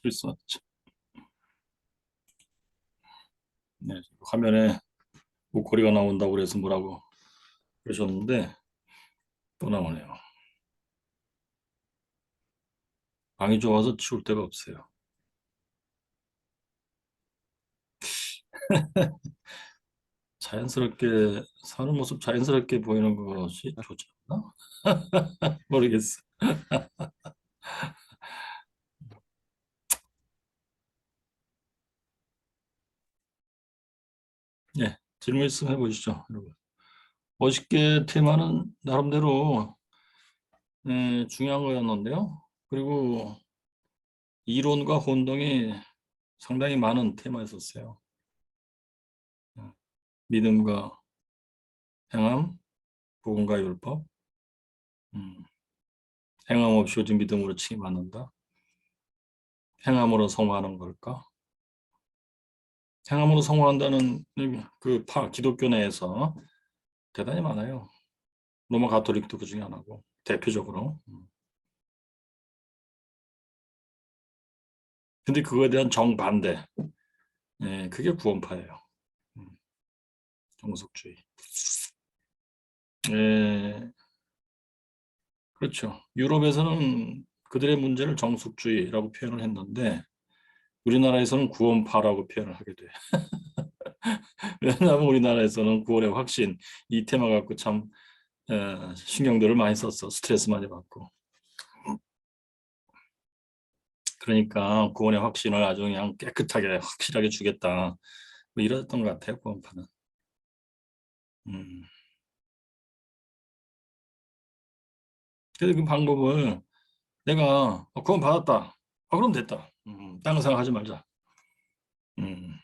크리스마스. 네, 화면에 목걸이가 나온다고 그래서 뭐라고 그러셨는데 또 나오네요. 방이 좋아서 치울 데가 없어요. 자연스럽게 사는 모습 자연스럽게 보이는 것이 좋지 않나? 모르겠어. 예, 질문 있으면 해보시죠, 여러분. 멋있게 테마는 나름대로 중요한 거였는데요. 그리고 이론과 혼동이 상당히 많은 테마였었어요. 믿음과 행함, 복음과 율법, 행함 없이 오직 믿음으로 칭의받는다. 행함으로 성화하는 걸까? 행함으로 성화한다는 기독교 내에서 대단히 많아요. 로마 가톨릭도 그 중에 하나고 대표적으로. 근데 그거에 대한 정반대. 예, 그게 구원파예요. 정석주의. 예, 그렇죠. 유럽에서는 그들의 문제를 정숙주의라고 표현을 했는데 우리나라에서는 구원파라고 표현을 하게 돼요. 왜냐하면 우리나라에서는 구원의 확신 이 테마 갖고 참 신경들을 많이 썼어. 스트레스 많이 받고. 그러니까 구원의 확신을 아주 그냥 깨끗하게 확실하게 주겠다. 뭐 이랬던 것 같아요. 구원파는. 음. 그래서 그 방법을 내가 구원 받았다. 그럼 됐다. 딴 거 생각하지 말자. 음.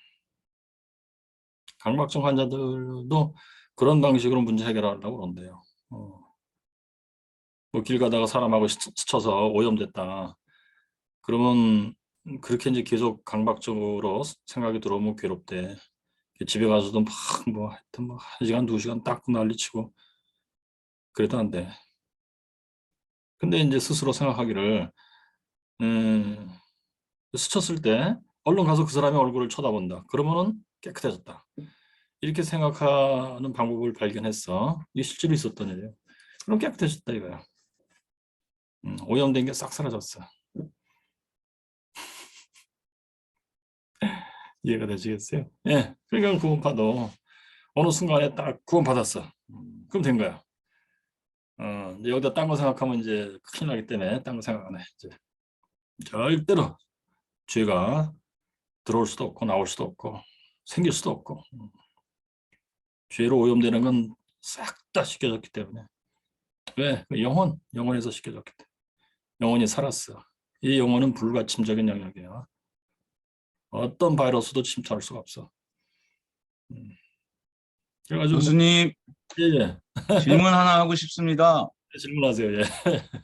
강박증 환자들도 그런 방식으로 문제 해결하려고 그런대요. 뭐길 가다가 사람하고 스쳐서 오염됐다. 그러면 그렇게 이제 계속 강박적으로 생각이 들어오면 괴롭대. 집에 가서도 막 뭐 하여튼 뭐 1시간, 2시간 닦고 난리치고 그래도 안 돼. 근데 이제 스스로 생각하기를 음, 스쳤을 때 얼른 가서 그 사람의 얼굴을 쳐다본다. 그러면은 깨끗해졌다. 이렇게 생각하는 방법을 발견했어. 이게 실제로 있었던 일이에요. 그럼 깨끗해졌다 이거야. 오염된 게 싹 사라졌어. 이해가 되시겠어요? 예. 그러니까 구원파도 어느 순간에 딱 구원받았어. 그럼 된 거야. 이제 여기다 딴 거 생각하면 이제 큰일 나기 때문에 딴 거 생각 안 해. 이제 절대로 죄가 들어올 수도 없고 나올 수도 없고 생길 수도 없고 죄로 오염되는 건 싹 다 씻겨졌기 때문에. 왜? 그 영혼에서 씻겨졌기 때문에. 영혼이 살았어. 이 영혼은 불가침적인 영역이야. 어떤 바이러스도 침투할 수가 없어. 음. 그래가지고 뭐, 교수님, 예, 예. 질문 하나 하고 싶습니다. 질문하세요. 예.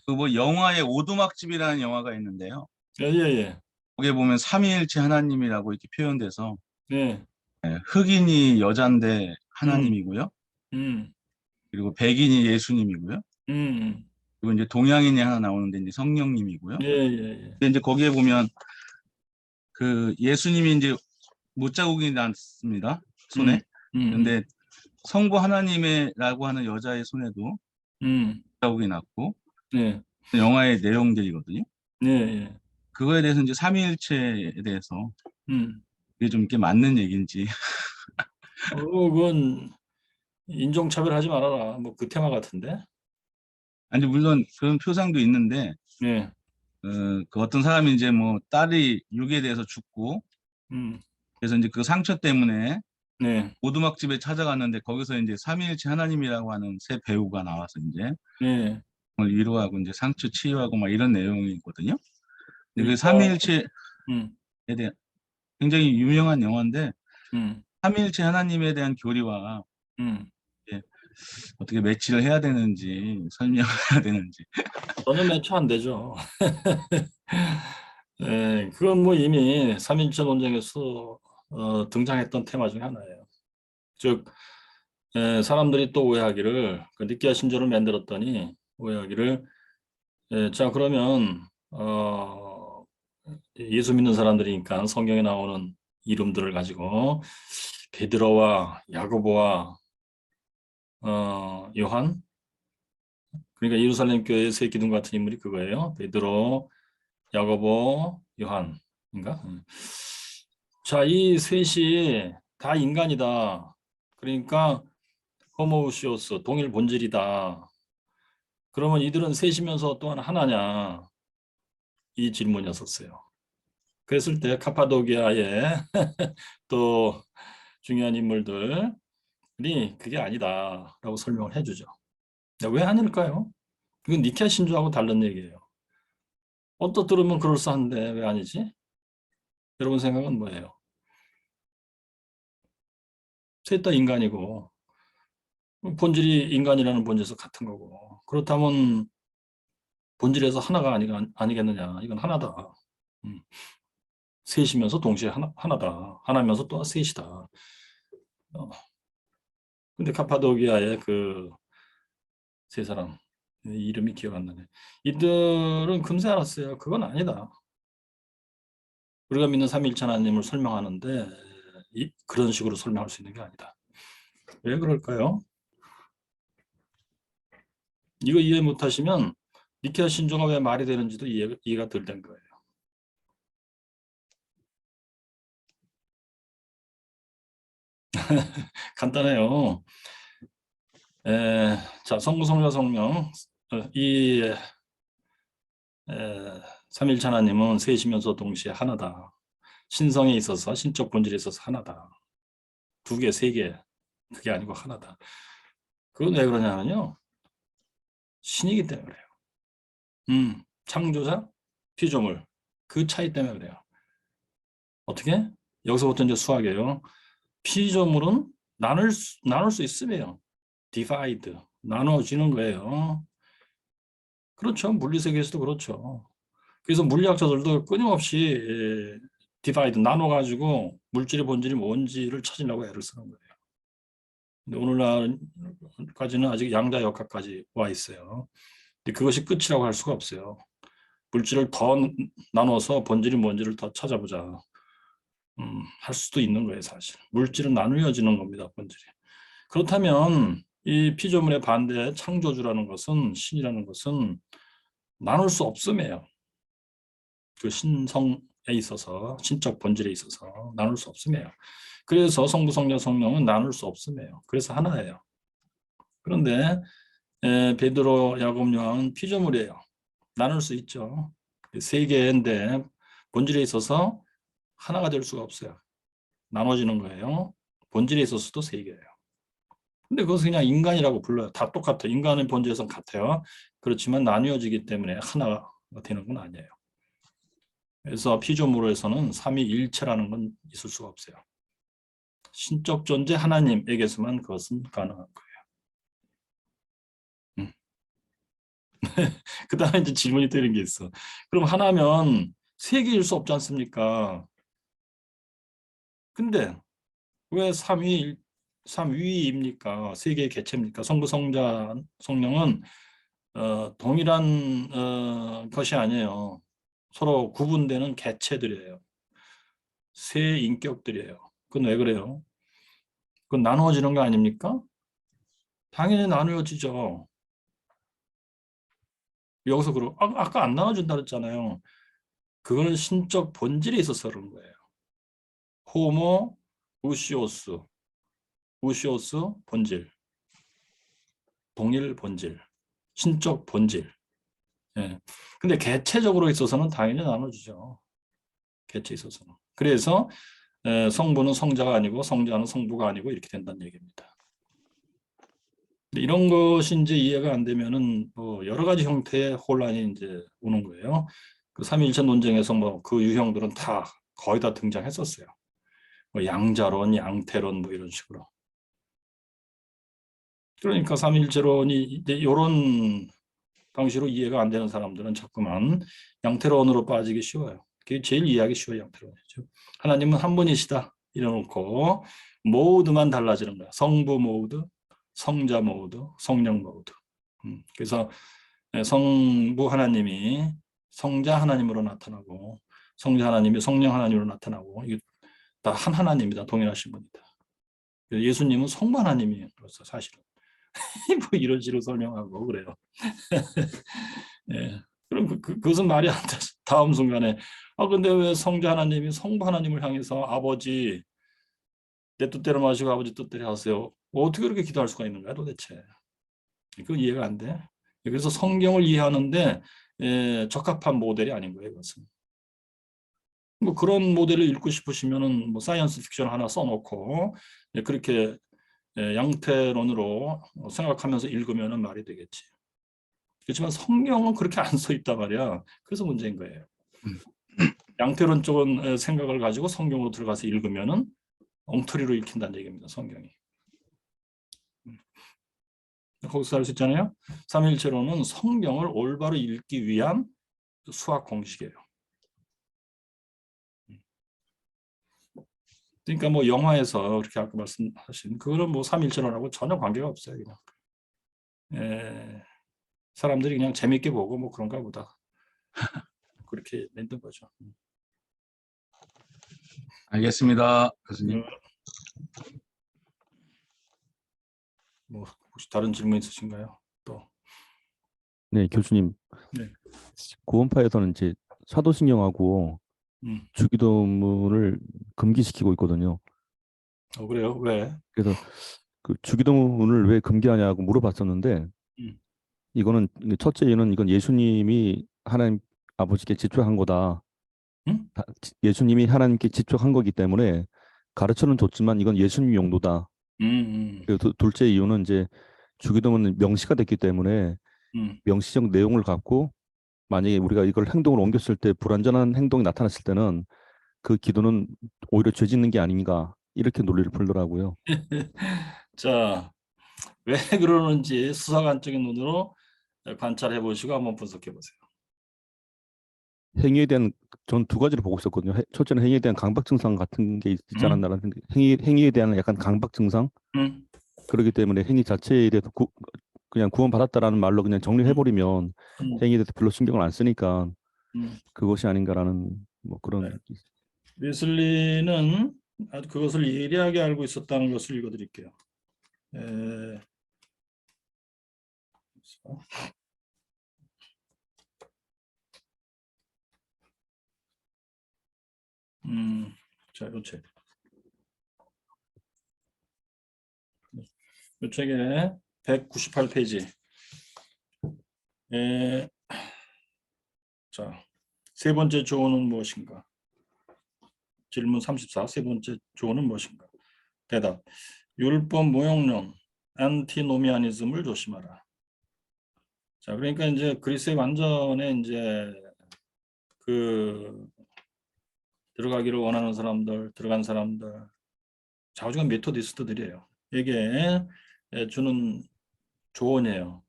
그 뭐 영화의 오두막집이라는 영화가 있는데요. 예, 예, 거기에 보면 삼위일체 하나님이라고 이렇게 표현돼서 예. 흑인이 여잔데 음, 하나님이고요. 음, 그리고 백인이 예수님이고요. 음. 그리고 이제 동양인이 하나 나오는데 이제 성령님이고요. 예, 예, 예. 근데 이제 거기에 보면 그 예수님이 이제 못자국이 났습니다. 음, 손에. 음, 근데 성부 하나님의라고 하는 여자의 손에도 음. 못자국이 났고 예, 영화의 내용들이거든요. 예, 예. 그거에 대해서 이제 삼위일체에 대해서 음. 이게 좀 이렇게 맞는 얘기인지. 그건 인종차별하지 말아라. 뭐 그 테마 같은데. 아니 물론 그런 표상도 있는데 예, 그 어떤 사람이 이제 뭐 딸이 육에 대해서 죽고 음, 그래서 이제 그 상처 때문에 네, 오두막집에 찾아갔는데 거기서 이제 삼위일체 하나님이라고 하는 새 배우가 나와서 이제 예. 그걸 위로하고 이제 상처 치유하고 막 이런 내용이거든요. 근데 그 그러니까, 삼위일체에 음, 대한 굉장히 유명한 영화인데 음, 삼위일체 하나님에 대한 교리와 음. 이제 어떻게 매치를 해야 되는지 설명을 해야 되는지. 전혀 매치 안 되죠. 예, 그건 뭐 이미 삼인체 논쟁에서 등장했던 테마 중에 하나예요. 즉, 사람들이 또 오해하기를 그 니케아 신조를 만들었더니 오해하기를 자 그러면 예수 믿는 사람들이니까 성경에 나오는 이름들을 가지고 베드로와 야고보와 요한, 그러니까 예루살렘 교회의 세 기둥 같은 인물이 그거예요. 베드로, 야고보, 요한인가? 자, 이 셋이 다 인간이다. 그러니까 호모우시오스, 동일 본질이다. 그러면 이들은 셋이면서 또한 하나냐? 이 질문이었었어요. 그랬을 때 카파도기아의 또 중요한 인물들이 그게 아니다라고 설명을 해주죠. 왜 아닐까요? 이건 니케아 신조하고 다른 얘기예요. 언뜻 들으면 그럴싸한데 왜 아니지? 여러분 생각은 뭐예요? 셋 다 인간이고 본질이 인간이라는 본질에서 같은 거고 그렇다면 본질에서 하나가 아니겠느냐? 이건 하나다. 음, 셋이면서 동시에 하나다. 하나면서 또 셋이다. 근데 카파도기아의 그 세 사람 이름이 기억 안 나네. 이들은 금세 알았어요. 그건 아니다. 우리가 믿는 삼위일체 하나님을 설명하는데 그런 식으로 설명할 수 있는 게 아니다. 왜 그럴까요? 이거 이해 못하시면 니케아 신조가 왜 말이 되는지도 이해가 덜 된 거예요. 간단해요. 자, 성부, 성자, 성령 이 삼위일체 하나님은 셋이면서 동시에 하나다. 신성에 있어서 신적 본질에 있어서 하나다. 두 개, 세 개, 그게 아니고 하나다. 그건 왜 그러냐면요. 신이기 때문에 그래요. 창조자, 피조물. 그 차이 때문에 그래요. 어떻게? 여기서부터 이제 수학이에요. 피조물은 나눌 수 있으며, divide, 나눠지는 거예요. 그렇죠. 물리 세계에서도 그렇죠. 그래서 물리학자들도 끊임없이 divide, 나눠가지고 물질의 본질이 뭔지를 찾으려고 애를 쓰는 거예요. 근데 오늘날까지는 아직 양자역학까지 와 있어요. 근데 그것이 끝이라고 할 수가 없어요. 물질을 더 나눠서 본질이 뭔지를 더 찾아보자. 할 수도 있는 거예요, 사실. 물질은 나누어지는 겁니다, 본질이. 그렇다면 이 피조물의 반대 창조주라는 것은, 신이라는 것은 나눌 수 없음이에요. 그 신성에 있어서, 신적 본질에 있어서 나눌 수 없음이에요. 그래서 성부, 성자, 성령은 나눌 수 없음이에요. 그래서 하나예요. 그런데 베드로, 야곱, 요한은 피조물이에요. 나눌 수 있죠. 세 개인데 본질에 있어서 하나가 될 수가 없어요. 나눠지는 거예요. 본질에 있어서도 세 개예요. 근데 그것은 그냥 인간이라고 불러요. 다 똑같아요. 인간의 본질에서는 같아요. 그렇지만 나뉘어지기 때문에 하나가 되는 건 아니에요. 그래서 피조물에서는 삼위일체라는 건 있을 수가 없어요. 신적 존재 하나님에게서만 그것은 가능한 거예요. 그 다음에 이제 질문이 되는 게 있어. 그럼 하나면 세 개일 수 없지 않습니까? 근데 왜 삼위입니까? 세 개의 개체입니까? 성부, 성자, 성령은 동일한 것이 아니에요. 서로 구분되는 개체들이에요. 세 인격들이에요. 그건 왜 그래요? 그건 나누어지는 거 아닙니까? 당연히 나누어지죠. 여기서 아까 안 나눠준다 그랬잖아요. 그거는 신적 본질에 있어서 그런 거예요. 호모 우시오스, 우시오스 본질, 동일 본질, 신적 본질. 예. 근데 개체적으로 있어서는 당연히 나눠주죠. 개체에 있어서는. 그래서 성부는 성자가 아니고 성자는 성부가 아니고 이렇게 된다는 얘기입니다. 근데 이런 것이 이제 이해가 안 되면은 뭐 여러 가지 형태의 혼란이 이제 오는 거예요. 그 삼위일체 논쟁에서 뭐 그 유형들은 다 거의 다 등장했었어요. 뭐 양자론, 양태론 뭐 이런 식으로. 그러니까 삼위일체론이 이제 이런 방식으로 이해가 안 되는 사람들은 자꾸만 양태론으로 빠지기 쉬워요. 그게 제일 이해하기 쉬워요, 양태론이죠. 하나님은 한 분이시다 이래놓고 모두만 달라지는 거야. 성부 모드, 성자 모드, 성령 모드. 그래서 성부 하나님이 성자 하나님으로 나타나고 성자 하나님이 성령 하나님으로 나타나고 이게 다 한 하나님이다. 동일하신 분이다. 예수님은 성부 하나님이에요. 사실은 뭐 이런 식으로 설명하고 그래요. 예. 그럼 그것은 말이 안 돼. 다음 순간에 근데 왜 성자 하나님이 성부 하나님을 향해서 아버지 내 뜻대로 마시고 아버지 뜻대로 하세요. 어떻게 그렇게 기도할 수가 있는 거야 도대체. 그건 이해가 안 돼. 그래서 성경을 이해하는데 적합한 모델이 아닌 거예요. 그것은. 뭐 그런 모델을 읽고 싶으시면은 뭐 사이언스 픽션 하나 써놓고 그렇게 양태론으로 생각하면서 읽으면은 말이 되겠지. 그렇지만 성경은 그렇게 안 써 있단 말이야. 그래서 문제인 거예요. 양태론 쪽은 생각을 가지고 성경으로 들어가서 읽으면은 엉터리로 읽힌다는 얘기입니다. 성경이. 거기서 할 수 있잖아요. 삼일체론은 성경을 올바로 읽기 위한 수학 공식이에요. 그러니까 뭐 영화에서 그렇게 아까 말씀하신 그거는 뭐 삼일체론하고 전혀 관계가 없어요. 그냥 사람들이 그냥 재밌게 보고 뭐 그런가 보다. 그렇게 만든 거죠. 알겠습니다, 교수님. 뭐 혹시 다른 질문 있으신가요? 또. 네, 교수님. 네. 구원파에서는 이제 사도신경하고 주기도문을 금기시키고 있거든요. 그래요? 왜? 그래서 그 주기도문을 왜 금기하냐고 물어봤었는데 이거는 첫째 이유는 이건 예수님이 하나님 아버지께 집착한 거다. 예수님이 하나님께 집착한 거기 때문에 가르쳐는 줬지만 이건 예수님 용도다. 그리고 둘째 이유는 이제 주기도문은 명시가 됐기 때문에 명시적 내용을 갖고 만약에 우리가 이걸 행동으로 옮겼을 때 불완전한 행동이 나타났을 때는 그 기도는 오히려 죄 짓는 게 아닌가 이렇게 논리를 풀더라고요. 자, 왜 그러는지 수사관적인 눈으로 관찰해 보시고 한번 분석해 보세요. 행위에 대한 전 두 가지를 보고 있었거든요. 첫째는 행위에 대한 강박 증상 같은 게 있지 않았나라는 행위에 대한 약간 강박 증상. 그렇기 때문에 행위 자체에 대해서 그냥 구원받았다라는 말로 그냥 정리해버리면 행위에 대해서 별로 신경을 안 쓰니까 그것이 아닌가라는 뭐 그런. 웨슬리는 그것을 예리하게 알고 있었다는 것을 읽어드릴게요. 자, 요 책. 이 책의 198페이지. 자, 세 번째 조언은 무엇인가? 질문 34. 세 번째 조언은 무엇인가? 대답. 율법 무용론, 안티노미아니즘을 조심하라. 자, 그러니까 이제 그리스의 완전에 이제 들어가기를 원하는 사람들, 들어간 사람들, 좌우지간 메토디스트들이에요. 이게 주는 조언이에요.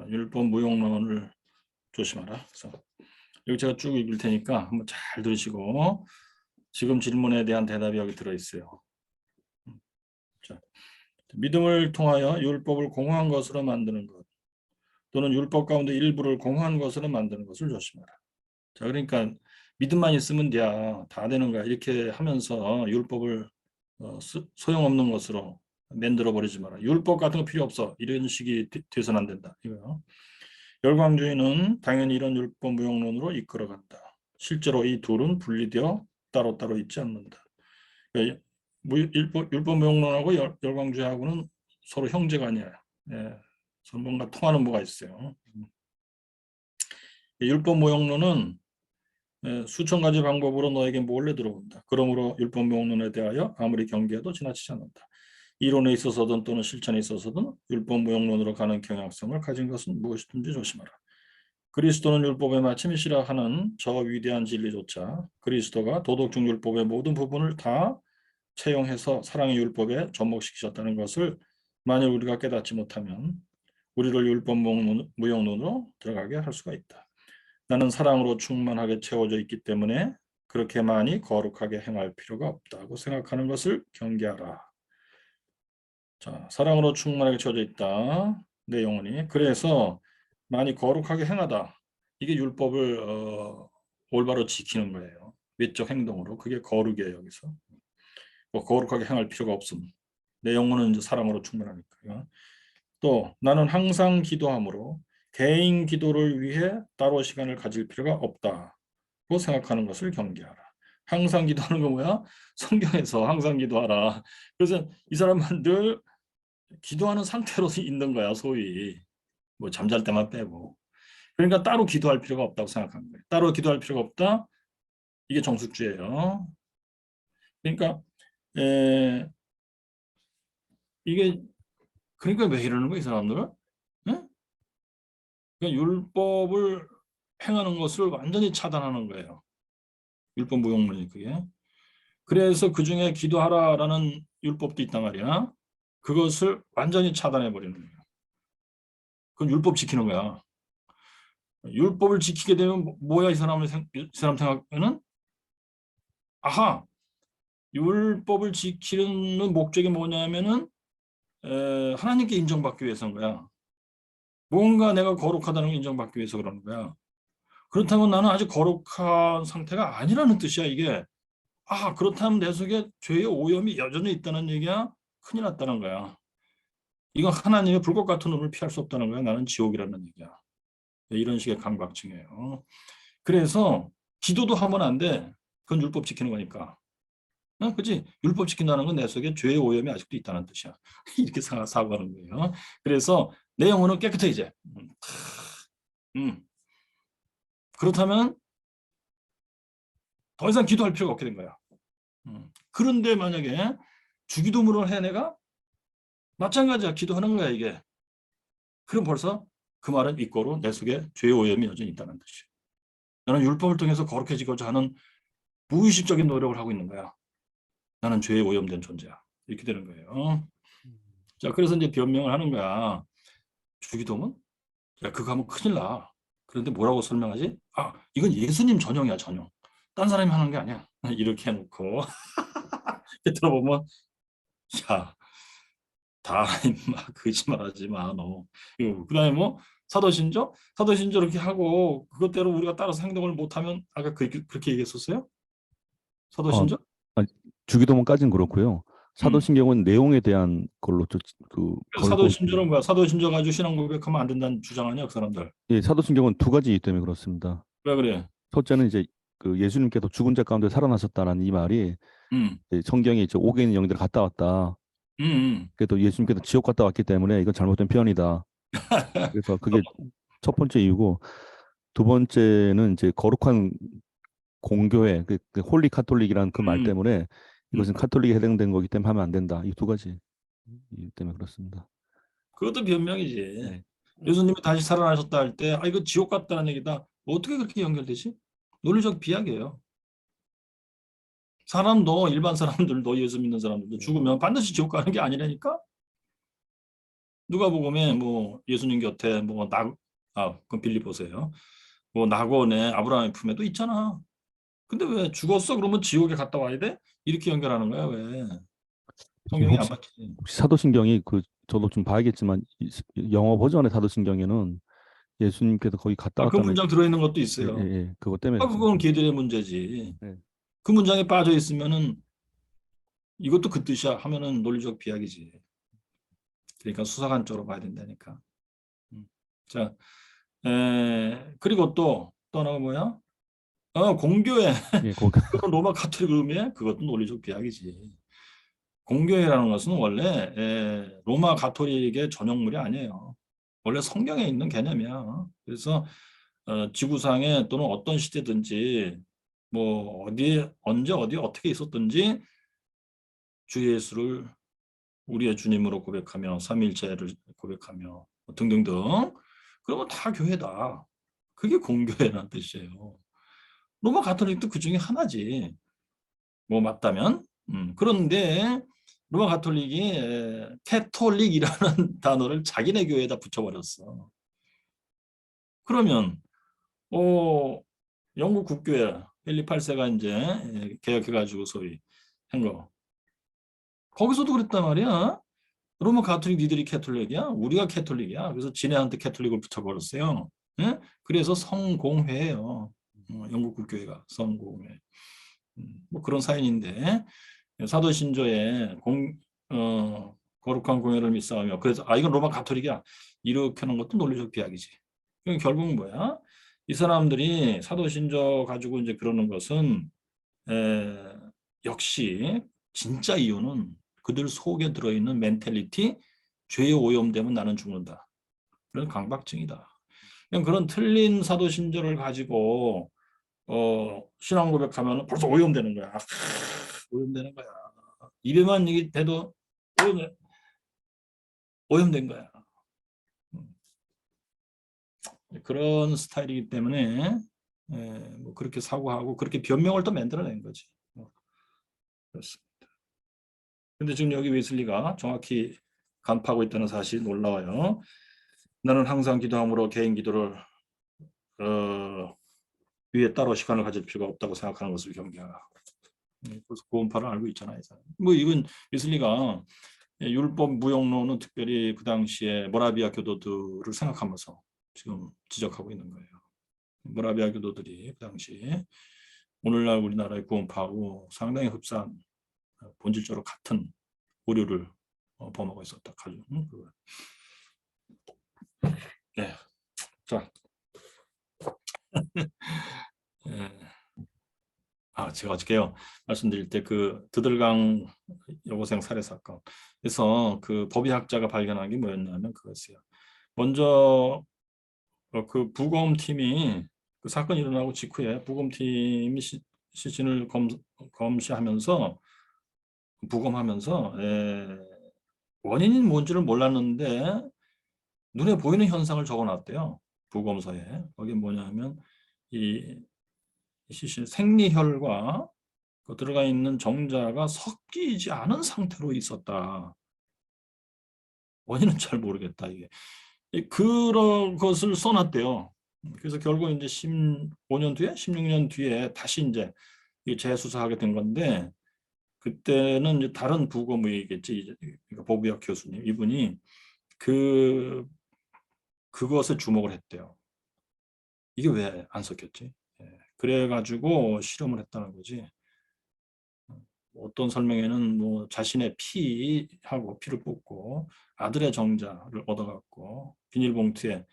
율법 무용론을 조심하라. 그래서 여기 제가 쭉 읽을 테니까 한번 잘 들으시고 지금 질문에 대한 대답이 여기 들어 있어요. 자, 믿음을 통하여 율법을 공허한 것으로 만드는 것 또는 율법 가운데 일부를 공허한 것으로 만드는 것을 조심하라. 자, 그러니까 믿음만 있으면 다 되는 거야. 이렇게 하면서 율법을 소용없는 것으로 만들어 버리지 마라. 율법 같은 거 필요 없어. 이런 식이 돼서는 안 된다. 이거요. 열광주의는 당연히 이런 율법 무용론으로 이끌어간다. 실제로 이 둘은 분리되어 따로따로 있지 않는다. 그러니까 율법 무용론하고 열광주의하고는 서로 형제가 아니에요. 서로 뭔가 통하는 뭐가 있어요. 율법 무용론은 수천 가지 방법으로 너에게 몰래 들어온다. 그러므로 율법 무용론에 대하여 아무리 경계해도 지나치지 않는다. 이론에 있어서든 또는 실천에 있어서든 율법 무용론으로 가는 경향성을 가진 것은 무엇이든지 조심하라. 그리스도는 율법에 마침이 싫어하는 저 위대한 진리조차 그리스도가 도덕 중 율법의 모든 부분을 다 채용해서 사랑의 율법에 접목시키셨다는 것을 만일 우리가 깨닫지 못하면 우리를 율법 무용론으로 들어가게 할 수가 있다. 나는 사랑으로 충만하게 채워져 있기 때문에 그렇게 많이 거룩하게 행할 필요가 없다고 생각하는 것을 경계하라. 자, 사랑으로 충만하게 채워져 있다. 내 영혼이. 그래서 많이 거룩하게 행하다. 이게 율법을 올바로 지키는 거예요. 외적 행동으로. 그게 거룩이에요. 여기서. 뭐 거룩하게 행할 필요가 없음. 내 영혼은 이제 사랑으로 충분하니까요. 또 나는 항상 기도함으로 개인 기도를 위해 따로 시간을 가질 필요가 없다고 생각하는 것을 경계하라. 항상 기도하는 거 뭐야? 성경에서 항상 기도하라. 그래서 이 사람은 늘 기도하는 상태로 있는 거야, 소위. 뭐 잠잘 때만 빼고. 그러니까 따로 기도할 필요가 없다고 생각하는 거예요. 따로 기도할 필요가 없다. 이게 정숙주예요. 그러니까 이게 그러니까 왜 이러는 거야, 이 사람들은? 응? 그러니까 율법을 행하는 것을 완전히 차단하는 거예요. 율법 무용론이 그게. 그래서 그 중에 기도하라라는 율법도 있단 말이야. 그것을 완전히 차단해 버리는 거예요. 그건 율법 지키는 거야. 율법을 지키게 되면 뭐야 이 사람 생각에는 아하 율법을 지키는 목적이 뭐냐면은 하나님께 인정받기 위해서인 거야. 뭔가 내가 거룩하다는 걸 인정받기 위해서 그러는 거야. 그렇다면 나는 아직 거룩한 상태가 아니라는 뜻이야 이게. 아 그렇다면 내 속에 죄의 오염이 여전히 있다는 얘기야. 큰일 났다는 거야. 이건 하나님의 불꽃 같은 눈을 피할 수 없다는 거야. 나는 지옥이라는 얘기야. 이런 식의 강박증이에요. 그래서 기도도 하면 안 돼. 그건 율법 지키는 거니까. 그치? 율법 지킨다는 건 내 속에 죄의 오염이 아직도 있다는 뜻이야. 이렇게 사고하는 거예요. 그래서 내 영혼은 깨끗해 이제. 그렇다면 더 이상 기도할 필요가 없게 된 거야. 그런데 만약에 주기도문을 해 내가 마찬가지야. 기도하는 거야 이게. 그럼 벌써 그 말은 이꼬로 내 속에 죄의 오염이 여전히 있다는 뜻이야. 나는 율법을 통해서 거룩해지고자 하는 무의식적인 노력을 하고 있는 거야. 나는 죄에 오염된 존재야. 이렇게 되는 거예요. 자, 그래서 이제 변명을 하는 거야. 주기도문? 야, 그거 하면 큰일 나. 그런데 뭐라고 설명하지? 아, 이건 예수님 전용이야, 전용. 딴 사람이 하는 게 아니야. 이렇게 해놓고 들어보면 야, 다 임마 거짓말하지 마, 너. 그다음에 뭐 사도신조? 사도신조 이렇게 하고 그것대로 우리가 따라서 행동을 못하면 아까 그렇게 얘기했었어요? 사도신조? 아니, 주기도문까지는 그렇고요. 사도신경은 내용에 대한 걸로 사도신조는 뭐야? 사도신조 가지고 신앙 고백하면 안 된다는 주장하냐, 그 사람들? 예, 사도신경은 두 가지 때문에 그렇습니다. 왜 그래? 첫째는 이제 그 예수님께서 죽은 자 가운데 살아나셨다라는 이 말이 성경에 이제 5개 있는 영들을 갔다 왔다. 그래도 예수님께서 지옥 갔다 왔기 때문에 이건 잘못된 표현이다. 그래서 그게 첫 번째 이유고, 두 번째는 이제 거룩한 공교회, 그 홀리 카톨릭이라는 그 말 때문에 이것은 카톨릭에 해당된 거기 때문에 하면 안 된다. 이 두 가지 이유 때문에 그렇습니다. 그것도 변명이지. 네. 예수님이 다시 살아나셨다 할 때, 아 이거 지옥 갔다는 얘기다. 어떻게 그렇게 연결되지? 논리적 비약이에요. 사람도 일반 사람들도 예수 믿는 사람들도 죽으면 반드시 지옥 가는 게 아니라니까. 누가복음에 뭐 예수님 곁에 그럼 빌리 보세요. 뭐 낙원에 아브라함의 품에도 있잖아. 근데 왜 죽었어? 그러면 지옥에 갔다 와야 돼? 이렇게 연결하는 거야 왜? 성경이 안 맞지. 혹시 사도신경이 저도 좀 봐야겠지만 영어 버전의 사도신경에는 예수님께서 거기 갔다 그 왔다는 문장 들어있는 것도 있어요. 예, 그것 때문에 그건 걔들의 문제지. 네. 그 문장에 빠져 있으면은 이것도 그 뜻이야 하면은 논리적 비약이지. 그러니까 수사관적으로 봐야 된다니까. 자, 그리고 또 하나가 뭐야? 공교회. 예, 그건 로마 가톨릭 의미에 그것도 논리적 비약이지. 공교회라는 것은 원래 로마 가톨릭의 전용물이 아니에요. 원래 성경에 있는 개념이야. 그래서 지구상에 또는 어떤 시대든지 뭐 어디에 언제 어디 어떻게 있었든지 주 예수를 우리의 주님으로 고백하며 삼위일체를 고백하며 등등등 그러면 다 교회다. 그게 공교회라는 뜻이에요. 로마 가톨릭도 그 중에 하나지. 뭐 맞다면. 그런데 로마 가톨릭이 캐톨릭이라는 단어를 자기네 교회에다 붙여버렸어. 그러면 영국 국교회 헨리 8세가 이제 개혁해가지고 소위 한 거. 거기서도 그랬단 말이야. 로마 가톨릭 니들이 캐톨릭이야? 우리가 캐톨릭이야. 그래서 지네한테 캐톨릭을 붙여버렸어요. 예? 그래서 성공회예요. 영국 국교회가 성공회. 뭐 그런 사연인데 사도신조에 거룩한 공회를 믿사오며 그래서 이건 로마 가톨릭이야 이렇게 하는 것도 논리적 비약이지. 결국은 뭐야? 이 사람들이 사도신조 가지고 이제 그러는 것은 역시 진짜 이유는 그들 속에 들어있는 멘탈리티, 죄에 오염되면 나는 죽는다. 그런 강박증이다. 그런 틀린 사도신조를 가지고 신앙 고백하면 벌써 오염되는 거야. 오염되는 거야. 입에만 얘기 돼도 오염된 거야. 그런 스타일이기 때문에 뭐 그렇게 사고하고 그렇게 변명을 또 만들어낸 거지. 그렇습니다. 근데 지금 여기 웨슬리가 정확히 간파하고 있다는 사실이 놀라워요. 나는 항상 기도함으로 개인 기도를 위에 따로 시간을 가질 필요가 없다고 생각하는 것을 경계하라. 그래서 구원파를 알고 있잖아요. 뭐 이건 웨슬리가 율법 무용론은 특별히 그 당시에 모라비아 교도들을 생각하면서 지금 지적하고 있는 거예요. 모라비아 교도들이 그 당시에 오늘날 우리나라의 구원파하고 상당히 흡사한 본질적으로 같은 오류를 범하고 있었다. 네. 자, 제가 어저께요 말씀드릴 때 그 드들강 여고생 살해 사건에서 그 법의학자가 발견한 게 뭐였냐면 그것이요. 먼저 그 부검팀이 그 사건이 일어나고 직후에 부검팀이 시신을 검시하면서 부검하면서 원인이 뭔지를 몰랐는데 눈에 보이는 현상을 적어놨대요. 부검서에. 거기 뭐냐면 이 시신 생리혈과 그 들어가 있는 정자가 섞이지 않은 상태로 있었다. 원인은 잘 모르겠다 이게. 그런 것을 써놨대요. 그래서 결국 이제 15년 뒤에, 16년 뒤에 다시 이제 재수사하게 된 건데 그때는 이제 다른 부검의겠지, 그러니까 법의학 교수님 이분이 그것에 주목을 했대요. 이게 왜 안 섞였지? 그래가지고 실험을 했다는 거지. 어떤 설명에는 뭐 자신의 피하고 피를 뽑고 아들의 정자를 얻어갖고 비닐봉투에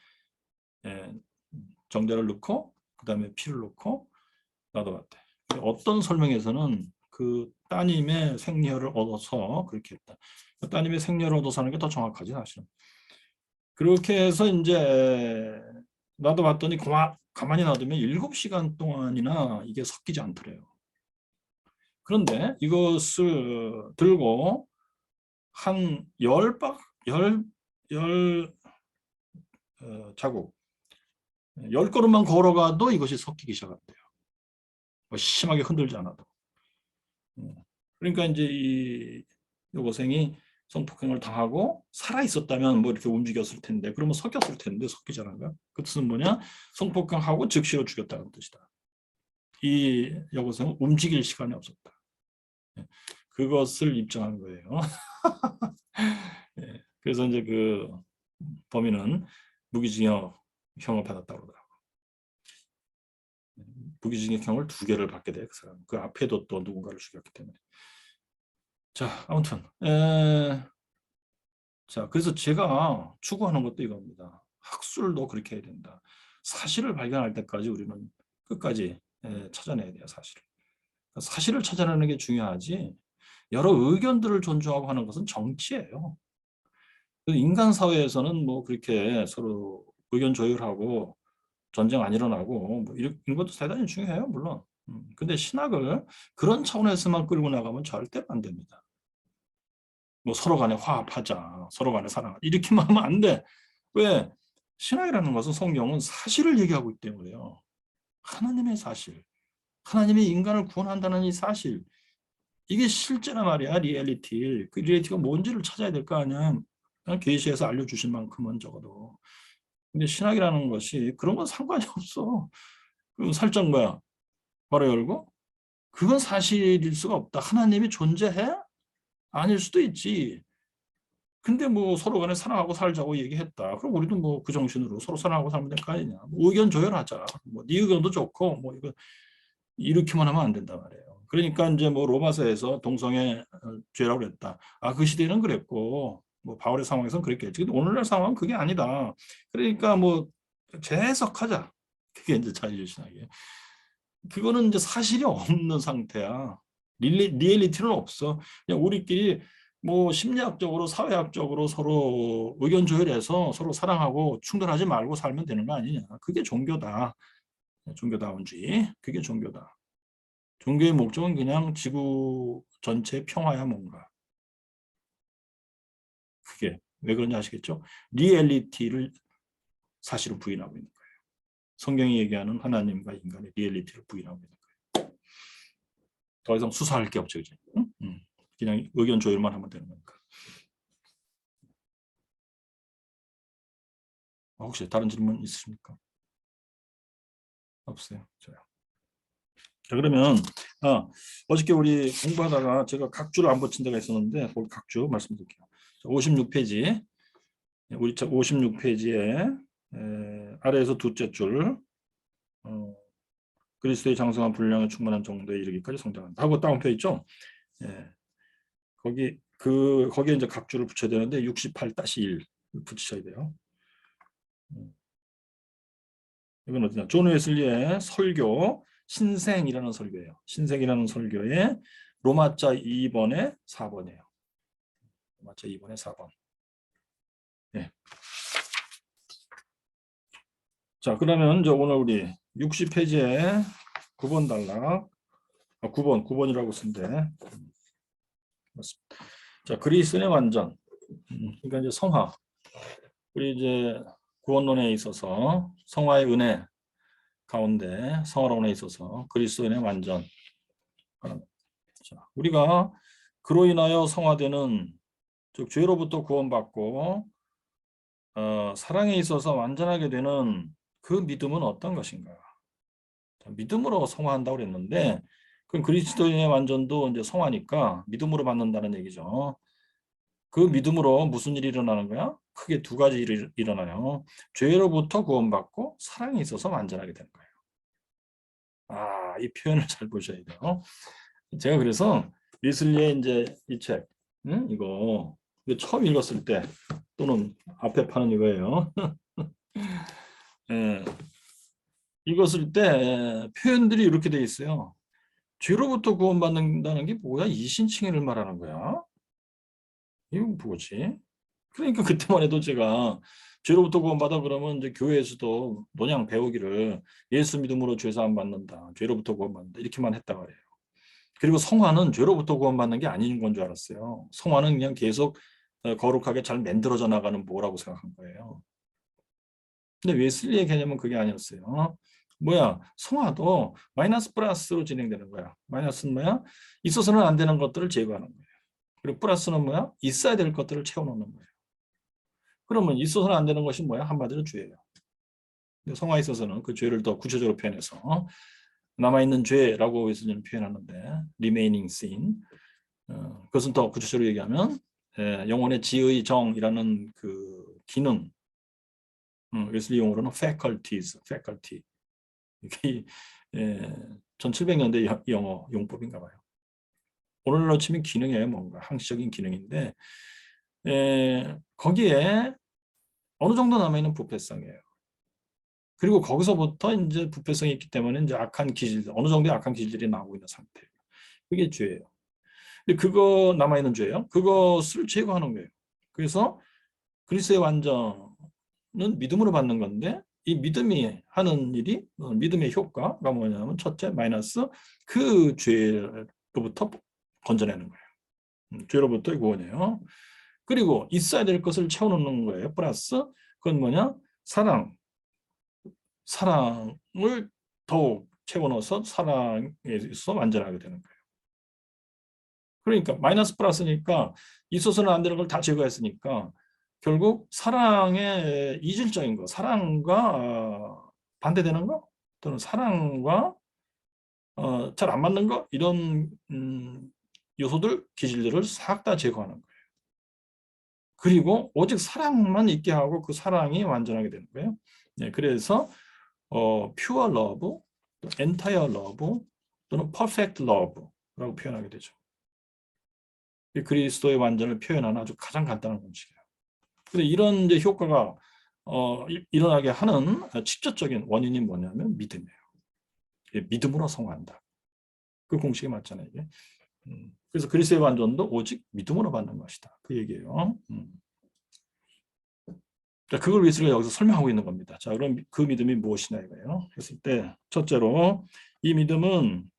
정자를 넣고 그 다음에 피를 넣고 놔둬봤대. 어떤 설명에서는 그 따님의 생리혈을 얻어서 그렇게 했다. 그 따님의 생리혈을 얻어서 하는 게 더 정확하지 사실은. 그렇게 해서 이제 놔둬봤더니 가만히 놔두면 7시간 동안이나 이게 섞이지 않더래요. 그런데 이것을 들고 한 10자국 10걸음만 걸어가도 이것이 섞이기 시작한대요. 뭐 심하게 흔들지 않아도. 그러니까 이제 이 여고생이 성폭행을 당하고 살아 있었다면 뭐 이렇게 움직였을 텐데 그러면 섞였을 텐데 섞이지 않아요. 그 뜻은 뭐냐? 성폭행하고 즉시로 죽였다는 뜻이다. 이 여고생은 움직일 시간이 없었다. 그것을 입증한 거예요. 그래서 이제 그 범인은 무기징역형을 받았다고 그러더라고요. 무기징역형을 2개를 받게 돼, 그 사람. 그 앞에도 또 누군가를 죽였기 때문에. 자, 아무튼 자, 그래서 제가 추구하는 것도 이겁니다. 학술도 그렇게 해야 된다. 사실을 발견할 때까지 우리는 끝까지 찾아내야 돼요, 사실을. 사실을 찾아내는 게 중요하지 여러 의견들을 존중하고 하는 것은 정치예요. 인간 사회에서는 뭐 그렇게 서로 의견 조율하고 전쟁 안 일어나고 뭐 이런 것도 대단히 중요해요, 물론. 근데 신학을 그런 차원에서만 끌고 나가면 절대로 안 됩니다. 뭐 서로 간에 화합하자, 서로 간에 사랑하자 이렇게만 하면 안 돼. 왜? 신학이라는 것은 성경은 사실을 얘기하고 있기 때문에요. 하나님의 사실, 하나님이 인간을 구원한다는 이 사실, 이게 실제나 말이야, 리얼리티. 그 리얼리티가 뭔지를 찾아야 될 거 아니야. 계시에서 알려주신 만큼은 적어도. 근데 신학이라는 것이 그런 건 상관이 없어. 그럼 살짝 뭐야? 바로 열고? 그건 사실일 수가 없다. 하나님이 존재해? 아닐 수도 있지. 근데 뭐 서로 간에 사랑하고 살자고 얘기했다. 그럼 우리도 뭐 그 정신으로 서로 사랑하고 살면 될 거 아니냐. 뭐 의견 조율하자. 뭐 네 의견도 좋고 뭐 이거 이렇게만 하면 안 된단 말이에요. 그러니까 이제 뭐 로마서에서 동성애 죄라고 그랬다. 아, 그 시대는 그랬고 뭐 바울의 상황에서는 그랬겠지. 근데 오늘날 상황은 그게 아니다. 그러니까 뭐 재해석하자. 그게 이제 자유신학이에요. 그거는 이제 사실이 없는 상태야. 리얼리티는 없어. 그냥 우리끼리 뭐 심리학적으로 사회학적으로 서로 의견 조율해서 서로 사랑하고 충돌하지 말고 살면 되는 거 아니냐. 그게 종교다. 종교다운주의. 그게 종교다. 종교의 목적은 그냥 지구 전체 평화야 뭔가. 그게 왜 그런지 아시겠죠? 리얼리티를 사실은 부인하고 있는 거예요. 성경이 얘기하는 하나님과 인간의 리얼리티를 부인하고 있는 거예요. 더 이상 수사할 게 없죠. 이제. 그냥 의견 조율만 하면 되는 거니까. 혹시 다른 질문 있으십니까? 없어요. 저요. 자, 그러면 어저께 우리 공부하다가 제가 각주를 안 붙인 데가 있었는데 거기 각주 말씀드릴게요. 56페이지. 우리 책 56페이지에 아래에서 둘째 줄 그리스도의 장성한 분량에 충만한 정도에 이르기까지 성장한다 하고 다운표 있죠? 예. 거기에 이제 각주를 붙여야 되는데 68-1 붙이셔야 돼요. 이건 어디냐? 존 웨슬리의 설교 신생이라는 설교예요. 신생이라는 설교에 로마자 2번에 4번이에요. 로마자 2번에 4번. 예. 자, 그러면 이제 오늘 우리 60페이지에 9번 단락 9번이라고 쓴데 맞습니다. 자, 그리스도의 완전. 그러니까 이제 성화. 우리 이제 구원론에 있어서 성화의 은혜 가운데 성화론에 있어서 그리스도인의 완전. 자, 우리가 그로 인하여 성화되는 즉 죄로부터 구원받고 사랑에 있어서 완전하게 되는 그 믿음은 어떤 것인가? 자, 믿음으로 성화한다고 그랬는데 그럼 그리스도인의 완전도 이제 성화니까 믿음으로 받는다는 얘기죠. 그 믿음으로 무슨 일이 일어나는 거야? 크게 두 가지 일이 일어나요. 죄로부터 구원받고 사랑에 있어서 완전하게 되는 거예요. 이 표현을 잘 보셔야 돼요. 제가 그래서 웨슬리의 이제 이 책, 이거 처음 읽었을 때 또는 앞에 파는 이거예요. 예, 읽었을 때 표현들이 이렇게 돼 있어요. 죄로부터 구원받는다는 게 뭐야? 이신칭의를 말하는 거야. 이건 뭐지? 그러니까 그때만 해도 제가 죄로부터 구원받아 그러면 이제 교회에서도 논양 배우기를 예수 믿음으로 죄사함 받는다. 죄로부터 구원받는다. 이렇게만 했단 말이에요. 그리고 성화는 죄로부터 구원받는 게 아닌 건 줄 알았어요. 성화는 그냥 계속 거룩하게 잘 만들어져 나가는 뭐라고 생각한 거예요. 근데 웨슬리의 개념은 그게 아니었어요. 뭐야? 성화도 마이너스 플러스로 진행되는 거야. 마이너스는 뭐야? 있어서는 안 되는 것들을 제거하는 거예요. 그리고 플러스는 뭐야? 있어야 될 것들을 채워놓는 거예요. 그러면 있어서는 안 되는 것이 뭐야? 한마디로 죄예요. 근데 성화에 있어서는 그 죄를 더 구체적으로 표현해서 남아있는 죄라고 웨슬리는 표현하는데 remaining sin 그것은 더 구체적으로 얘기하면 영혼의 지의 정이라는 그 기능 웨슬리 용어로는 faculties, faculty 이게 1700년대 영어 용법인가 봐요. 오늘날로 치면 기능이에요. 뭔가 항시적인 기능인데 거기에 어느 정도 남아있는 부패성이에요. 그리고 거기서부터 이제 부패성이 있기 때문에 이제 악한 기질들, 어느 정도의 악한 기질들이 나오고 있는 상태예요. 그게 죄예요. 근데 그거 남아있는 죄예요. 그것을 제거하는 거예요. 그래서 그리스도의 완전은 믿음으로 받는 건데 이 믿음이 하는 일이 믿음의 효과가 뭐냐면 첫째 마이너스 그 죄로부터 건져내는 거예요. 죄로부터의 구원이에요. 그리고 있어야 될 것을 채워놓는 거예요. 플러스 그건 뭐냐? 사랑을 더욱 채워넣어서 사랑에서 완전하게 되는 거예요. 그러니까 마이너스 플러스니까 있어서는 안 되는 걸 다 제거했으니까 결국 사랑의 이질적인 거, 사랑과 반대되는 거 또는 사랑과 잘 안 맞는 거 이런 요소들, 기질들을 싹 다 제거하는 거예요. 그리고 오직 사랑만 있게 하고 그 사랑이 완전하게 되는 거예요. 네, 그래서 pure love, 또 entire love, 또는 perfect love라고 표현하게 되죠. 이 그리스도의 완전을 표현하는 아주 가장 간단한 공식이에요. 근데 이런 이제 효과가 일어나게 하는 직접적인 원인이 뭐냐면 믿음이에요. 믿음으로 성화한다. 그 공식이 맞잖아요. 이게. 그래서 그리스도의 완전도 오직 믿음으로 받는 것이다. 그 얘기예요. 자, 그걸 위해서 여기서 설명하고 있는 겁니다. 자, 그럼 그 믿음이 무엇이냐 이거예요. 했을 때 첫째로 이 믿음은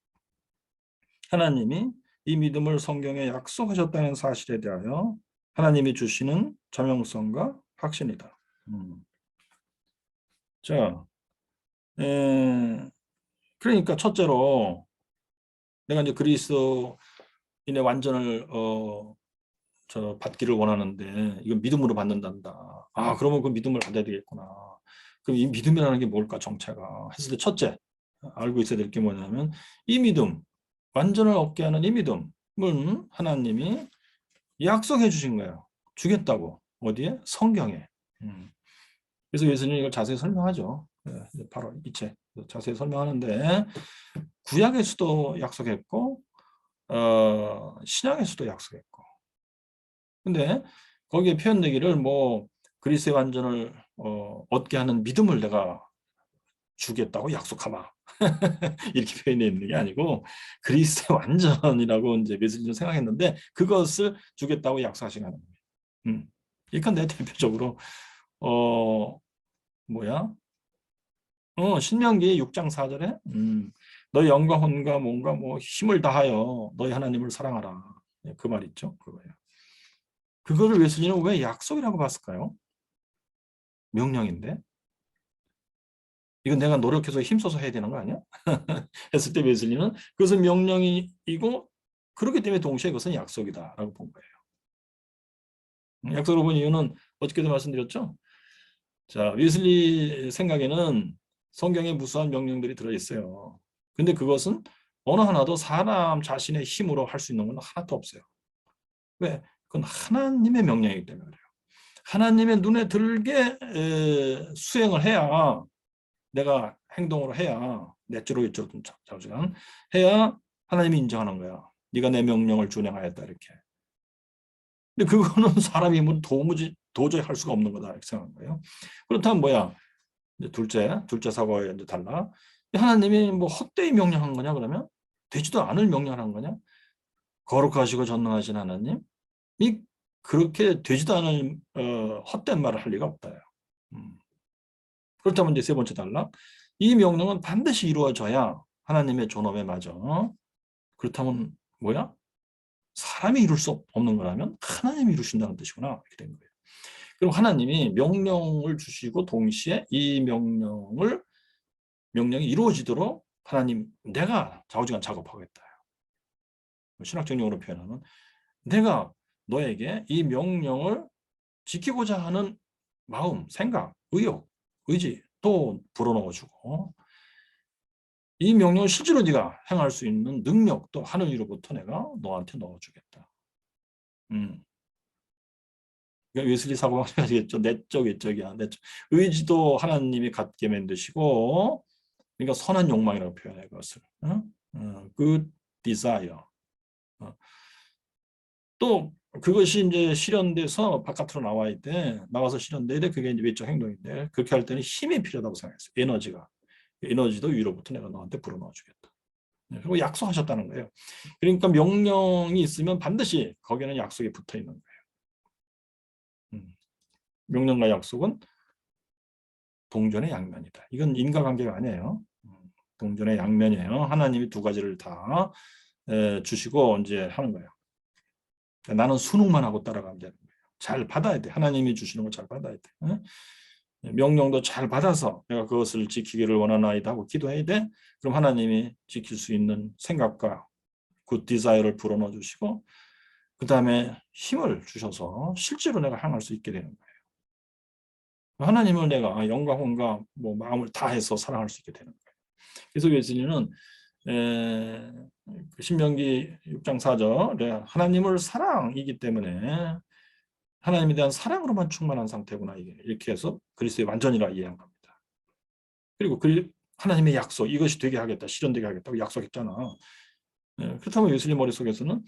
하나님이 이 믿음을 성경에 약속하셨다는 사실에 대하여 하나님이 주시는 자명성과 확신이다. 자, 그러니까 첫째로 내가 이제 그리스도인의 완전을 받기를 원하는데 이건 믿음으로 받는단다. 아, 그러면 그 믿음을 받아야 되겠구나. 그럼 이 믿음이라는 게 뭘까 정체가 했을 때 첫째 알고 있어야 될 게 뭐냐면 이 믿음, 완전을 얻게 하는 이 믿음은 하나님이 약속해 주신 거예요. 주겠다고. 어디에? 성경에. 그래서 예수님이 이걸 자세히 설명하죠. 바로 이 책 자세히 설명하는데 구약에서도 약속했고 신약에서도 약속했고 근데 거기에 표현되기를 뭐 그리스도의 완전을 얻게 하는 믿음을 내가 주겠다고 약속하마 이렇게 표현되어 있는 게 아니고 그리스도의 완전이라고 이제 메시지를 생각했는데 그것을 주겠다고 약속하신 거예요. 그러니까 내 대표적으로 뭐야? 신명기 6장 4절에 너희 영과 혼과 몸과 뭐 힘을 다하여 너희 하나님을 사랑하라. 그 말 있죠. 그거예요. 그거를 웨슬리는 왜 약속이라고 봤을까요? 명령인데. 이건 내가 노력해서 힘써서 해야 되는 거 아니야? 했을 때 웨슬리는 그것은 명령이고 그렇기 때문에 동시에 그것은 약속이다라고 본 거예요. 약속으로 본 이유는 어저께도 말씀드렸죠. 자, 웨슬리 생각에는 성경에 무수한 명령들이 들어있어요. 근데 그것은 어느 하나도 사람 자신의 힘으로 할 수 있는 건 하나도 없어요. 왜? 그건 하나님의 명령이기 때문에 그래요. 하나님의 눈에 들게 수행을 해야 내가 행동으로 해야 넷째로 이쪽으로 자주간 해야 하나님이 인정하는 거야. 네가 내 명령을 준행하였다 이렇게. 근데 그거는 사람 힘으로 도저히 할 수가 없는 거다 이렇게 생각한 거예요. 그렇다면 뭐야? 이제 둘째 사고가 이제 달라. 하나님이 뭐 헛되이 명령한 거냐 그러면 되지도 않을 명령한 거냐? 거룩하시고 전능하신 하나님이 그렇게 되지도 않을 헛된 말을 할 리가 없다. 그렇다면 이제 세 번째 단락. 이 명령은 반드시 이루어져야 하나님의 존엄에 맞아. 그렇다면 뭐야? 사람이 이룰 수 없는 거라면 하나님이 이루신다는 뜻이구나. 이렇게 된 거예요. 그럼 하나님이 명령을 주시고 동시에 이 명령이 이루어지도록 하나님 내가 좌우지간 작업하겠다. 신학적 용어로 표현하면 내가 너에게 이 명령을 지키고자 하는 마음, 생각, 의욕, 의지 또 불어넣어주고 이 명령을 실제로 네가 행할 수 있는 능력도 하늘 위로부터 내가 너한테 넣어주겠다. 그러니까 웨슬리 사고가 하겠죠. 내적 외적이야. 내적. 의지도 하나님이 갖게 만드시고 그러니까 선한 욕망이라고 표현해 그것을. good desire. 또 그것이 이제 실현돼서 바깥으로 나와서 실현돼야 돼. 그게 이제 외적 행동인데 그렇게 할 때는 힘이 필요하다고 생각했어요. 에너지도 위로부터 내가 너한테 불어넣어 주겠다. 그리고 약속하셨다는 거예요. 그러니까 명령이 있으면 반드시 거기에는 약속이 붙어 있는 거예요. 명령과 약속은 동전의 양면이다. 이건 인과관계가 아니에요. 동전의 양면이에요. 하나님이 두 가지를 다 주시고 이제 하는 거예요. 그러니까 나는 순응만 하고 따라가면 되는 거예요. 잘 받아야 돼. 하나님이 주시는 걸 잘 받아야 돼. 명령도 잘 받아서 내가 그것을 지키기를 원하나이다 하고 기도해야 돼. 그럼 하나님이 지킬 수 있는 생각과 그 디자이어를 불어넣어 주시고 그 다음에 힘을 주셔서 실제로 내가 향할 수 있게 되는 거예요. 하나님을 내가 영과 혼과 뭐 마음을 다해서 사랑할 수 있게 되는 거예요. 그래서 웨슬리는 신명기 6장 4절 하나님을 사랑이기 때문에 하나님에 대한 사랑으로만 충만한 상태구나. 이렇게 해서 그리스도의 완전이라 이해한 겁니다. 그리고 하나님의 약속, 이것이 되게 하겠다, 실현되게 하겠다고 약속했잖아. 그렇다면 예수님 머릿속에서는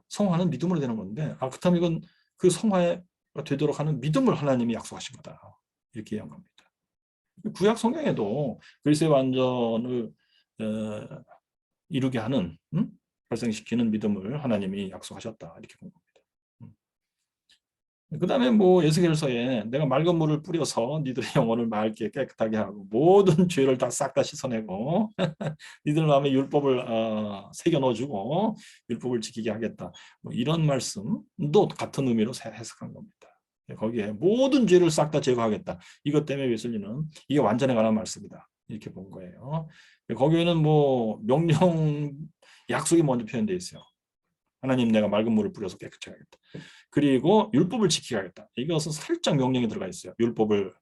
성화는 믿음으로 되는 건데 그렇다면 이건 그 성화가 되도록 하는 믿음을 하나님이 약속하신 거다. 이렇게 이해한 겁니다. 구약 성경에도 그리스도의 완전을 이루게 하는 발생시키는 믿음을 하나님이 약속하셨다. 이렇게 본 겁니다. 그 다음에 뭐 에스겔서에 내가 맑은 물을 뿌려서 니들의 영혼을 맑게 깨끗하게 하고 모든 죄를 다 싹 다 씻어내고 니들 마음에 율법을 새겨 넣어주고 율법을 지키게 하겠다. 뭐 이런 말씀도 같은 의미로 해석한 겁니다. 거기에 모든 죄를 싹 다 제거하겠다. 이것 때문에 웨슬리는 이게 완전에 관한 말씀이다. 이렇게 본 거예요. 거기에는 뭐 명령 약속이 먼저 표현되어 있어요. 하나님 내가 맑은 물을 뿌려서 깨끗하게 하겠다. 그리고 율법을 지키게 하겠다. 이것은 살짝 명령이 들어가 있어요. 율법을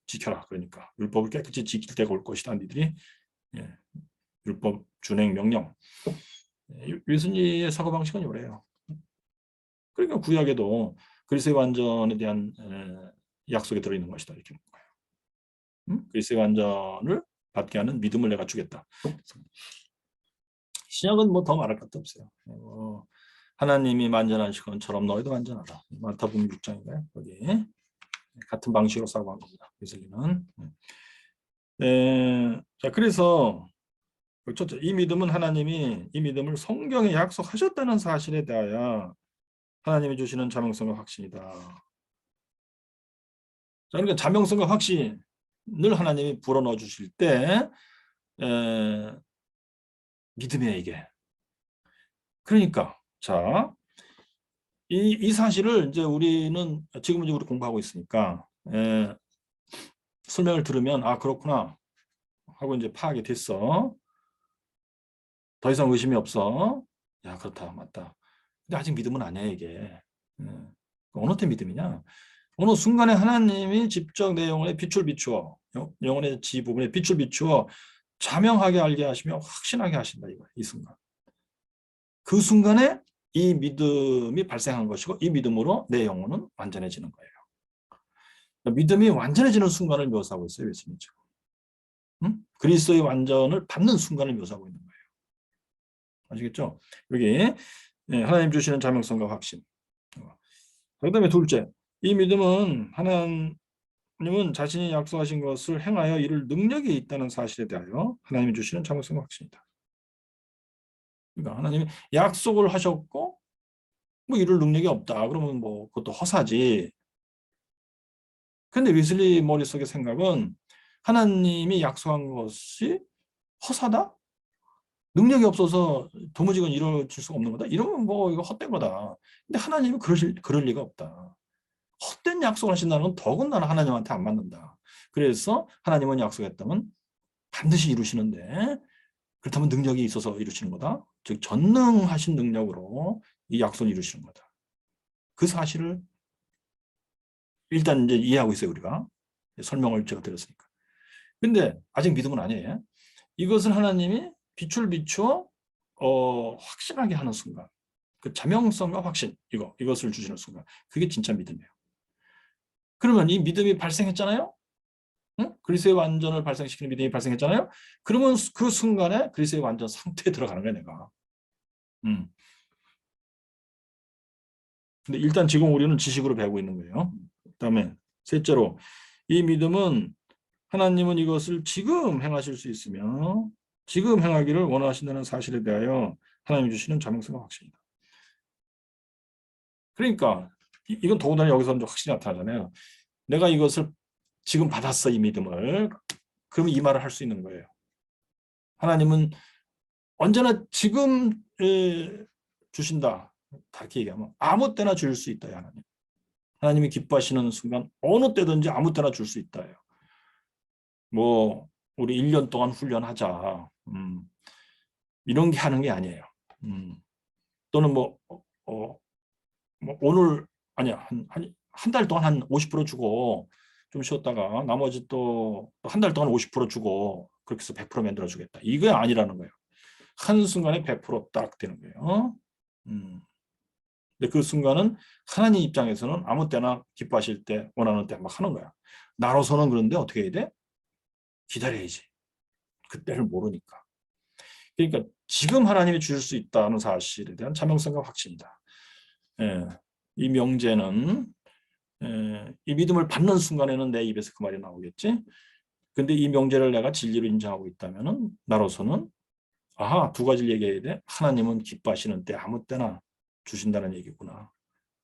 지켜라. 그러니까 율법을 깨끗이 지킬 때가 올 것이다. 니들이 율법 준행 명령. 예수님의 사고방식은 이래요. 그러니까 구약에도 그리스도의 완전에 대한 약속이 들어있는 것이다. 이렇게 본 거예요. 그리스도의 완전을 받게 하는 믿음을 내가 주겠다. 신약은 뭐 더 말할 것도 없어요. 하나님이 완전하신 것처럼 너희도 완전하다. 마태복음 6장인가요? 거기 같은 방식으로 사고한 겁니다. 예수님은. 자, 그래서 첫째, 이 믿음은 하나님이 이 믿음을 성경에 약속하셨다는 사실에 대하여 하나님이 주시는 자명성과 확신이다. 자, 그러니까 자명성과 확신을 하나님이 불어넣어 주실 때 믿음이에요, 이게. 그러니까 자, 이 사실을 이제 우리는 지금 이제 우리 공부하고 있으니까 설명을 들으면 그렇구나 하고 이제 파악이 됐어. 더 이상 의심이 없어. 야, 그렇다, 맞다. 근데 아직 믿음은 아니야, 이게. 어느 때 믿음이냐? 어느 순간에 하나님이 직접 내 영혼에 빛을 비추어, 영혼의 지 부분에 빛을 비추어 자명하게 알게 하시며 확신하게 하신다, 이거. 이 순간. 그 순간에 이 믿음이 발생한 것이고 이 믿음으로 내 영혼은 완전해지는 거예요. 믿음이 완전해지는 순간을 묘사하고 있어요. 예수님 지금. 그리스도의 완전을 받는 순간을 묘사하고 있는 거예요. 아시겠죠? 여기 하나님 주시는 자명성과 확신. 그 다음에 둘째, 이 믿음은 하나님은 자신이 약속하신 것을 행하여 이룰 능력이 있다는 사실에 대하여 하나님이 주시는 자명성과 확신이다. 그러니까 하나님이 약속을 하셨고 뭐 이룰 능력이 없다. 그러면 뭐 그것도 허사지. 근데 웨슬리 머릿속의 생각은 하나님이 약속한 것이 허사다? 능력이 없어서 도무지 이루어질 수가 없는 거다? 이러면 뭐 이거 헛된 거다. 근데 하나님은 그럴 리가 없다. 헛된 약속을 하신다는 건 더군다나 하나님한테 안 맞는다. 그래서 하나님은 약속했다면 반드시 이루시는데 그렇다면 능력이 있어서 이루시는 거다. 즉 전능하신 능력으로 이 약속을 이루시는 거다. 그 사실을 일단 이제 이해하고 있어요, 우리가. 설명을 제가 드렸으니까. 근데 아직 믿음은 아니에요. 이것은 하나님이 빛을 비추어 확신하게 하는 순간. 그 자명성과 확신, 이것을 주시는 순간. 그게 진짜 믿음이에요. 그러면 이 믿음이 발생했잖아요? 그리스도의 완전을 발생시키는 믿음이 발생했잖아요? 그러면 그 순간에 그리스도의 완전 상태에 들어가는 거야, 내가. 근데 일단 지금 우리는 지식으로 배우고 있는 거예요. 그다음에 셋째로 이 믿음은 하나님은 이것을 지금 행하실 수 있으며 지금 행하기를 원하신다는 사실에 대하여 하나님이 주시는 자명성과 확신이다. 그러니까 이건 더군다나 여기서 확신이 나타나잖아요. 내가 이것을 지금 받았어, 이 믿음을. 그러면 이 말을 할 수 있는 거예요. 하나님은 언제나 지금 주신다. 다르게 얘기하면 아무 때나 줄 수 있다. 하나님. 하나님이 기뻐하시는 순간 어느 때든지 아무 때나 줄 수 있다. 뭐 우리 1년 동안 훈련하자. 이런 게 하는 게 아니에요. 또는 뭐 오늘 아니야. 한 달 동안 한 50% 주고 좀 쉬었다가 나머지 또 한 달 동안 50% 주고 그렇게 해서 100% 만들어 주겠다. 이게 아니라는 거예요. 한순간에 100% 딱 되는 거예요. 근데 그 순간은 하나님 입장에서는 아무 때나 기뻐하실 때 원하는 때 막 하는 거야. 나로서는 그런데 어떻게 해야 돼? 기다려야지. 그때를 모르니까. 그러니까 지금 하나님이 주실 수 있다는 사실에 대한 자명성과 확신이다. 예, 이 명제는 이 믿음을 받는 순간에는 내 입에서 그 말이 나오겠지. 근데 이 명제를 내가 진리로 인정하고 있다면은 나로서는 아하, 두 가지를 얘기해야 돼. 하나님은 기뻐하시는 때 아무 때나 주신다는 얘기구나.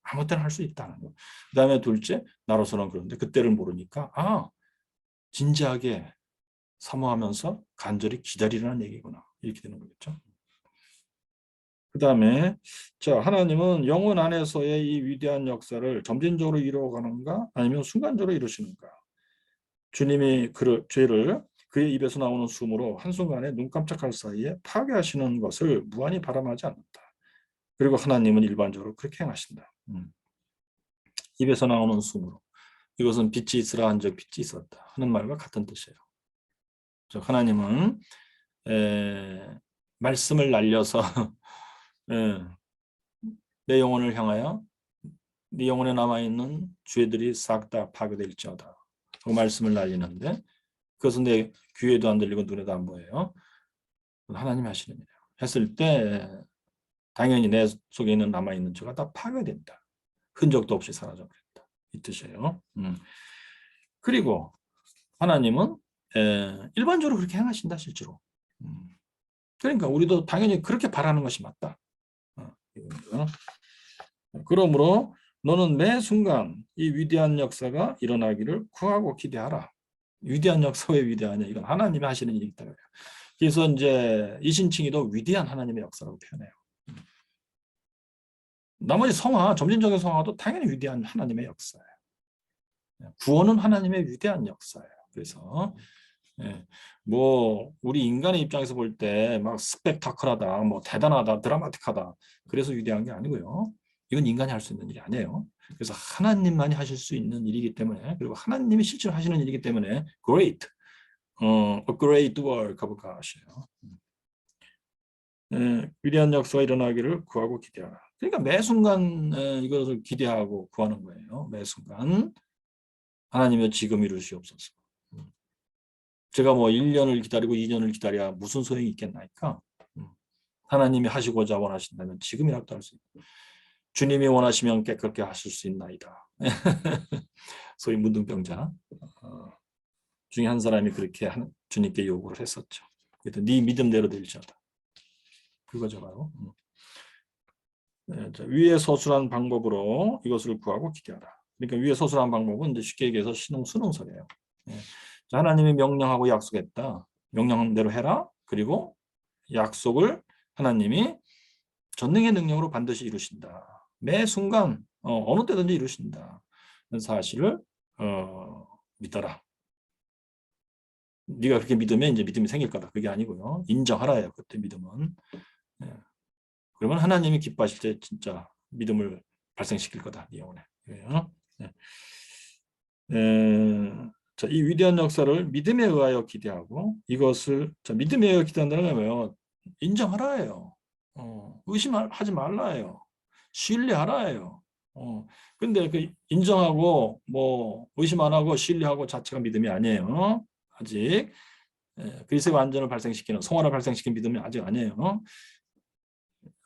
아무 때나 할 수 있다는 거. 그다음에 둘째, 나로서는 그런데 그때를 모르니까 진지하게 사모하면서 간절히 기다리라는 얘기구나. 이렇게 되는 거겠죠. 그다음에 자, 하나님은 영혼 안에서의 이 위대한 역사를 점진적으로 이루어가는가 아니면 순간적으로 이루시는가. 주님이 죄를 그의 입에서 나오는 숨으로 한순간에 눈 깜짝할 사이에 파괴하시는 것을 무한히 바람하지 않는다. 그리고 하나님은 일반적으로 그렇게 행하신다. 입에서 나오는 숨으로. 이것은 빛이 있으라 한적 빛이 있었다 하는 말과 같은 뜻이에요. 하나님은 말씀을 날려서 내 영혼을 향하여 네 영혼에 남아있는 죄들이 싹 다 파괴될지어다. 그 말씀을 날리는데 그것은 내 귀에도 안 들리고 눈에도 안 보여요. 하나님이 하시는 일이에요. 했을 때 당연히 내 속에 있는 남아있는 죄가 다 파괴된다. 흔적도 없이 사라져버린다. 이 뜻이에요. 그리고 하나님은 일반적으로 그렇게 행하신다 실제로. 그러니까 우리도 당연히 그렇게 바라는 것이 맞다. 그러므로 너는 매 순간 이 위대한 역사가 일어나기를 구하고 기대하라. 위대한 역사 왜 위대하냐? 이건 하나님이 하시는 일이기 때문에. 그래서 이제 이신칭의도 위대한 하나님의 역사라고 표현해요. 나머지 성화, 점진적인 성화도 당연히 위대한 하나님의 역사예요. 구원은 하나님의 위대한 역사예요. 그래서 우리 인간의 입장에서 볼 때 막 스펙타클하다, 대단하다, 드라마틱하다. 그래서 위대한 게 아니고요. 이건 인간이 할 수 있는 일이 아니에요. 그래서 하나님만이 하실 수 있는 일이기 때문에, 그리고 하나님이 실제로 하시는 일이기 때문에 great, a great work of God이에요. 위대한 역사가 일어나기를 구하고 기대하라. 그러니까 매 순간 이것을 기대하고 구하는 거예요. 매 순간 하나님의 지금 이루시옵소서. 제가 1년을 기다리고 2년을 기다려야 무슨 소용이 있겠나이까. 하나님이 하시고자 원하신다면 지금이라도 할 수 있다. 주님이 원하시면 깨끗게 하실 수 있나이다. 소위 문둥병자 중에 한 사람이 그렇게 주님께 요구를 했었죠. 그래서 네 믿음대로 될지어다. 그거죠 바로. 위에 서술한 방법으로 이것을 구하고 기대하라. 그러니까 위에 서술한 방법은 이제 쉽게 얘기해서 수능설이에요. 하나님이 명령하고 약속했다. 명령대로 해라. 그리고 약속을 하나님이 전능의 능력으로 반드시 이루신다. 매 순간 어느 때든지 이루신다. 사실을 믿어라. 네가 그렇게 믿으면 이제 믿음이 생길 거다. 그게 아니고요. 인정하라예요. 그때 믿음은. 그러면 하나님이 기뻐하실 때 진짜 믿음을 발생시킬 거다. 네 영혼에. 자, 이 위대한 역사를 믿음에 의하여 기대하고 이것을 믿음에 의하여 기대한다는 건 뭐예요? 인정하라예요. 의심하지 말라예요. 신뢰하라예요. 근데 그 인정하고 의심 안 하고 신뢰하고 자체가 믿음이 아니에요. 아직 그리스도의 완전을 발생시키는 성화를 발생시키는 믿음이 아직 아니에요.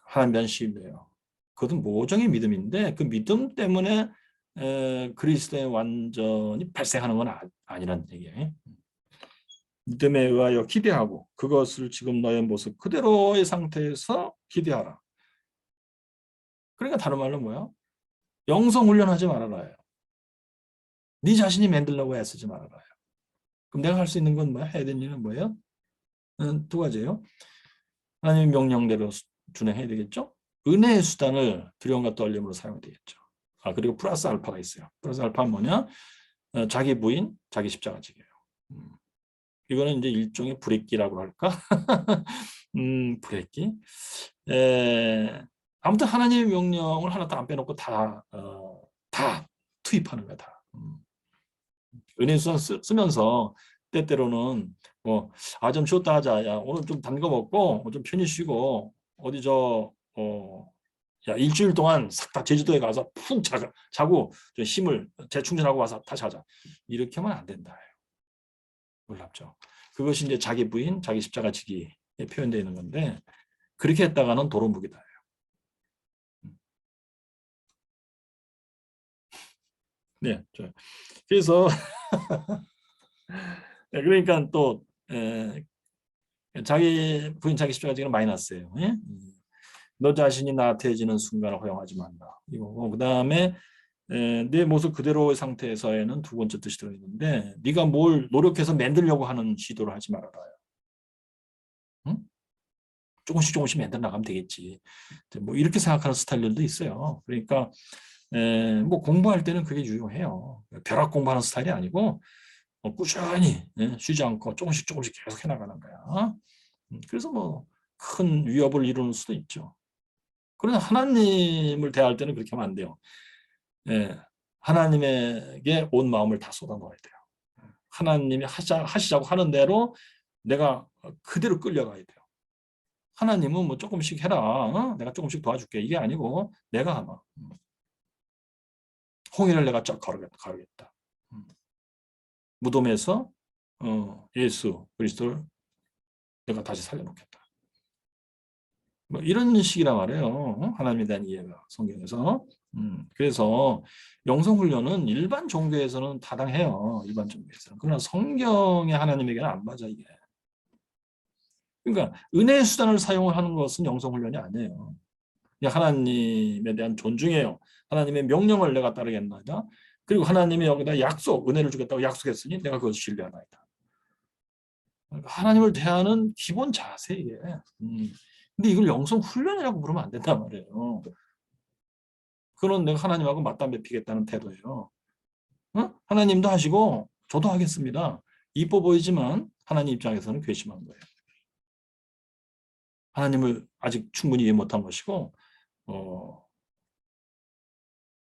하나님 대한 신뢰예요. 그것은 모종의 믿음인데 그 믿음 때문에 그리스도의 완전이 발생하는 건 아니란 얘기예요. 믿음에 의하여 기대하고 그것을 지금 너의 모습 그대로의 상태에서 기대하라. 그러니까 다른 말로 뭐야? 영성 훈련하지 말아라요. 네 자신이 만들려고 애쓰지 말아라요. 그럼 내가 할 수 있는 건 뭐야? 해야 되는 일은 뭐예요? 두 가지예요. 하나님의 명령대로 준행해야 되겠죠? 은혜의 수단을 두려움과 떨림으로 사용해야 되겠죠. 그리고 플러스 알파가 있어요. 플러스 알파는 뭐냐? 자기 부인, 자기 십자가 지게요. 이거는 이제 일종의 브레이키라고 할까? 브레이키. 아무튼 하나님의 명령을 하나도 안 빼놓고 다 투입하는 거야, 다. 은혜 수단 쓰면서 때때로는 좀 쉬었다 하자. 야, 오늘 좀 단 거 먹고 좀 편히 쉬고 어디 야, 일주일 동안 싹 다 제주도에 가서 푹 자고 좀 힘을 재충전하고 와서 다시 하자. 이렇게 하면 안 된다. 놀랍죠. 그것이 이제 자기 부인, 자기 십자가 지기에 표현되어 있는 건데 그렇게 했다가는 도루묵이다. 네, 그래서 그러니까 또 자기 부인, 자기 십자가 지기는 마이너스예요. 예? 너 자신이 나태해지는 순간을 허용하지 말라. 이거고 그다음에 내 모습 그대로의 상태에서에는 두 번째 뜻이 들어있는데 네가 뭘 노력해서 만들려고 하는 시도를 하지 말아라. 응? 조금씩 만들어 나가면 되겠지. 뭐 이렇게 생각하는 스타일들도 있어요. 그러니까 뭐 공부할 때는 그게 유용해요. 벼락 공부하는 스타일이 아니고 꾸준히 쉬지 않고 조금씩 계속 해나가는 거야. 그래서 뭐 큰 위협을 이루는 수도 있죠. 그러나 하나님을 대할 때는 그렇게 하면 안 돼요. 하나님에게 온 마음을 다 쏟아놓아야 돼요. 하나님이 하시자고 하는 대로 내가 그대로 끌려가야 돼요. 하나님은 뭐 조금씩 해라. 내가 조금씩 도와줄게. 이게 아니고 내가 아마 홍해를 내가 쫙 가르겠다. 무덤에서 예수 그리스도를 내가 다시 살려놓겠다. 뭐 이런 식이란 말이에요. 하나님에 대한 이해가 성경에서. 그래서 영성훈련은 일반 종교에서는 타당해요. 일반 종교에서는. 그러나 성경의 하나님에게는 안 맞아 이게. 그러니까 은혜의 수단을 사용하는 것은 영성훈련이 아니에요. 하나님에 대한 존중이에요. 하나님의 명령을 내가 따르겠나이다. 그리고 하나님이 여기다 은혜를 주겠다고 약속했으니 내가 그것을 신뢰하나이다. 하나님을 대하는 기본 자세에. 근데 이걸 영성 훈련이라고 부르면 안 된단 말이에요. 그건 내가 하나님하고 맞담배 피겠다는 태도예요. 하나님도 하시고 저도 하겠습니다. 이뻐 보이지만 하나님 입장에서는 괘씸한 거예요. 하나님을 아직 충분히 이해 못한 것이고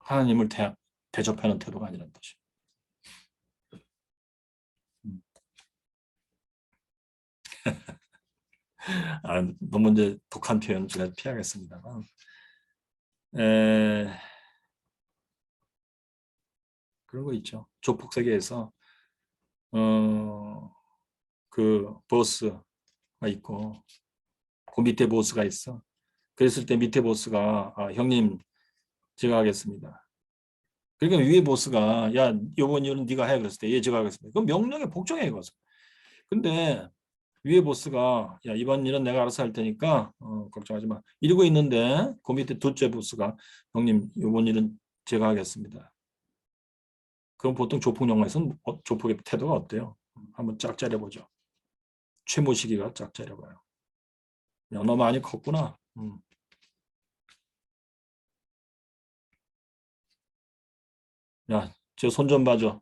하나님을 대접하는 태도가 아니란 뜻이에요. 너무 이제 독한 표현 제가 피하겠습니다만 그런 거 있죠. 조폭 세계에서 그 보스가 있고 그 밑에 보스가 있어. 그랬을 때 밑에 보스가 형님 제가 하겠습니다. 그러니까 위에 보스가 야 이번 일은 네가 해 그랬을 때 예 제가 하겠습니다. 그건 명령에 복종해 그것은. 근데 위에 보스가 야 이번 일은 내가 알아서 할 테니까 걱정하지 마. 이러고 있는데 그 밑에 둘째 보스가 형님 이번 일은 제가 하겠습니다. 그럼 보통 조폭 영화에서는 조폭의 태도가 어때요? 한번 짝 짜려보죠. 최모시기가 짝 짜려봐요. 야, 너 많이 컸구나. 야, 저 손 좀 봐줘.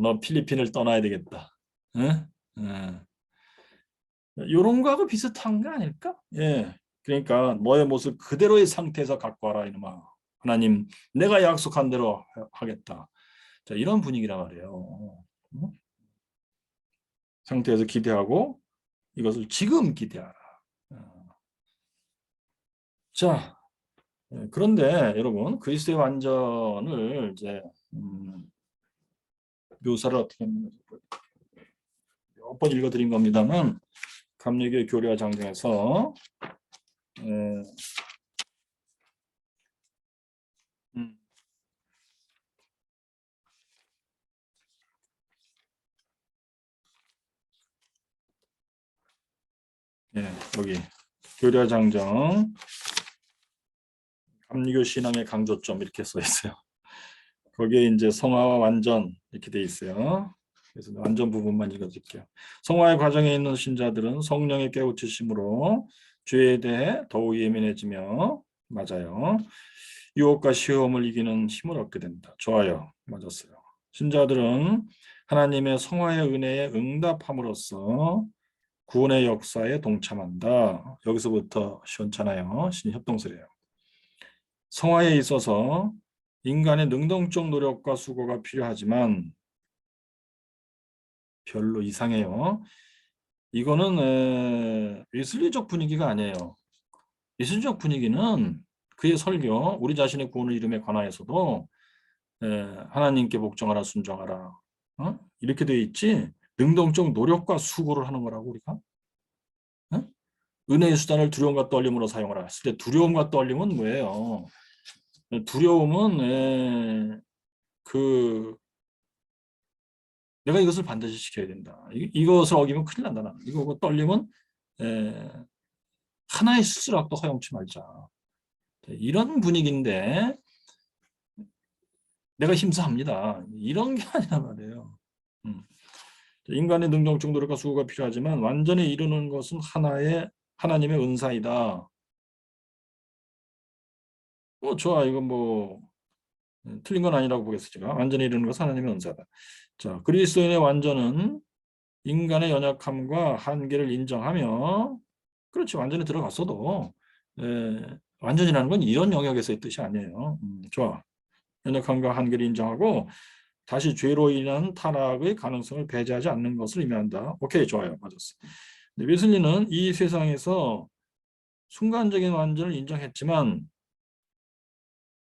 너 필리핀을 떠나야 되겠다. 응? 이런 거하고 비슷한 거 아닐까? 예. 그러니까 너의 모습 그대로의 상태에서 갖고 와라 이놈아. 하나님, 내가 약속한 대로 하겠다. 자, 이런 분위기란 말이에요. 상태에서 기대하고 이것을 지금 기대하라. 자, 그런데 여러분 그리스도의 완전을 이제 묘사를 어떻게 했는지 몇 번 읽어드린 겁니다만 감리교의 교리와 장정에서 여기 교리와 장정 감리교 신앙의 강조점 이렇게 써 있어요. 거기에 이제 성화와 완전 이렇게 돼 있어요. 그래서 완전 부분만 읽어드릴게요. 성화의 과정에 있는 신자들은 성령의 깨우치심으로 죄에 대해 더욱 예민해지며 맞아요. 유혹과 시험을 이기는 힘을 얻게 된다. 좋아요. 맞았어요. 신자들은 하나님의 성화의 은혜에 응답함으로써 구원의 역사에 동참한다. 여기서부터 시원찮아요. 신협동설이에요. 성화에 있어서 인간의 능동적 노력과 수고가 필요하지만 별로 이상해요. 이거는 예술적 분위기가 아니에요. 예술적 분위기는 그의 설교, 우리 자신의 구원을 이름에 관하여서도 하나님께 복종하라, 순종하라, 이렇게 되어 있지. 능동적 노력과 수고를 하는 거라고 우리가. 은혜의 수단을 두려움과 떨림으로 사용하라 했을 때 두려움과 떨림은 뭐예요? 두려움은 내가 이것을 반드시 지켜야 된다. 이것을 어기면 큰일 난다. 나는. 이거 떨림은 하나의 실수라도 허용치 말자. 이런 분위기인데 내가 힘써합니다. 이런 게 아니란 말이에요. 인간의 능동적 노력과 수고가 필요하지만 완전히 이루는 것은 하나님의 은사이다. 좋아. 이건 틀린 건 아니라고 보겠습니다. 완전히 이루는 것은 하나님의 은사다. 자, 그리스도인의 완전은 인간의 연약함과 한계를 인정하며, 그렇지, 완전히 들어갔어도 완전이라는 건 이런 영역에서의 뜻이 아니에요. 좋아. 연약함과 한계를 인정하고 다시 죄로 인한 타락의 가능성을 배제하지 않는 것을 의미한다. 오케이, 좋아요. 맞았어. 웨슬리는 이 세상에서 순간적인 완전을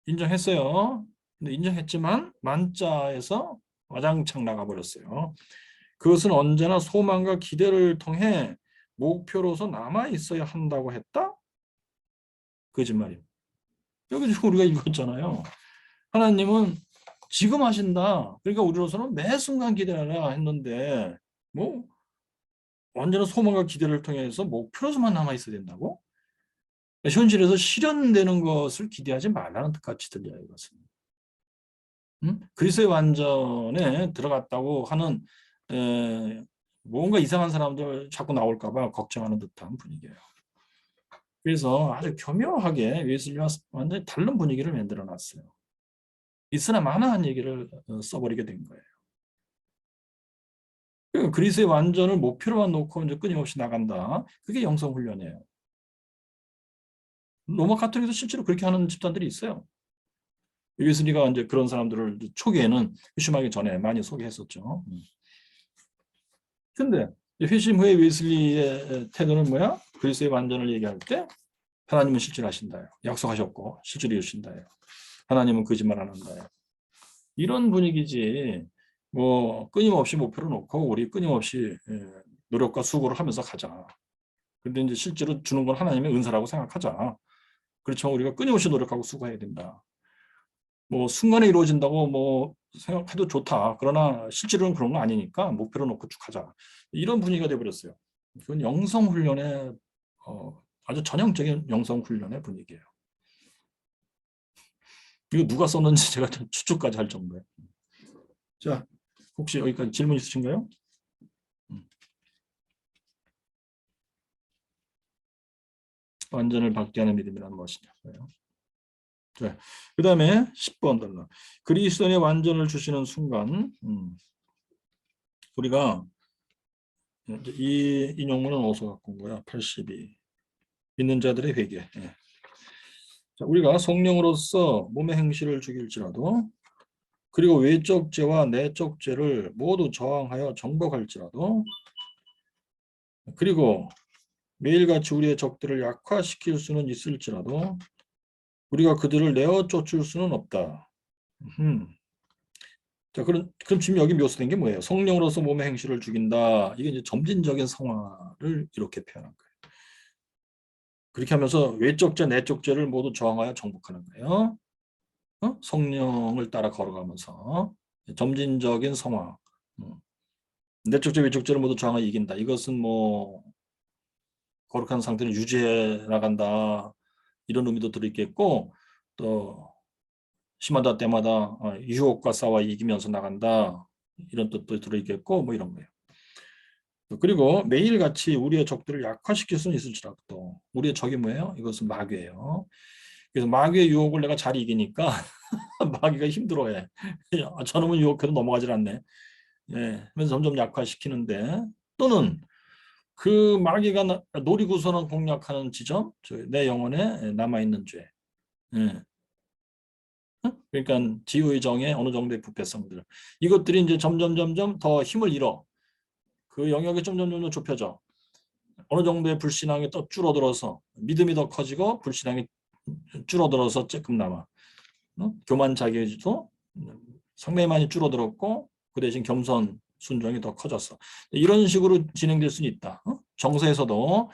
인정했어요. 근데 인정했지만 만자에서 와장창 나가버렸어요. 그것은 언제나 소망과 기대를 통해 목표로서 남아있어야 한다고 했다? 거짓말이에요. 여기 지금 우리가 읽었잖아요. 하나님은 지금 하신다. 그러니까 우리로서는 매 순간 기대하라 했는데 언제나 소망과 기대를 통해서 목표로서만 남아있어야 된다고? 현실에서 실현되는 것을 기대하지 말라는 뜻같이 들려요. 이것은. 그리스도의 완전에 들어갔다고 하는 뭔가 이상한 사람들 자꾸 나올까 봐 걱정하는 듯한 분위기예요. 그래서 아주 교묘하게 웨슬리와 완전히 다른 분위기를 만들어 놨어요. 있으나 마나한 얘기를 써버리게 된 거예요. 그리스도의 완전을 목표로만 놓고 이제 끊임없이 나간다. 그게 영성 훈련이에요. 로마 가톨릭도 실제로 그렇게 하는 집단들이 있어요. 웨슬리가 이제 그런 사람들을 초기에는 회심하기 전에 많이 소개했었죠. 근데 회심 후에 웨슬리의 태도는 뭐야? 그리스도의 완전을 얘기할 때 하나님은 실제로 하신다요. 약속하셨고 실제로 이루신다요. 하나님은 거짓말 안 한다요. 이런 분위기지. 끊임없이 목표를 놓고 우리 끊임없이 노력과 수고를 하면서 가자. 근데 이제 실제로 주는 건 하나님의 은사라고 생각하자. 그렇죠. 우리가 끊임없이 노력하고 수고해야 된다. 순간에 이루어진다고 생각해도 좋다. 그러나 실제로는 그런 거 아니니까 목표를 놓고 쭉 하자. 이런 분위기가 돼버렸어요. 그건 영성훈련의 아주 전형적인 영성훈련의 분위기예요. 이거 누가 썼는지 제가 추측까지 할 정도예요. 자, 혹시 여기까지 질문 있으신가요? 완전을 받게 하는 믿음이란 무엇이냐고요. 자, 그 다음에 10번 달러. 그리스도의 완전을 주시는 순간 우리가 이 인용문은 어디서 갖고 온 거야? 82. 믿는 자들의 회개. 예. 자, 우리가 성령으로서 몸의 행실을 죽일지라도 그리고 외적 죄와 내적 죄를 모두 저항하여 정복할지라도 그리고 매일같이 우리의 적들을 약화시킬 수는 있을지라도 우리가 그들을 내어 쫓을 수는 없다. 자, 그럼 지금 여기 묘사된 게 뭐예요? 성령으로서 몸의 행실을 죽인다. 이게 이제 점진적인 성화를 이렇게 표현한 거예요. 그렇게 하면서 외적 죄, 내적 죄를 모두 저항하여 정복하는 거예요. 성령을 따라 걸어가면서 점진적인 성화. 내적 죄, 외적 죄를 모두 저항하여 이긴다. 이것은 거룩한 상태를 유지해 나간다. 이런 의미도 들어있겠고 또 심하다 때마다 유혹과 싸워 이기면서 나간다. 이런 뜻도 들어있겠고 이런 거예요. 그리고 매일같이 우리의 적들을 약화시킬 수는 있을지라도 우리의 적이 뭐예요? 이것은 마귀예요. 그래서 마귀의 유혹을 내가 잘 이기니까 마귀가 힘들어해. 저놈은 유혹해도 넘어가질 않네. 그래서 점점 약화시키는데 또는 그 마귀가 노리고서는 공략하는 지점, 내 영혼에 남아있는 죄. 그러니까 지우의 정의 어느 정도의 부패성들. 이것들이 이제 점점 더 힘을 잃어. 그 영역이 점점 좁혀져. 어느 정도의 불신앙이 또 줄어들어서 믿음이 더 커지고 불신앙이 줄어들어서 조금 남아. 교만 자기의지도 상당히 많이 줄어들었고 그 대신 겸손 순종이 더 커졌어. 이런 식으로 진행될 수는 있다. 정서에서도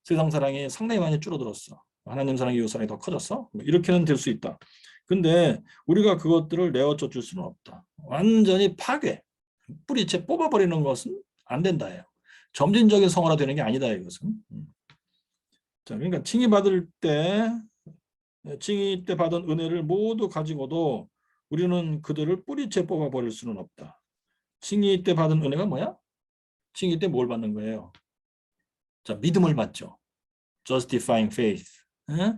세상 사랑이 상당히 많이 줄어들었어. 하나님 사랑이 이웃 사랑이 더 커졌어. 이렇게는 될 수 있다. 근데 우리가 그것들을 내어줘 줄 수는 없다. 완전히 파괴, 뿌리채 뽑아버리는 것은 안 된다예요. 점진적인 성화가 되는 게 아니다 이것은. 자, 그러니까 칭의 때 받은 은혜를 모두 가지고도 우리는 그들을 뿌리채 뽑아버릴 수는 없다. 칭의 때 받은 은혜가 뭐야? 칭의 때 뭘 받는 거예요? 자, 믿음을 받죠. justifying faith. 에?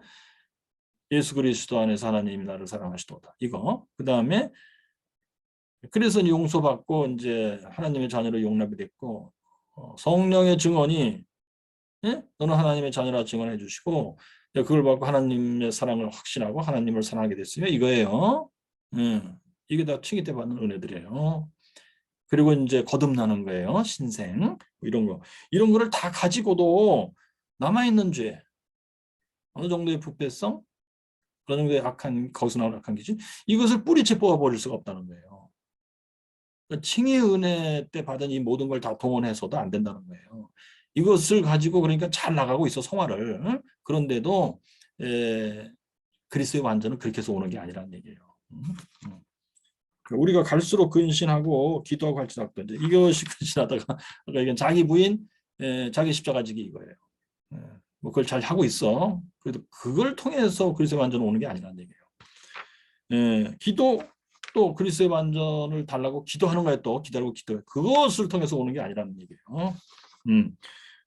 예수 그리스도 안에서 하나님이 나를 사랑하시도다. 이거. 그 다음에 그래서 용서받고 이제 하나님의 자녀로 용납이 됐고 성령의 증언이 너는 하나님의 자녀라 증언해 주시고 그걸 받고 하나님의 사랑을 확신하고 하나님을 사랑하게 됐으면 이거예요. 이게 다 칭의 때 받는 은혜들이에요. 그리고 이제 거듭나는 거예요. 신생 이런 거. 이런 거를 다 가지고도 남아있는 죄 어느 정도의 부패성 어느 정도의 악한 거기서 나오는 악한 기질 이것을 뿌리채 뽑아버릴 수가 없다는 거예요. 그러니까 칭의 은혜 때 받은 이 모든 걸 다 동원해서도 안 된다는 거예요. 이것을 가지고 그러니까 잘 나가고 있어 성화를. 그런데도 그리스도의 완전은 그렇게 해서 오는 게 아니라는 얘기예요. 우리가 갈수록 근신하고 기도하고 할지라도 이제 이것이 근신하다가 아까 얘기한 자기 부인, 자기 십자가 지기 이거예요. 뭐 그걸 잘 하고 있어. 그래도 그걸 통해서 그리스도의 완전 오는 게 아니라는 얘기예요. 기도 또 그리스도의 완전을 달라고 기도하는 거에 또 기다리고 기도해. 그것을 통해서 오는 게 아니라는 얘기예요.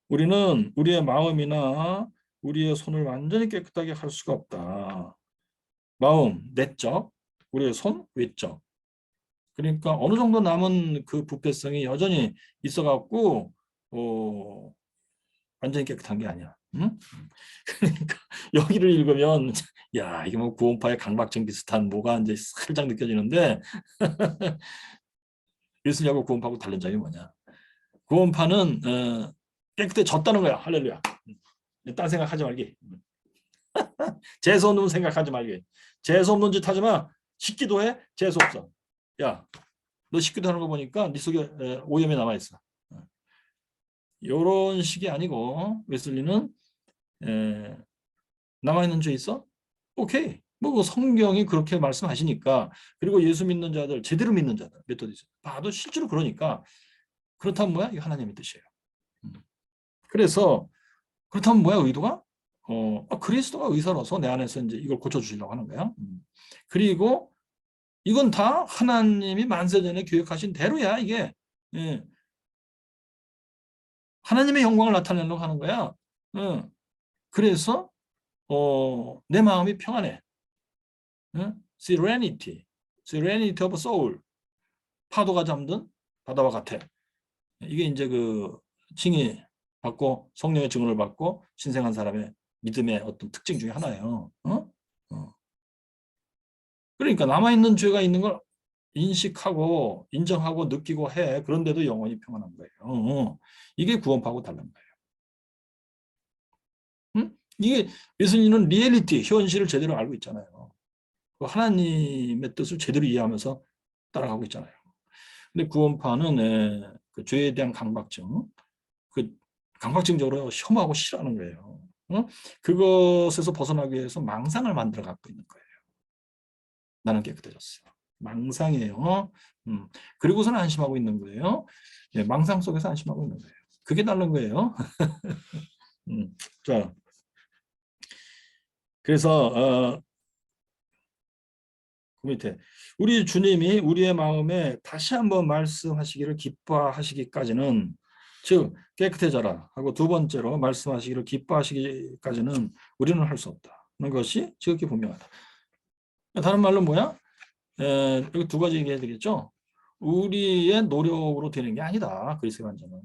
우리는 우리의 마음이나 우리의 손을 완전히 깨끗하게 할 수가 없다. 마음, 내적, 우리의 손, 외적. 그러니까 어느 정도 남은 그 부패성이 여전히 있어갖고 완전히 깨끗한 게 아니야. 응? 그러니까 여기를 읽으면 야 이게 뭐 구원파의 강박증 비슷한 뭐가 이제 살짝 느껴지는데 예수님하고 구원파하고 다른 점이 뭐냐? 구원파는 깨끗해졌다는 거야. 할렐루야. 딴 생각하지 말기. 재수 없는 생각하지 말기. 재수 없는 짓 하지 마. 식기도 해. 재수 없어. 야, 너 식기도 하는 거 보니까 네 속에 오염이 남아 있어. 이런 식이 아니고 웨슬리는 남아 있는 죄 있어? 오케이. 뭐 성경이 그렇게 말씀하시니까 그리고 예수 믿는 자들 제대로 믿는 자들 메토디스트 봐도 실제로 그러니까 그렇다면 뭐야? 이게 하나님의 뜻이에요. 그래서 그렇다면 뭐야 의도가? 그리스도가 의사로서 내 안에서 이제 이걸 고쳐주시려고 하는 거야. 그리고 이건 다 하나님이 만세전에 계획하신 대로야 이게. 하나님의 영광을 나타내려고 하는 거야. 그래서 내 마음이 평안해. serenity of soul. 파도가 잠든 바다와 같아. 이게 이제 그 칭의 받고 성령의 증언을 받고 신생한 사람의 믿음의 어떤 특징 중에 하나예요. 그러니까 남아있는 죄가 있는 걸 인식하고 인정하고 느끼고 해. 그런데도 영원히 평안한 거예요. 이게 구원파하고 다른 거예요. 이게 예수님은 리얼리티, 현실을 제대로 알고 있잖아요. 하나님의 뜻을 제대로 이해하면서 따라가고 있잖아요. 근데 구원파는 그 죄에 대한 강박증, 그 강박증적으로 혐오하고 싫어하는 거예요. 그것에서 벗어나기 위해서 망상을 만들어 갖고 있는 거예요. 나는 깨끗해졌어요. 망상이에요. 그리고서는 안심하고 있는 거예요. 망상 속에서 안심하고 있는 거예요. 그게 다른 거예요. 자, 그래서 그 밑에 우리 주님이 우리의 마음에 다시 한번 말씀하시기를 기뻐하시기까지는 즉 깨끗해져라 하고 두 번째로 말씀하시기를 기뻐하시기까지는 우리는 할 수 없다는 것이 지극히 분명하다. 다른 말로 뭐야? 여기 두 가지 얘기해야 되겠죠. 우리의 노력으로 되는 게 아니다. 그리스도의 완전은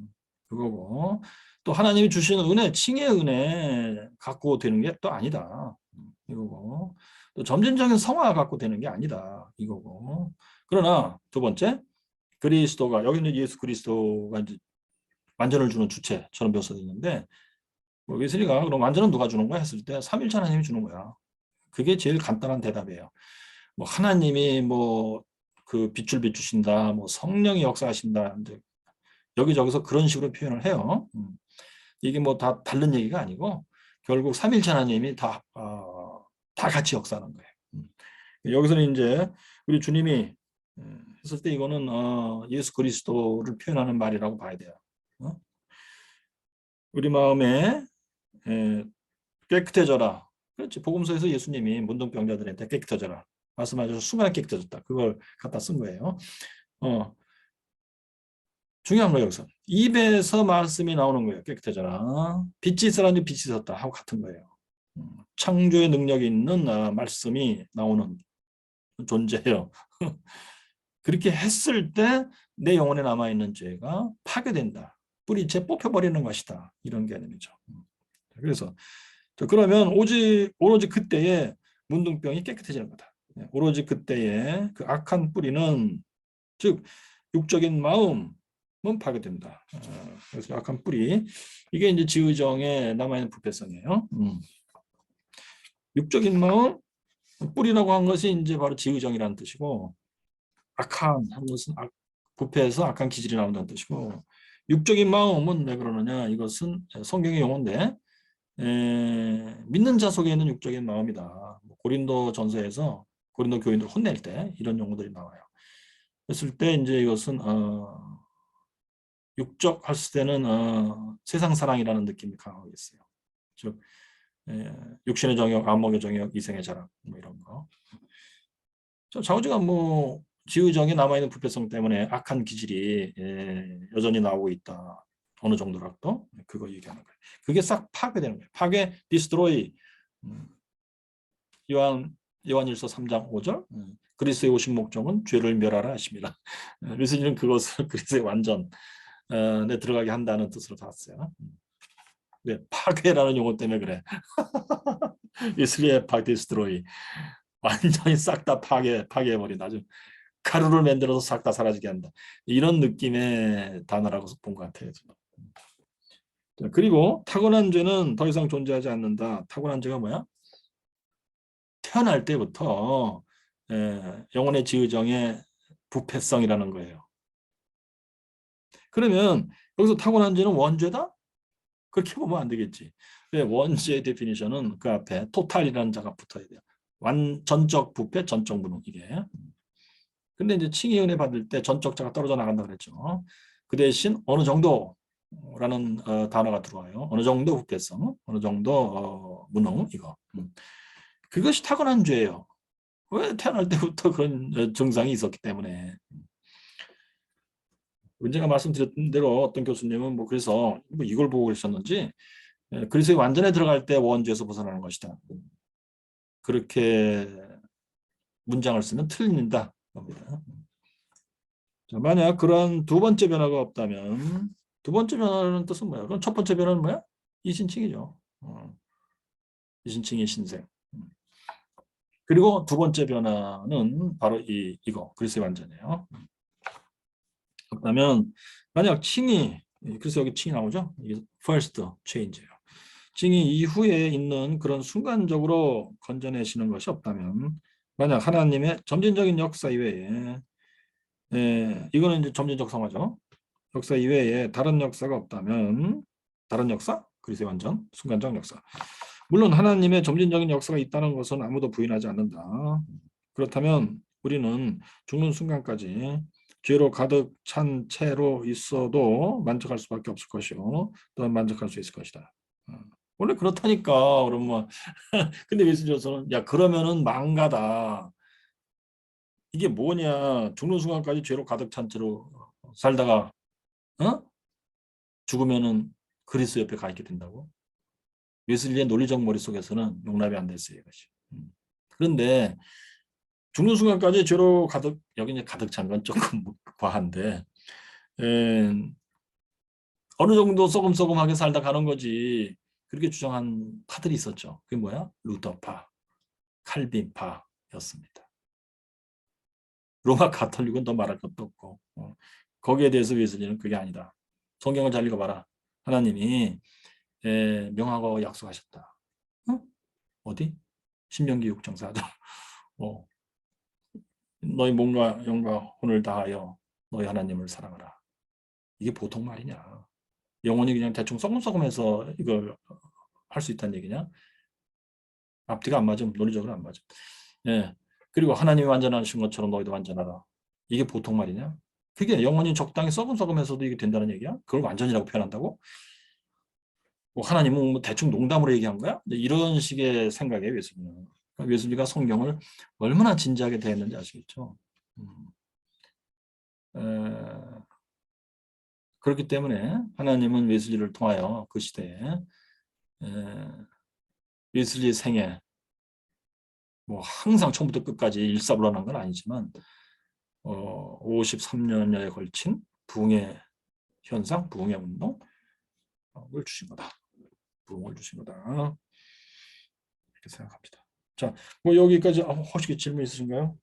그거고 또 하나님이 주시는 은혜, 칭의 은혜 갖고 되는 게 또 아니다. 이거고 또 점진적인 성화 갖고 되는 게 아니다. 이거고 그러나 두 번째 그리스도가 여기는 예수 그리스도가 이제 완전을 주는 주체처럼 묘사되어 있는데 뭐 웨슬리가 그럼 완전은 누가 주는 거야 했을 때 삼위일체 하나님이 주는 거야. 그게 제일 간단한 대답이에요. 뭐 하나님이 뭐 그 빛을 비추신다, 뭐 성령이 역사하신다, 이제 여기저기서 그런 식으로 표현을 해요. 이게 뭐 다 다른 얘기가 아니고 결국 삼위일체 하나님이 다 같이 역사하는 거예요. 여기서는 이제 우리 주님이 했을 때 이거는 예수 그리스도를 표현하는 말이라고 봐야 돼요. 우리 마음에 깨끗해져라. 그렇지. 복음서에서 예수님이 문둥병자들한테 깨끗해져라 말씀하셔서 순간에 깨끗해졌다. 그걸 갖다 쓴 거예요. 중요한 거예요. 여기서 입에서 말씀이 나오는 거예요. 깨끗해져라. 빛이 있으라니 빛이 있었다 하고 같은 거예요. 창조의 능력이 있는 말씀이 나오는 존재예요. 그렇게 했을 때 내 영혼에 남아있는 죄가 파괴된다. 뿌리째 뽑혀버리는 것이다. 이런 개념이죠. 그래서 그러면 오로지 그때에 문둥병이 깨끗해지는 거다. 오로지 그때에 그 악한 뿌리는 즉 육적인 마음은 파괴된다. 그래서 악한 뿌리 이게 이제 지의정에 남아있는 부패성이에요. 육적인 마음 뿌리라고 한 것이 이제 바로 지의정이라는 뜻이고 악한 한 것은 부패해서 악한 기질이 나온다는 뜻이고 육적인 마음은 왜 그러느냐 이것은 성경의 용어인데 믿는 자 속에 있는 육적인 마음이다. 고린도 전서에서 고린도 교인들 혼낼 때 이런 용어들이 나와요. 그랬을 때 이제 이것은 육적 했을 때는 세상 사랑이라는 느낌이 강하겠어요. 즉 육신의 정욕, 안목의 정욕, 이생의 자랑 뭐 이런 거. 좌우지가 뭐 지의정에 남아있는 부패성 때문에 악한 기질이 여전히 나오고 있다. 어느 정도라도 그거 얘기하는 거예요. 그게 싹 파괴되는 거예요. 파괴, 디스트로이. 요한일서 3장 5절. 그리스도의 오신 목적은 죄를 멸하라 하십니다. 예수님은 그것을 그리스도의 완전에 들어가게 한다는 뜻으로 봤어요. 네, 파괴라는 용어 때문에 그래. 예수님의 디스트로이. 완전히 싹 다 파괴해버린다. 아주 가루를 만들어서 싹 다 사라지게 한다. 이런 느낌의 단어라고 본 것 같아요. 자, 그리고 타고난 죄는 더 이상 존재하지 않는다. 타고난 죄가 뭐야? 태어날 때부터 영혼의 지의정의 부패성이라는 거예요. 그러면 여기서 타고난 죄는 원죄다? 그렇게 보면 안 되겠지. 원죄의 데피니션은 그 앞에 토탈이라는 자가 붙어야 돼요. 전적 부패, 전적 무능 이게. 근데 이제 칭의 은혜 받을 때 전적자가 떨어져 나간다 그랬죠. 그 대신 어느 정도라는 단어가 들어와요. 어느 정도 부패성, 어느 정도 무능 이거. 그것이 타고난 죄예요. 왜 태어날 때부터 그런 증상이 있었기 때문에. 언제가 말씀드렸던 대로 어떤 교수님은 뭐 그래서 뭐 이걸 보고 그러셨는지 그리스도의 완전에 들어갈 때 원죄에서 벗어나는 것이다. 그렇게 문장을 쓰면 틀린다. 자, 만약 그런 두 번째 변화가 없다면 두 번째 변화라는 뜻은 뭐야? 그럼 첫 번째 변화는 뭐야? 이신칭이죠. 이신칭의 신생. 그리고 두 번째 변화는 바로 이거 그리스도의 완전이에요. 그렇다면 만약 칭이 그래서 여기 칭이 나오죠. 이게 first change예요. 칭이 이후에 있는 그런 순간적으로 건져내시는 것이 없다면 만약 하나님의 점진적인 역사 이외에 이거는 이제 점진적 성화죠. 역사 이외에 다른 역사가 없다면 다른 역사? 그리스도의 완전, 순간적 역사. 물론 하나님의 점진적인 역사가 있다는 것은 아무도 부인하지 않는다. 그렇다면 우리는 죽는 순간까지 죄로 가득 찬 채로 있어도 만족할 수밖에 없을 것이요. 또한 만족할 수 있을 것이다. 원래 그렇다니까. 그러면 근데 예수님께서는 야 그러면은 망가다. 이게 뭐냐? 죽는 순간까지 죄로 가득 찬 채로 살다가 죽으면은 그리스도 옆에 가 있게 된다고? 웨슬리의 논리적 머릿속에서는 용납이 안 됐어요, 이것이. 그런데 죽는 순간까지 죄로 가득 여기 이제 가득 찬 건 조금 과한데 어느 정도 소금소금하게 살다 가는 거지. 그렇게 주장한 파들이 있었죠. 그게 뭐야? 루터파, 칼빈파였습니다. 로마 가톨릭은 더 말할 것도 없고 거기에 대해서 웨슬리는 그게 아니다. 성경을 잘 읽어봐라. 하나님이 명하고 약속하셨다. 어? 어디? 신명기 6장 4절. 너희 몸과 영과 혼을 다하여 너희 하나님을 사랑하라. 이게 보통 말이냐? 영혼이 그냥 대충 썩음썩음해서 이걸 할 수 있다는 얘기냐? 앞뒤가 안 맞음, 논리적으로 안 맞음. 예. 그리고 하나님이 완전하신 것처럼 너희도 완전하라. 이게 보통 말이냐? 그게 영혼이 적당히 썩음썩음해서도 이게 된다는 얘기야? 그걸 완전이라고 표현한다고? 뭐 하나님은 뭐 대충 농담으로 얘기한 거야? 이런 식의 생각이에요, 웨슬리는. 그러니까 웨슬리가 성경을 얼마나 진지하게 대했는지 아시겠죠? 에, 그렇기 때문에 하나님은 웨슬리를 통하여 그 시대에 웨슬리 생애 뭐 항상 처음부터 끝까지 일사불란한 건 아니지만 53년여에 걸친 부흥의 현상, 부흥의 운동을 주신 거다. 부흥을 주신 거다. 이렇게 생각합니다. 자, 뭐 여기까지 혹시 질문 있으신가요?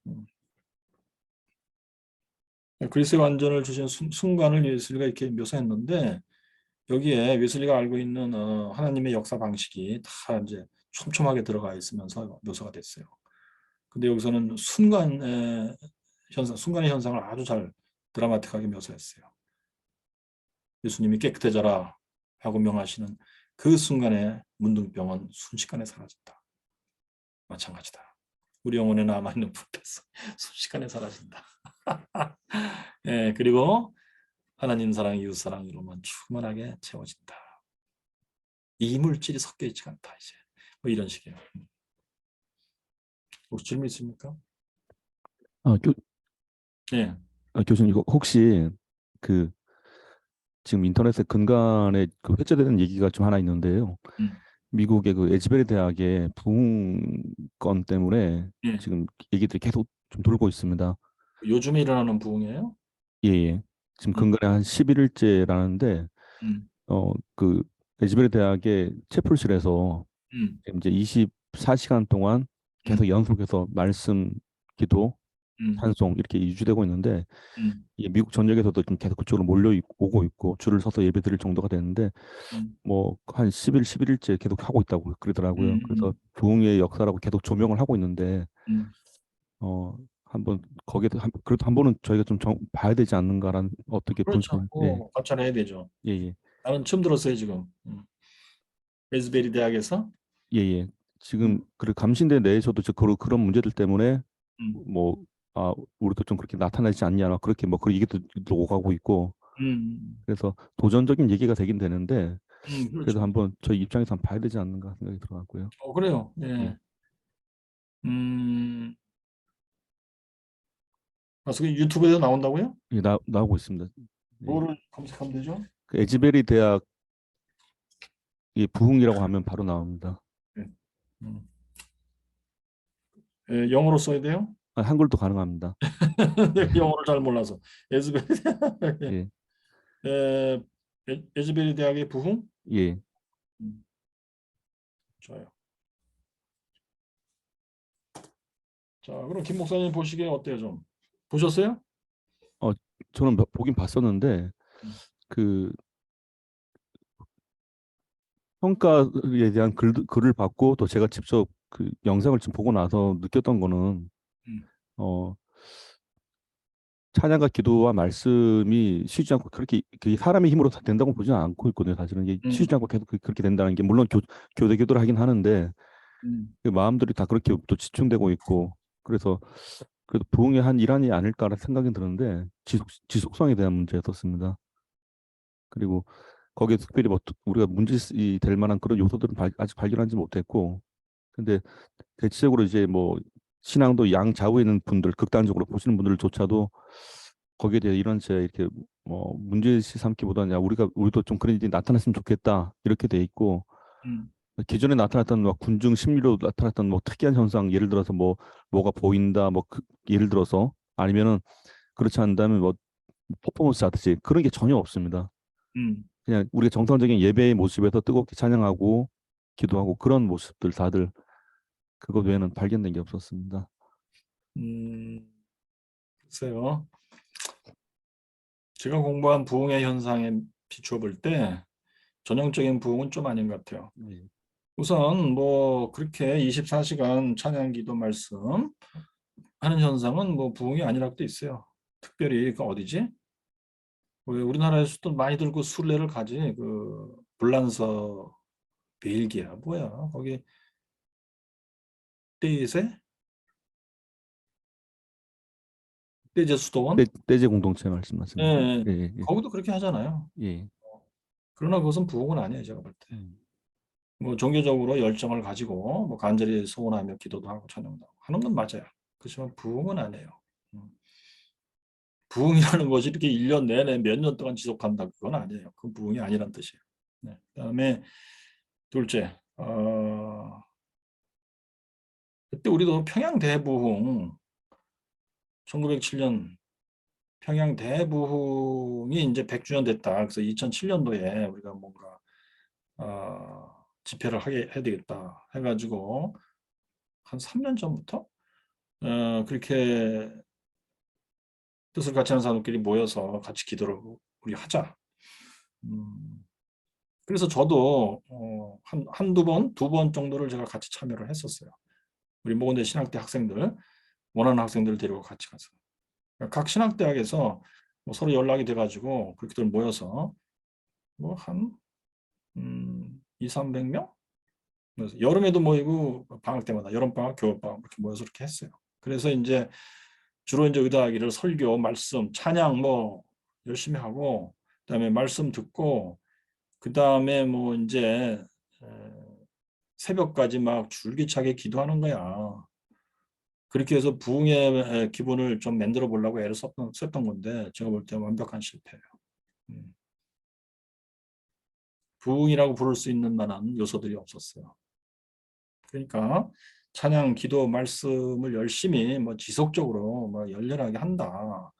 그리스의 완전을 주신 순간을 웨슬리가 이렇게 묘사했는데 여기에 웨슬리가 알고 있는 하나님의 역사 방식이 다 이제 촘촘하게 들어가 있으면서 묘사가 됐어요. 근데 여기서는 순간의 현상을 아주 잘 드라마틱하게 묘사했어요. 예수님이 깨끗해져라 하고 명하시는 그 순간에 문둥병은 순식간에 사라진다. 마찬가지다. 우리 영혼에 남아있는 불에서 순식간에 사라진다. 예, 그리고 하나님 사랑, 이웃 사랑으로만 충만하게 채워진다. 이물질이 섞여 있지 않다. 이제 뭐 이런 식이에요. 혹시 질문 있습니까? 예. 교수님 이거 혹시 그 지금 인터넷에 근간에 그 회자되는 얘기가 좀 하나 있는데요. 음, 미국의 그 에즈베리 대학의 부흥 건 때문에 예. 지금 얘기들이 계속 좀 돌고 있습니다. 요즘에 일어나는 부흥이에요? 예, 예. 지금 음, 근간에 한 11일째라는데 음, 그 에즈베리 대학의 채플실에서 음, 이제 24시간 동안 음, 계속 연속해서 말씀, 기도, 음, 찬송 이렇게 유지되고 있는데 음, 이게 미국 전역에서도 좀 계속 그쪽으로 오고 있고 줄을 서서 예배 드릴 정도가 되는데 음, 뭐 한 10일, 11일째 계속 하고 있다고 그러더라고요. 그래서 음, 부흥의 역사라고 계속 조명을 하고 있는데 음. 한번 그래도 한 번은 저희가 좀 봐야 되지 않는가라는 어떻게 그렇죠. 분석을 예, 관찰해야 되죠. 예, 예. 나는 처음 들었어요, 지금. 에즈베리 대학에서. 예, 예. 지금 음, 그 감신대 내에서도 그런 문제들 때문에 음, 뭐 우리도 좀 그렇게 나타나지 않냐 그렇게 뭐 그 얘기도 오가고 있고 음, 그래서 도전적인 얘기가 되긴 되는데 그래도 그렇죠. 한번 저희 입장에서 한번 봐야 되지 않는가 생각이 들어가고요. 그래요. 예, 예. 음, 그게 유튜브에도 나온다고요? 예 나오고 있습니다. 예. 뭐를 검색하면 되죠? 그 에즈베리 대학 이 부흥이라고 하면 바로 나옵니다. 예. 음. 영어로 써야 돼요? 한글도 가능합니다. 내가 영어를 잘 몰라서. 에즈베리 대학. 예, 에, 에즈베리 대학의 부흥? 예. 음, 좋아요. 자, 그럼 김 목사님 보시기에 어때요, 좀? 보셨어요? 어, 저는 보긴 봤었는데 음, 그 평가에 대한 글을 받고 또 제가 직접 그 영상을 좀 보고 나서 느꼈던 거는 음, 어, 찬양과 기도와 말씀이 쉬지 않고 그렇게 그 사람의 힘으로 다 된다고 보지는 않고 있거든요. 사실은 이게 음, 쉬지 않고 계속 그렇게 된다는 게 물론 교대 기도를 하긴 하는데 음, 그 마음들이 다 그렇게 또 집중되고 있고 그래서 그래도 부흥의 한 일환이 아닐까라는 생각이 드는데 지속성에 대한 문제였었습니다. 그리고 거기에 특별히 뭐 우리가 문제이 될 만한 그런 요소들은 아직 발견하지 못했고 근데 대체적으로 이제 뭐 신앙도 양좌우에 있는 분들 극단적으로 보시는 분들조차도 거기에 대해 이런 제 이렇게 뭐 문제시 삼기보다는 야 우리도 좀 그런 일이 나타났으면 좋겠다 이렇게 돼 있고 음, 기존에 나타났던 막 군중 심리로 나타났던 뭐 특이한 현상 예를 들어서 뭐가 보인다 예를 들어서 아니면은 그렇지 않다면 뭐 퍼포먼스 하듯이 그런 게 전혀 없습니다. 음, 그냥 우리가 정상적인 예배의 모습에서 뜨겁게 찬양하고 기도하고 그런 모습들 다들 그거 외에는 발견된 게 없었습니다. 글쎄요. 제가 공부한 부흥의 현상의 비추어 볼 때 전형적인 부흥은 좀 아닌 것 같아요. 예. 우선 뭐 그렇게 24시간 찬양 기도 말씀 하는 현상은 뭐 부흥이 아니라고 돼 있어요. 특별히 그 어디지? 왜 우리나라에서도 많이 들고 순례를 가지. 그 불란서 벨기에 뭐야? 거기 떼세? 떼제 수도원? 떼제 공동체 예, 말씀하십니까? 예. 예, 예, 거기도 그렇게 하잖아요. 예. 그러나 그것은 부흥은 아니에요, 제가 볼 때. 음. 뭐 종교적으로 열정을 가지고 뭐 간절히 소원하며 기도도 하고 찬양도 하고 하는 건 맞아요. 그렇지만 부흥은 아니에요. 음. 부흥이라는 것이 이렇게 1년 내내 몇 년 동안 지속한다 그건 아니에요. 그건 부흥이 아니란 뜻이에요. 네. 그다음에 둘째, 그때 우리도 평양 대부흥 1907년 평양 대부흥이 이제 100주년 됐다. 그래서 2007년도에 우리가 뭔가 집회를 해야 되겠다 해가지고 한 3년 전부터 그렇게 뜻을 같이 하는 사람들끼리 모여서 같이 기도를 우리 하자. 그래서 저도 한두 번, 두 번 정도를 제가 같이 참여를 했었어요. 우리 모건대 신학대 학생들, 원하는 학생들을 데리고 같이 가서. 각 신학대학에서 뭐 서로 연락이 돼가지고 그렇게들 모여서 뭐 한 2, 300명? 그래서 여름에도 모이고 방학 때마다 여름방학, 겨울방학 이렇게 모여서 이렇게 했어요. 그래서 이제 주로 이제 의도하기를 설교, 말씀, 찬양 뭐 열심히 하고 그다음에 말씀 듣고 그다음에 뭐 이제 새벽까지 막 줄기차게 기도하는 거야. 그렇게 해서 부흥의 기본을 좀 만들어 보려고 애를 썼던 건데 제가 볼 때 완벽한 실패예요. 부흥이라고 부를 수 있는 만한 요소들이 없었어요. 그러니까 찬양, 기도, 말씀을 열심히 뭐 지속적으로 뭐 열렬하게 한다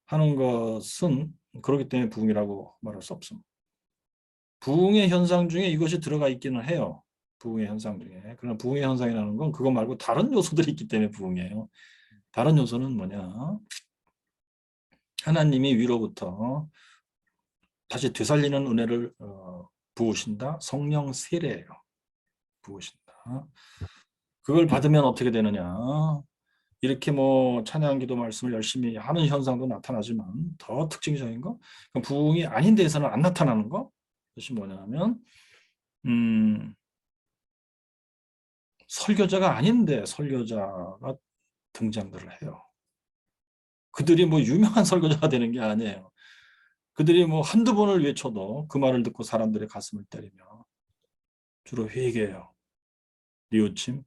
하는 것은 그렇기 때문에 부흥이라고 말할 수 없습니다. 부흥의 현상 중에 이것이 들어가 있기는 해요. 부흥의 현상 중에. 그러나 부흥의 현상이라는 건 그거 말고 다른 요소들이 있기 때문에 부흥이에요. 다른 요소는 뭐냐? 하나님이 위로부터 다시 되살리는 은혜를 부으신다. 성령 세례예요. 부으신다. 그걸 받으면 어떻게 되느냐? 이렇게 뭐 찬양 기도 말씀을 열심히 하는 현상도 나타나지만 더 특징적인 거, 부흥이 아닌 데에서는 안 나타나는 거, 그것이 뭐냐면 설교자가 아닌데 설교자가 등장들을 해요. 그들이 뭐 유명한 설교자가 되는 게 아니에요. 그들이 뭐 한두 번을 외쳐도 그 말을 듣고 사람들의 가슴을 때리며 주로 회개해요. 뉘우침.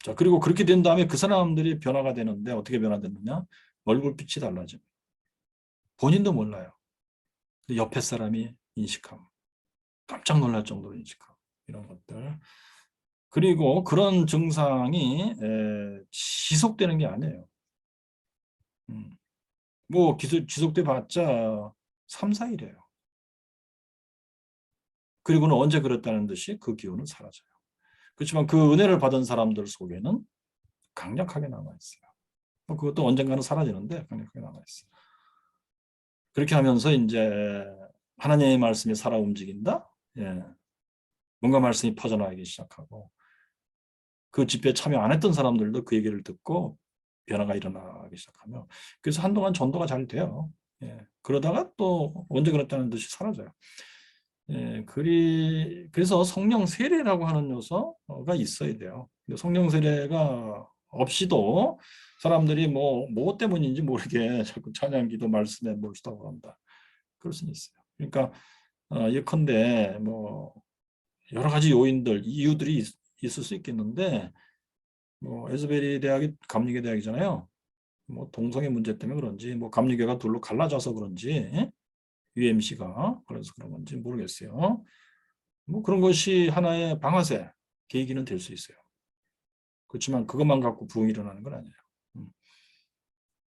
자, 그리고 그렇게 된 다음에 그 사람들이 변화가 되는데 어떻게 변화됐느냐? 얼굴빛이 달라집니다. 본인도 몰라요. 옆에 사람이 인식함. 깜짝 놀랄 정도로 인식함. 이런 것들. 그리고 그런 증상이 지속되는 게 아니에요. 뭐 지속돼 봤자 3, 4일이에요. 그리고는 언제 그랬다는 듯이 그 기운은 사라져요. 그렇지만 그 은혜를 받은 사람들 속에는 강력하게 남아있어요. 그것도 언젠가는 사라지는데 강력하게 남아있어요. 그렇게 하면서 이제 하나님의 말씀이 살아 움직인다. 예. 뭔가 말씀이 퍼져나가기 시작하고 그 집회에 참여 안 했던 사람들도 그 얘기를 듣고 변화가 일어나기 시작하며 그래서 한동안 전도가 잘 돼요. 예. 그러다가 또 언제 그랬다는 듯이 사라져요. 예. 그래서 성령 세례라고 하는 요소가 있어야 돼요. 성령 세례가 없이도 사람들이 뭐 때문인지 모르게 자꾸 찬양기도 말씀에 모시다고 한다. 그럴 수는 있어요. 그러니까 예컨대 뭐 여러 가지 요인들, 이유들이 있을 수 있겠는데 뭐 에즈베리 대학이 감리교 대학이잖아요. 뭐 동성애 문제 때문에 그런지 뭐 감리교가 둘로 갈라져서 그런지 UMC가 그래서 그런 건지 모르겠어요. 뭐 그런 것이 하나의 방아쇠 계기는 될 수 있어요. 그렇지만 그것만 갖고 부흥이 일어나는 건 아니에요.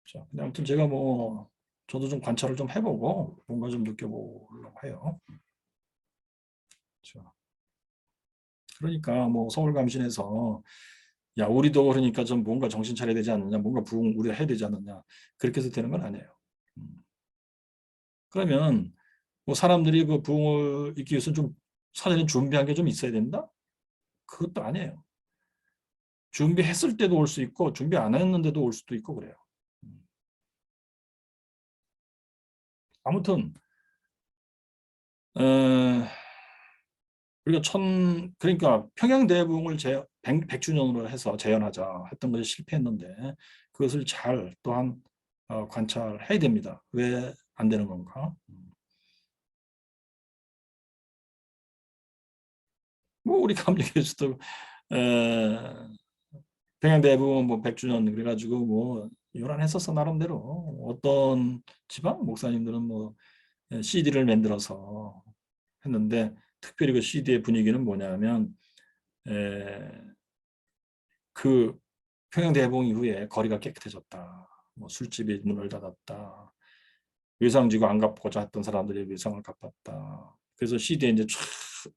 자, 근데 아무튼 제가 뭐 저도 좀 관찰을 좀 해보고 뭔가 좀 느껴보려고 해요. 자, 그러니까 뭐 서울감신에서 야 우리도 그러니까 좀 뭔가 정신 차려야 되지 않느냐, 뭔가 부흥 우리가 해야 되지 않느냐 그렇게 해서 되는 건 아니에요. 그러면 뭐 사람들이 그 부흥을 읽기 위해서 좀 사전에 준비한 게 좀 있어야 된다? 그것도 아니에요. 준비했을 때도 올 수 있고 준비 안 했는데도 올 수도 있고 그래요. 아무튼 우리가 그러니까 평양대부흥을 100주년으로 해서 재현하자 했던 것이 실패했는데 그것을 잘 또한 관찰해야 됩니다. 왜 안 되는 건가? 뭐 우리 감리교수도 평양대부흥 뭐 100주년 그래가지고 뭐 요란했었어 나름대로. 어떤 지방 목사님들은 뭐 CD를 만들어서 했는데 특별히 그 CD의 분위기는 뭐냐면 그 평양대부흥 이후에 거리가 깨끗해졌다. 뭐 술집이 문을 닫았다. 외상지구 안 갚고자 했던 사람들이 외상을 갚았다. 그래서 CD에 이제 쫙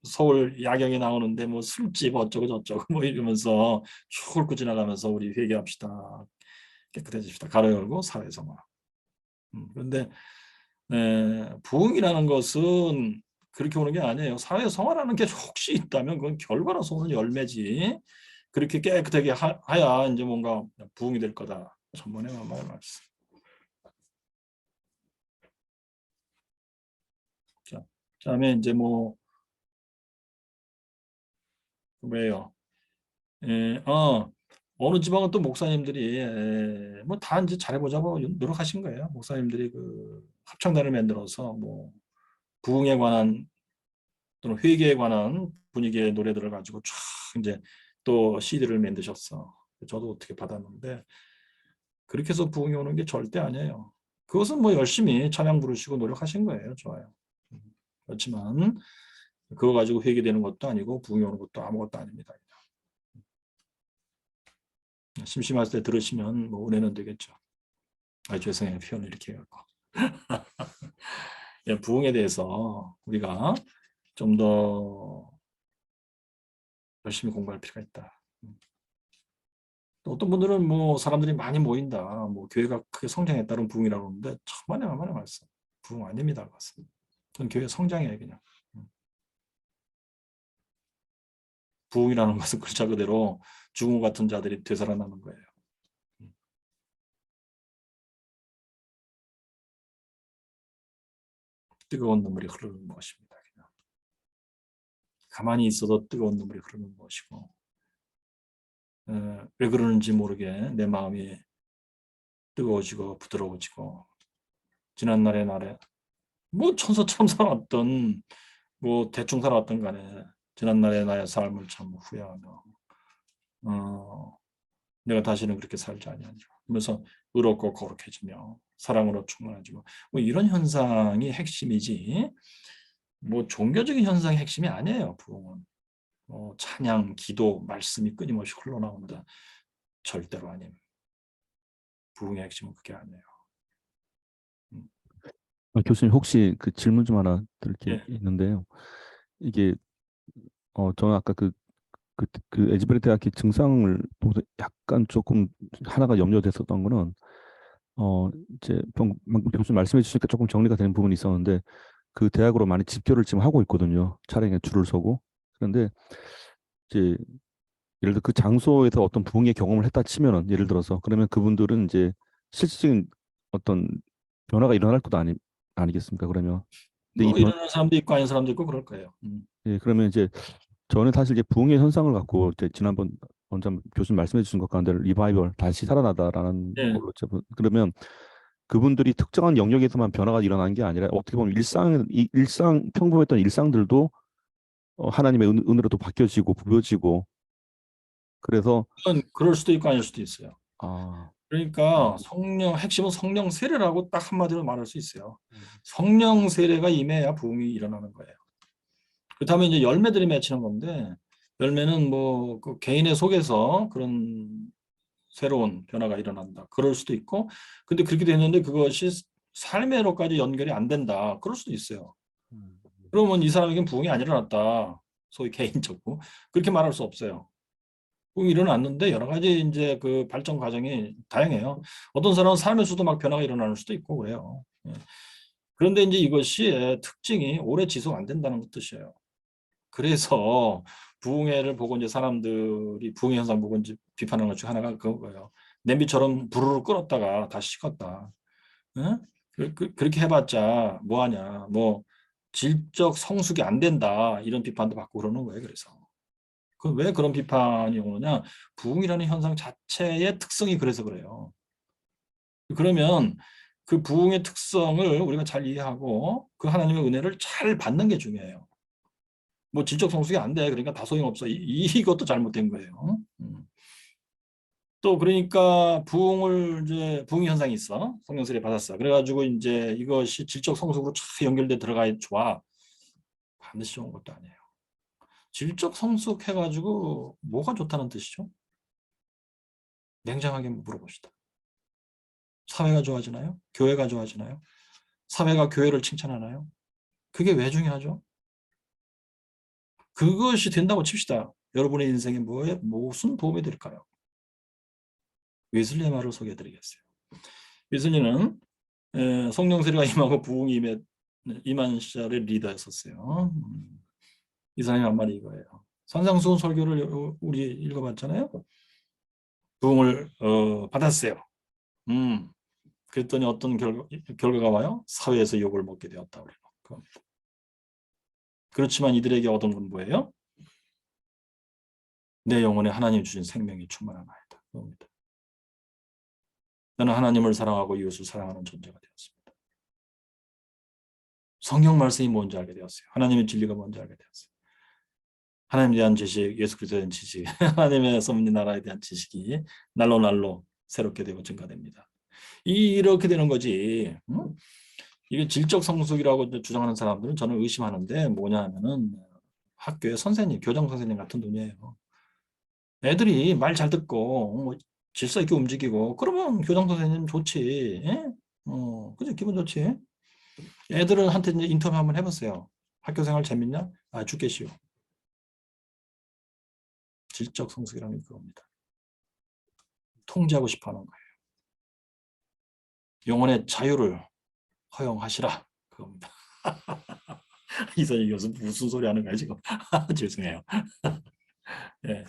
서울 야경이 나오는데 뭐 술집 어쩌고 저쩌고 뭐 이러면서 쭉 훑고 지나가면서 우리 회개합시다. 깨끗해집시다. 가로 열고 사회성화. 그런데 부흥이라는 것은 그렇게 오는 게 아니에요. 사회성화라는 게 혹시 있다면 그건 결과로서 오는 열매지. 그렇게 깨끗하게 하야 이제 뭔가 부흥이 될 거다. 천번에 만말 말씀. 자, 그다음에 이제 뭐 왜요? 어느 지방은 또 목사님들이 뭐 다 이제 잘해보자고 노력하신 거예요. 목사님들이 그 합창단을 만들어서 뭐 부흥에 관한 또는 회개에 관한 분위기의 노래들을 가지고 쫙 이제 또 CD를 만드셨어. 저도 어떻게 받았는데 그렇게 해서 부흥이 오는 게 절대 아니에요. 그것은 뭐 열심히 찬양 부르시고 노력하신 거예요. 좋아요. 그렇지만 그거 가지고 회개되는 것도 아니고 부흥이 오는 것도 아무것도 아닙니다. 심심할 때 들으시면 뭐 은혜는 되겠죠. 죄송해요. 표현을 이렇게 해갖고. 부흥에 대해서 우리가 좀 더 열심히 공부할 필요가 있다. 또 어떤 분들은 뭐 사람들이 많이 모인다, 뭐 교회가 크게 성장했다는 부흥이라고 하는데 천만에 말씀. 부흥 아닙니다. 그것은. 그건 교회 성장이에요, 그냥. 부흥이라는 것은 글자 그대로 죽은 것 같은 자들이 되살아나는 거예요. 뜨거운 눈물이 흐르는 것입니다. 그냥. 가만히 있어도 뜨거운 눈물이 흐르는 것이고 왜 그러는지 모르게 내 마음이 뜨거워지고 부드러워지고 지난날의 날에 뭐 천사처럼 살아왔던 뭐 대충 살아왔던 간에 지난날의 나의 삶을 참 후회하며 내가 다시는 그렇게 살지 아니하리라 하면서 의롭고 거룩해지며 사랑으로 충만해지고 뭐 이런 현상이 핵심이지 뭐 종교적인 현상이 핵심이 아니에요. 부흥은 찬양, 기도, 말씀이 끊임없이 흘러나온다. 절대로 아님. 부흥의 핵심은 그게 아니에요. 교수님 혹시 그 질문 좀 하나 드릴 게 예. 있는데요. 이게 저는 아까 그 에즈베리 대학의 증상을 보면서 약간 조금 하나가 염려됐었던 거는 이제 방금 교수님 말씀해 주시니까 조금 정리가 되는 부분이 있었는데 그 대학으로 많이 집결을 지금 하고 있거든요. 차량에 줄을 서고. 그런데 이제 예를 들어 그 장소에서 어떤 부흥의 경험을 했다 치면은 예를 들어서 그러면 그분들은 이제 실질적인 어떤 변화가 일어날 것도 아니겠습니까? 그러면 근데 이 뭐 일어나는 사람도 있고 아닌 사람도 있고 그럴 거예요. 예, 그러면 이제 저는 사실 이제 부흥의 현상을 갖고 이제 지난번 원장 교수님 말씀해 주신 것 가운데 리바이벌 다시 살아나다라는 예. 걸로 그러면 그분들이 특정한 영역에서만 변화가 일어난 게 아니라 어떻게 보면 일상 평범했던 일상들도 하나님의 은혜로 또 바뀌어지고 부여지고 그래서 그건 그럴 수도 있고 아닐 수도 있어요. 아, 그러니까 핵심은 성령 세례라고 딱 한마디로 말할 수 있어요. 성령 세례가 임해야 부흥이 일어나는 거예요. 그 다음에 이제 열매들이 맺히는 건데 열매는 뭐 그 개인의 속에서 그런 새로운 변화가 일어난다. 그럴 수도 있고 근데 그렇게 됐는데 그것이 삶으로까지 연결이 안 된다. 그럴 수도 있어요. 그러면 이 사람에겐 부흥이 안 일어났다. 소위 개인적으로 그렇게 말할 수 없어요. 부흥이 일어났는데 여러 가지 이제 그 발전 과정이 다양해요. 어떤 사람은 삶에서도 막 변화가 일어나는 수도 있고 그래요. 예. 그런데 이제 이것이 특징이 오래 지속 안 된다는 뜻이에요. 그래서 부흥회를 보고 이제 사람들이 부흥회 현상 보고 이제 비판하는 것 중 하나가 그거예요. 냄비처럼 부르르 끓었다가 다시 식었다. 응? 그렇게 해봤자 뭐하냐. 뭐 질적 성숙이 안 된다. 이런 비판도 받고 그러는 거예요. 그래서. 왜 그런 비판이 오느냐. 부흥이라는 현상 자체의 특성이 그래서 그래요. 그러면 그 부흥의 특성을 우리가 잘 이해하고 그 하나님의 은혜를 잘 받는 게 중요해요. 뭐 질적 성숙이 안 돼. 그러니까 다 소용없어. 이것도 잘못된 거예요. 또 그러니까 부흥을 이제 부흥 현상이 있어. 성령 세례 받았어. 그래가지고 이제 이것이 질적 성숙으로 쫙 연결돼 들어가야 좋아. 반드시 좋은 것도 아니에요. 질적 성숙 해가지고 뭐가 좋다는 뜻이죠? 냉정하게 물어봅시다. 사회가 좋아지나요? 교회가 좋아지나요? 사회가 교회를 칭찬하나요? 그게 왜 중요하죠? 그것이 된다고 칩시다. 여러분의 인생에 무슨 도움이 될까요? 웨슬리의 말을 소개해드리겠어요. 웨슬리는 성령 세례가 임하고 부흥이 임한 시절의 리더였었어요. 이 사람이 한 말이 이거예요. 산상수훈 설교를 우리 읽어봤잖아요. 부흥을 받았어요. 그랬더니 어떤 결과가 와요? 사회에서 욕을 먹게 되었다. 그렇지만 이들에게 얻은 건 뭐예요? 내 영혼에 하나님 주신 생명이 충만한 아이다. 그겁니다. 나는 하나님을 사랑하고 이웃을 사랑하는 존재가 되었습니다. 성경 말씀이 뭔지 알게 되었어요. 하나님의 진리가 뭔지 알게 되었어요. 하나님에 대한 지식, 예수 그리스도에 대한 지식, 하나님의 섭리 나라에 대한 지식이 날로 새롭게 되고 증가됩니다. 이렇게 되는 거지. 이게 질적 성숙이라고 주장하는 사람들은 저는 의심하는데 뭐냐 하면은 학교의 선생님, 교장 선생님 같은 분이에요. 애들이 말 잘 듣고 뭐 질서 있게 움직이고 그러면 교장 선생님 좋지. 예? 그죠? 기분 좋지. 애들한테 이제 인터뷰 한번 해보세요. 학교 생활 재밌냐? 아, 죽겠시오. 질적 성숙이라는 게 그겁니다. 통제하고 싶어 하는 거예요. 영혼의 자유를 허용하시라. 그겁니다. 이선희 교수 무슨 소리 하는 거야 지금. 죄송해요. 예.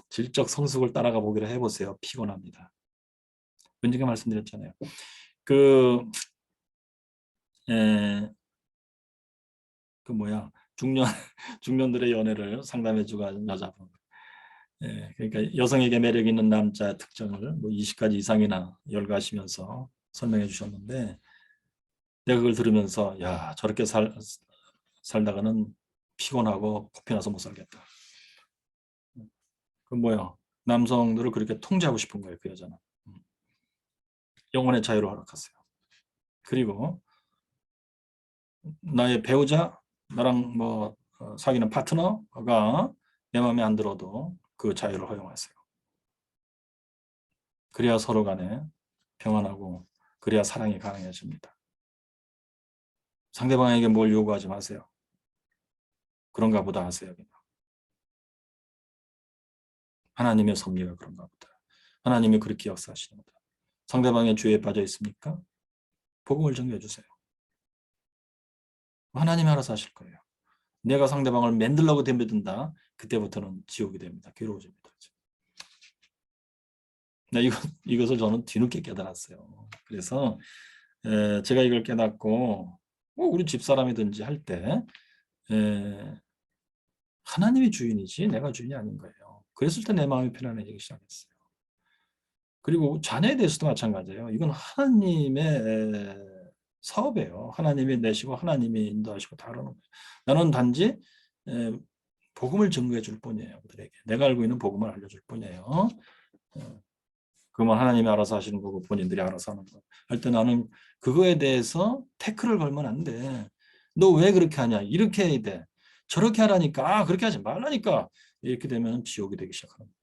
질적 성숙을 따라가 보기로 해보세요. 피곤합니다. 언젠가 말씀드렸잖아요. 중년들의 연애를 상담해주고 하는 여자분. 예, 그러니까 여성에게 매력 있는 남자 특징을 뭐 20가지 이상이나 열거하시면서 설명해 주셨는데 내가 그걸 들으면서 야 저렇게 살다가는 피곤하고 코피 나서 못 살겠다. 그 뭐야 남성들을 그렇게 통제하고 싶은 거예요. 그 여자는. 영혼의 자유를 허락하세요. 그리고 나의 배우자 나랑 뭐 사귀는 파트너가 내 마음에 안 들어도 그 자유를 허용하세요. 그래야 서로 간에 평안하고 그래야 사랑이 가능해집니다. 상대방에게 뭘 요구하지 마세요. 그런가 보다 하세요. 그냥. 하나님의 섭리가 그런가 보다. 하나님이 그렇게 역사하시는 거다. 상대방의 죄에 빠져 있습니까? 복음을 전개해 주세요. 하나님이 알아서 하실 거예요. 내가 상대방을 만들려고 덤벼든다. 그때부터는 지옥이 됩니다. 괴로워집니다. 이것을 저는 뒤늦게 깨달았어요. 그래서 제가 이걸 깨닫고 우리 집사람이든지 할 때 하나님이 주인이지 내가 주인이 아닌 거예요. 그랬을 때 내 마음이 편안해지기 시작했어요. 그리고 자녀에 대해서도 마찬가지예요. 이건 하나님의 사업이에요. 하나님이 내시고 하나님이 인도하시고 다루는 거예요. 나는 단지 복음을 증거해 줄 뿐이에요. 그들에게. 내가 알고 있는 복음을 알려줄 뿐이에요. 그러면 하나님이 알아서 하시는 거고 본인들이 알아서 하는 거. 할 때 나는 그거에 대해서 태클을 걸면 안 돼. 너 왜 그렇게 하냐? 이렇게 해야 돼. 저렇게 하라니까. 그렇게 하지 말라니까. 이렇게 되면 지옥이 되기 시작하는 겁니다.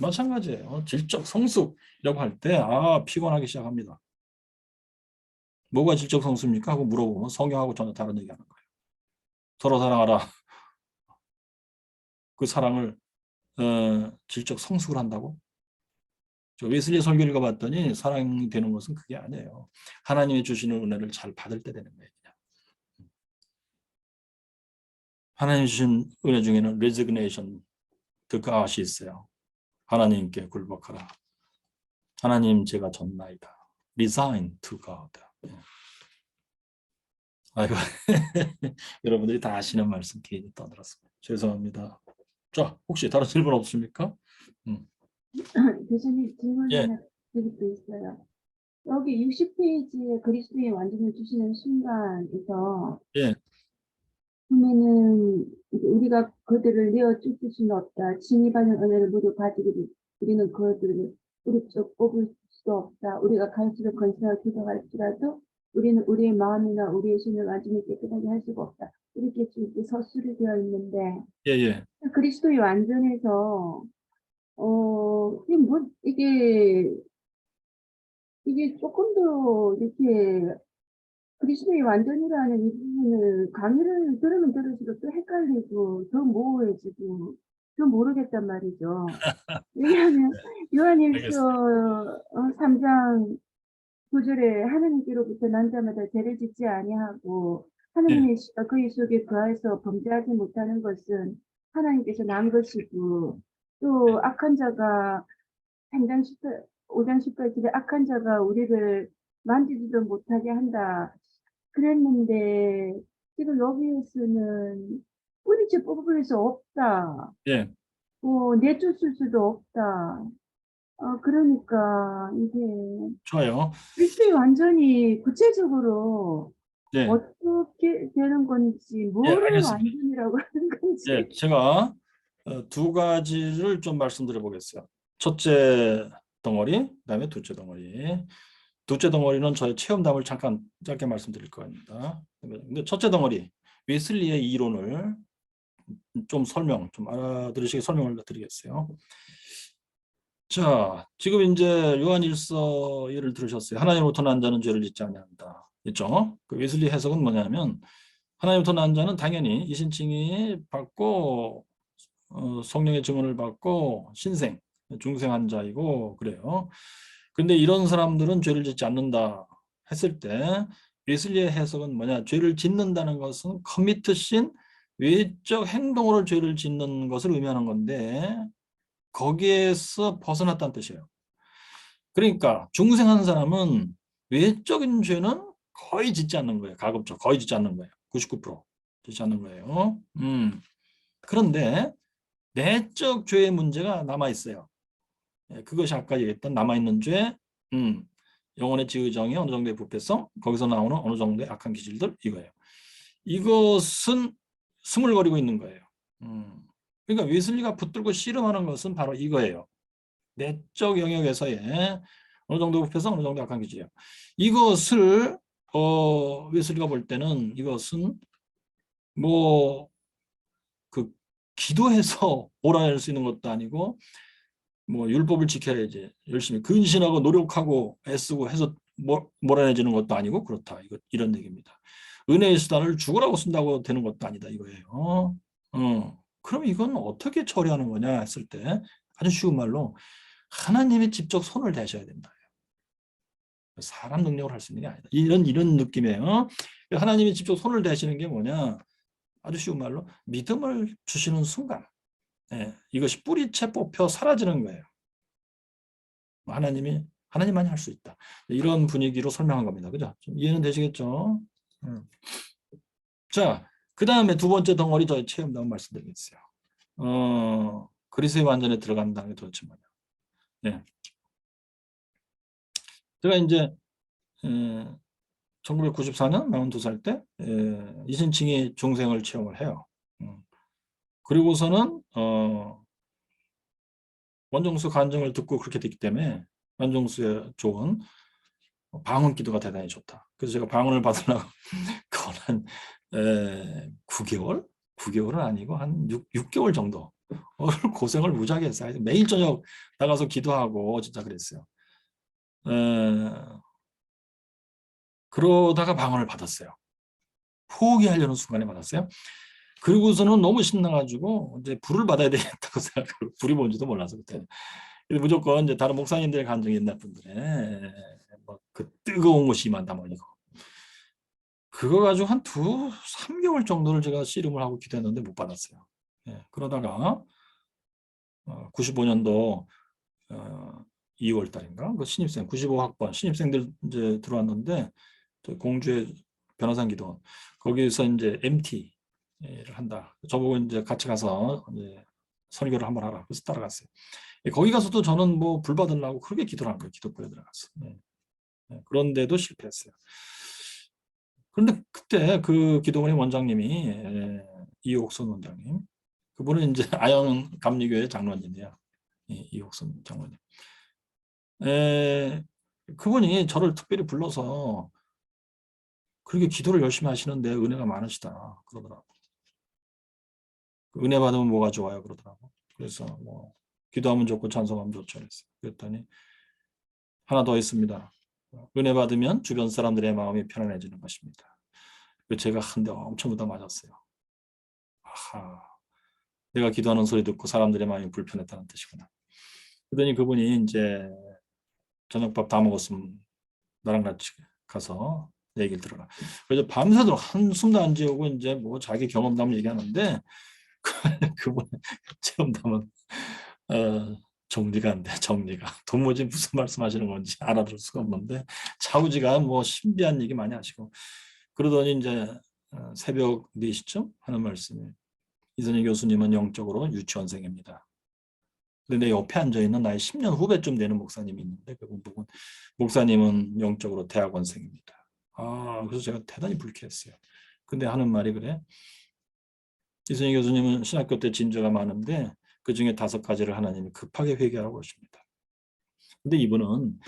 마찬가지예요. 질적 성숙이라고 할 때 피곤하기 시작합니다. 뭐가 질적 성숙입니까? 하고 물어보면 성경하고 전혀 다른 얘기하는 거예요. 서로 사랑하라. 그 사랑을 질적 성숙을 한다고? 저 웨슬리 설교 읽어봤더니 사랑이 되는 것은 그게 아니에요. 하나님이 주시는 은혜를 잘 받을 때 되는 거예요. 그냥. 하나님이 주신 은혜 중에는 resignation to God이 있어요. 하나님께 굴복하라. 하나님 제가 졌나이다. resign to God. 아이고 여러분들이 다 아시는 말씀 괜히 떠들었습니다. 죄송합니다. 자, 혹시 다른 질문 없습니까? 교수님 질문 예. 하나 드릴 수 있어요. 여기 60페이지에 그리스도의 완전을 주시는 순간에서 예. 보면은 이제 우리가 그들을 내어 쫓을 수는 없다. 진입하는 은혜를 모두 가지고 우리는 그들을 우리 쪽 뽑을 수도 없다. 우리가 갈수록 건설하고 기도할지라도 우리는 우리의 마음이나 우리의 손을 완전히 깨끗하게 할 수가 없다. 이렇게 이렇게 서술이 되어 있는데 예, 예. 그리스도의 완전에서 이게 조금 더 이렇게 그리스도의 완전이라는 이 부분을 강의를 들으면 들을수록 또 헷갈리고 더 모호해지고 더 모르겠단 말이죠. 왜냐하면 요한일서 3장 9절에 하나님께로부터 난 자마다 죄를 짓지 아니하고 하나님의 그의 속에 거해서 범죄하지 못하는 것은 하나님께서 난 것이고 또 악한 자가 3장 5장 18절에 악한 자가 우리를 만지지도 못하게 한다. 그랬는데 지금 여기에서는 뿌리째 뽑을 수 없다. 예. 내쫓을 수도 없다. 그러니까 이게 좋아요. 그리스도의 완전히 구체적으로 예. 어떻게 되는 건지, 뭐를 알겠습니다. 완전이라고 하는 건지. 예, 제가 두 가지를 좀 말씀드려 보겠어요. 첫째 덩어리, 그다음에 둘째 덩어리. 둘째 덩어리는 저의 체험담을 잠깐 짧게 말씀드릴 겁니다. 근데 첫째 덩어리, 웨슬리의 이론을 좀 알아들으시게 설명을 드리겠어요. 자, 지금 이제 요한일서 예를 들으셨어요. 하나님으로부터 난 자는 죄를 짓지 아니한다. 있죠? 그 웨슬리 해석은 뭐냐면 하나님부터 난 자는 당연히 이신칭이 받고 성령의 증언을 받고 신생, 중생한 자이고 그래요. 근데 이런 사람들은 죄를 짓지 않는다 했을 때 웨슬리의 해석은 뭐냐? 죄를 짓는다는 것은 커미트 신 외적 행동으로 죄를 짓는 것을 의미하는 건데 거기에서 벗어났다는 뜻이에요. 그러니까 중생한 사람은 외적인 죄는 거의 짓지 않는 거예요. 가급적 거의 짓지 않는 거예요. 99% 짓지 않는 거예요. 그런데 내적 죄의 문제가 남아 있어요. 그것이 아까 얘기했던 남아 있는 죄, 영혼의 지의정의 어느 정도의 부패성, 거기서 나오는 어느 정도의 악한 기질들 이거예요. 이것은 스물거리고 있는 거예요. 그러니까 웨슬리가 붙들고 씨름하는 것은 바로 이거예요. 내적 영역에서의 어느 정도 부패성, 어느 정도 악한 기질이에요. 이것을 웨슬리가 볼 때는 이것은 그 기도해서 몰아낼 수 있는 것도 아니고 율법을 지켜야지 열심히 근신하고 노력하고 애쓰고 해서 몰아내지는 것도 아니고 그렇다. 이런 얘기입니다. 은혜의 수단을 죽으라고 쓴다고 되는 것도 아니다 이거예요. 그럼 이건 어떻게 처리하는 거냐 했을 때 아주 쉬운 말로 하나님이 직접 손을 대셔야 된다. 사람 능력으로 할 수 있는 게 아니다. 이런 느낌이에요. 하나님이 직접 손을 대시는 게 뭐냐? 아주 쉬운 말로 믿음을 주시는 순간 이것이 뿌리채 뽑혀 사라지는 거예요. 하나님만이 할 수 있다. 이런 분위기로 설명한 겁니다. 그죠? 좀 이해는 되시겠죠? 자, 그 다음에 두 번째 덩어리 저희 체험담 말씀드리겠어요. 그리스도의 완전에 들어간다는 게 도대체 뭐냐? 예. 제가 이제 1994년 42살 때 이신칭이 중생을 체험을 해요. 그리고서는 원정수 간증을 듣고 그렇게 됐기 때문에 원정수의 좋은 방언 기도가 대단히 좋다. 그래서 제가 방언을 받으려고 그건 한 9개월? 9개월은 아니고 한 6개월 정도 고생을 무지하게 했어요. 매일 저녁 나가서 기도하고 진짜 그랬어요. 그러다가 방언을 받았어요. 포기하려는 순간에 받았어요. 그리고서는 너무 신나가지고 이제 불을 받아야 되겠다고 생각하고 불이 뭔지도 몰라서 그때 근데 무조건 이제 다른 목사님들의 간증이 옛날 분들의 뭐그 뜨거운 것이 임한다 뭐 이거. 그거 가지고 한 3개월 정도를 제가 씨름을 하고 기도했는데 못 받았어요. 예, 그러다가 95년도 2월 달인가 그 신입생 95학번 신입생들 이제 들어왔는데 공주의 변호사 기도원 거기서 이제 MT를 한다. 저보고 이제 같이 가서 이제 설교를 한번 하라. 그래서 따라갔어요. 거기 가서도 저는 뭐 불 받으려고 그렇게 기도를 한 거예요. 기도부에 들어갔어. 그런데도 실패했어요. 그런데 그때 그 기도원의 원장님이 이옥선 원장님, 그분은 이제 아영 감리교회 장로님이에요. 이옥선 장로님. 그분이 저를 특별히 불러서 그렇게 기도를 열심히 하시는데 은혜가 많으시다 그러더라고. 은혜 받으면 뭐가 좋아요 그러더라고. 그래서 뭐 기도하면 좋고 찬송하면 좋죠 그랬어요. 그랬더니 하나 더 있습니다. 은혜 받으면 주변 사람들의 마음이 편안해지는 것입니다. 제가 한 대 엄청 얻어 맞았어요. 아하, 내가 기도하는 소리 듣고 사람들의 마음이 불편했다는 뜻이구나. 그러더니 그분이 이제 저녁밥 다 먹었으면 나랑 같이 가서 내 얘기를 들어라. 그래서 밤새도록 한숨도 안 지우고 이제 뭐 자기 경험담을 얘기하는데 그분 체험담은 정리가 안 돼. 정리가 도무지 무슨 말씀하시는 건지 알아들 수가 없는데 차우지가 뭐 신비한 얘기 많이 하시고 그러더니 이제 새벽 4시쯤 하는 말씀이 이선희 교수님은 영적으로 유치원생입니다. 근데 내 옆에 앉아있는 나의 10년 후배쯤 되는 목사님이 있는데 그분 목사님은 영적으로 대학원생입니다. 그래서 제가 대단히 불쾌했어요. 근데 하는 말이 그래. 이선희 교수님은 신학교 때 진저가 많은데 그중에 5가지를 하나님이 급하게 회개하라고 하십니다. 근데 이분은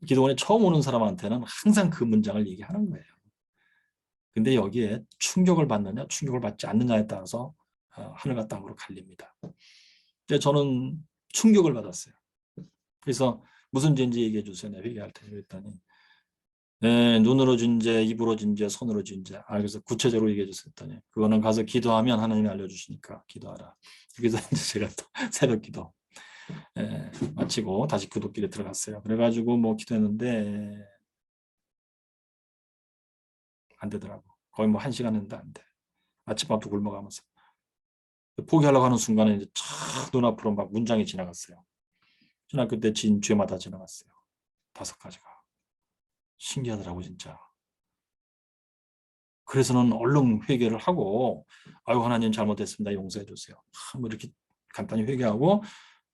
기도원에 처음 오는 사람한테는 항상 그 문장을 얘기하는 거예요. 근데 여기에 충격을 받느냐 충격을 받지 않느냐에 따라서 하늘과 땅으로 갈립니다. 근데 저는 충격을 받았어요. 그래서 무슨 죄인지 얘기해 주세요. 내가 회개할 테니 그랬더니 눈으로 진 죄, 입으로 진 죄, 손으로 진 죄. 그래서 구체적으로 얘기해 주세요. 했더니 그거는 가서 기도하면 하나님이 알려주시니까 기도하라. 그래서 이제 제가 또 새벽 기도 마치고 다시 기도길에 들어갔어요. 그래가지고 뭐 기도했는데 안 되더라고. 거의 뭐 1시간 했는데 안 돼. 아침밥도 굶어가면서 포기하려고 하는 순간에 이제 촥 눈앞으로 막 문장이 지나갔어요. 신학교 때 진 죄마다 지나갔어요. 5가지가. 신기하더라고 진짜. 그래서는 얼른 회개를 하고 아유 하나님 잘못했습니다. 용서해 주세요. 뭐 이렇게 간단히 회개하고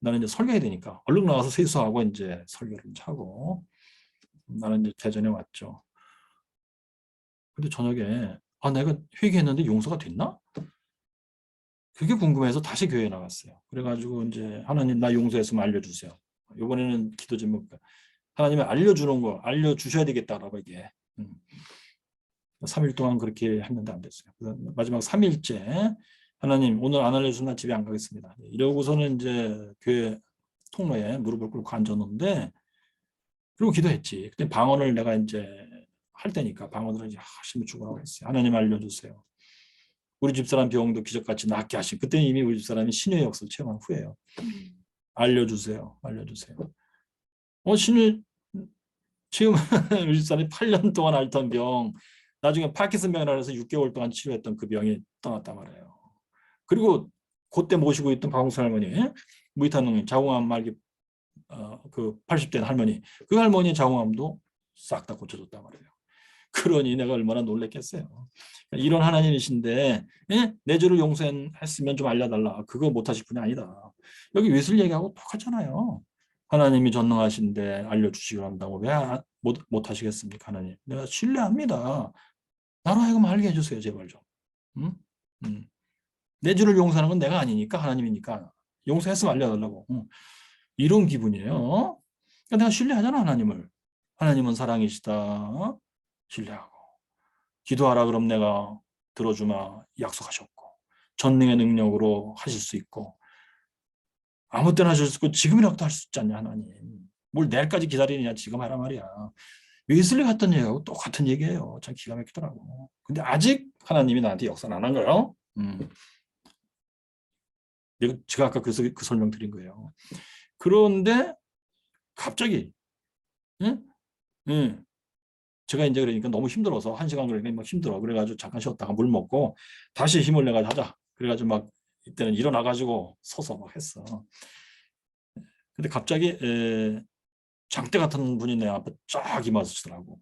나는 이제 설교해야 되니까 얼른 나와서 세수하고 이제 설교를 하고 나는 이제 대전에 왔죠. 근데 저녁에 내가 회개했는데 용서가 됐나? 그게 궁금해서 다시 교회에 나갔어요. 그래가지고 이제 하나님 나 용서했으면 알려주세요. 이번에는 기도 제목 하나님이 알려주는 거 알려주셔야 되겠다라고 이게 3일 동안 그렇게 했는데 안 됐어요. 마지막 3일째 하나님 오늘 안 알려주면 나 집에 안 가겠습니다. 이러고서는 이제 교회 통로에 무릎을 꿇고 앉았는데 그리고 기도했지. 그때 방언을 내가 이제 할 때니까 방언을 이제 열심히 죽으라고 했어요. 하나님 알려주세요. 우리 집사람 병도 기적같이 낫게 하신 그때는 이미 우리 집사람이 신유의 역사를 체험한 후예요. 알려주세요. 알려주세요. 신유 체험 우리 집사람이 8년 동안 앓던 병 나중에 파킨슨병이라 해서 6개월 동안 치료했던 그 병이 떠났단 말이에요. 그리고 그때 모시고 있던 박홍선 할머니 무이탄농 자궁암 말기 그 80대 할머니 그 할머니 자궁암도 싹 다 고쳐줬단 말이에요. 그러니 내가 얼마나 놀랬겠어요. 이런 하나님이신데 내 죄를 용서했으면 좀 알려달라. 그거 못하실 분이 아니다. 여기 웨슬리 얘기하고 똑같잖아요. 하나님이 전능하신데 알려주시기로 한다고 왜 못하시겠습니까? 하나님. 내가 신뢰합니다. 나로 하여금 알게 해주세요. 제발 좀. 내 죄를 용서하는 건 내가 아니니까 하나님이니까 용서했으면 알려달라고. 이런 기분이에요. 내가 신뢰하잖아 하나님을. 하나님은 사랑이시다. 신뢰하고 기도하라 그럼 내가 들어주마 약속하셨고 전능의 능력으로 하실 수 있고 아무 때나 하실 수 있고 지금이라도 할 수 있지 않냐 하나님. 뭘 내일까지 기다리느냐 지금 하라 말이야. 웨슬리 갔던 얘기하고 똑같은 얘기예요. 참 기가 막히더라고. 근데 아직 하나님이 나한테 역사는 안 한 거예요. 제가 아까 그래서 그 설명 드린 거예요. 그런데 갑자기 응? 응. 제가 이제 그러니까 너무 힘들어서 1시간 그러니까 막 힘들어. 그래가지고 잠깐 쉬었다가 물 먹고 다시 힘을 내가지고 하자. 그래가지고 막 이때는 일어나가지고 서서 막 했어. 근데 갑자기 장대 같은 분이 내 앞에 쫙 임하시더라고.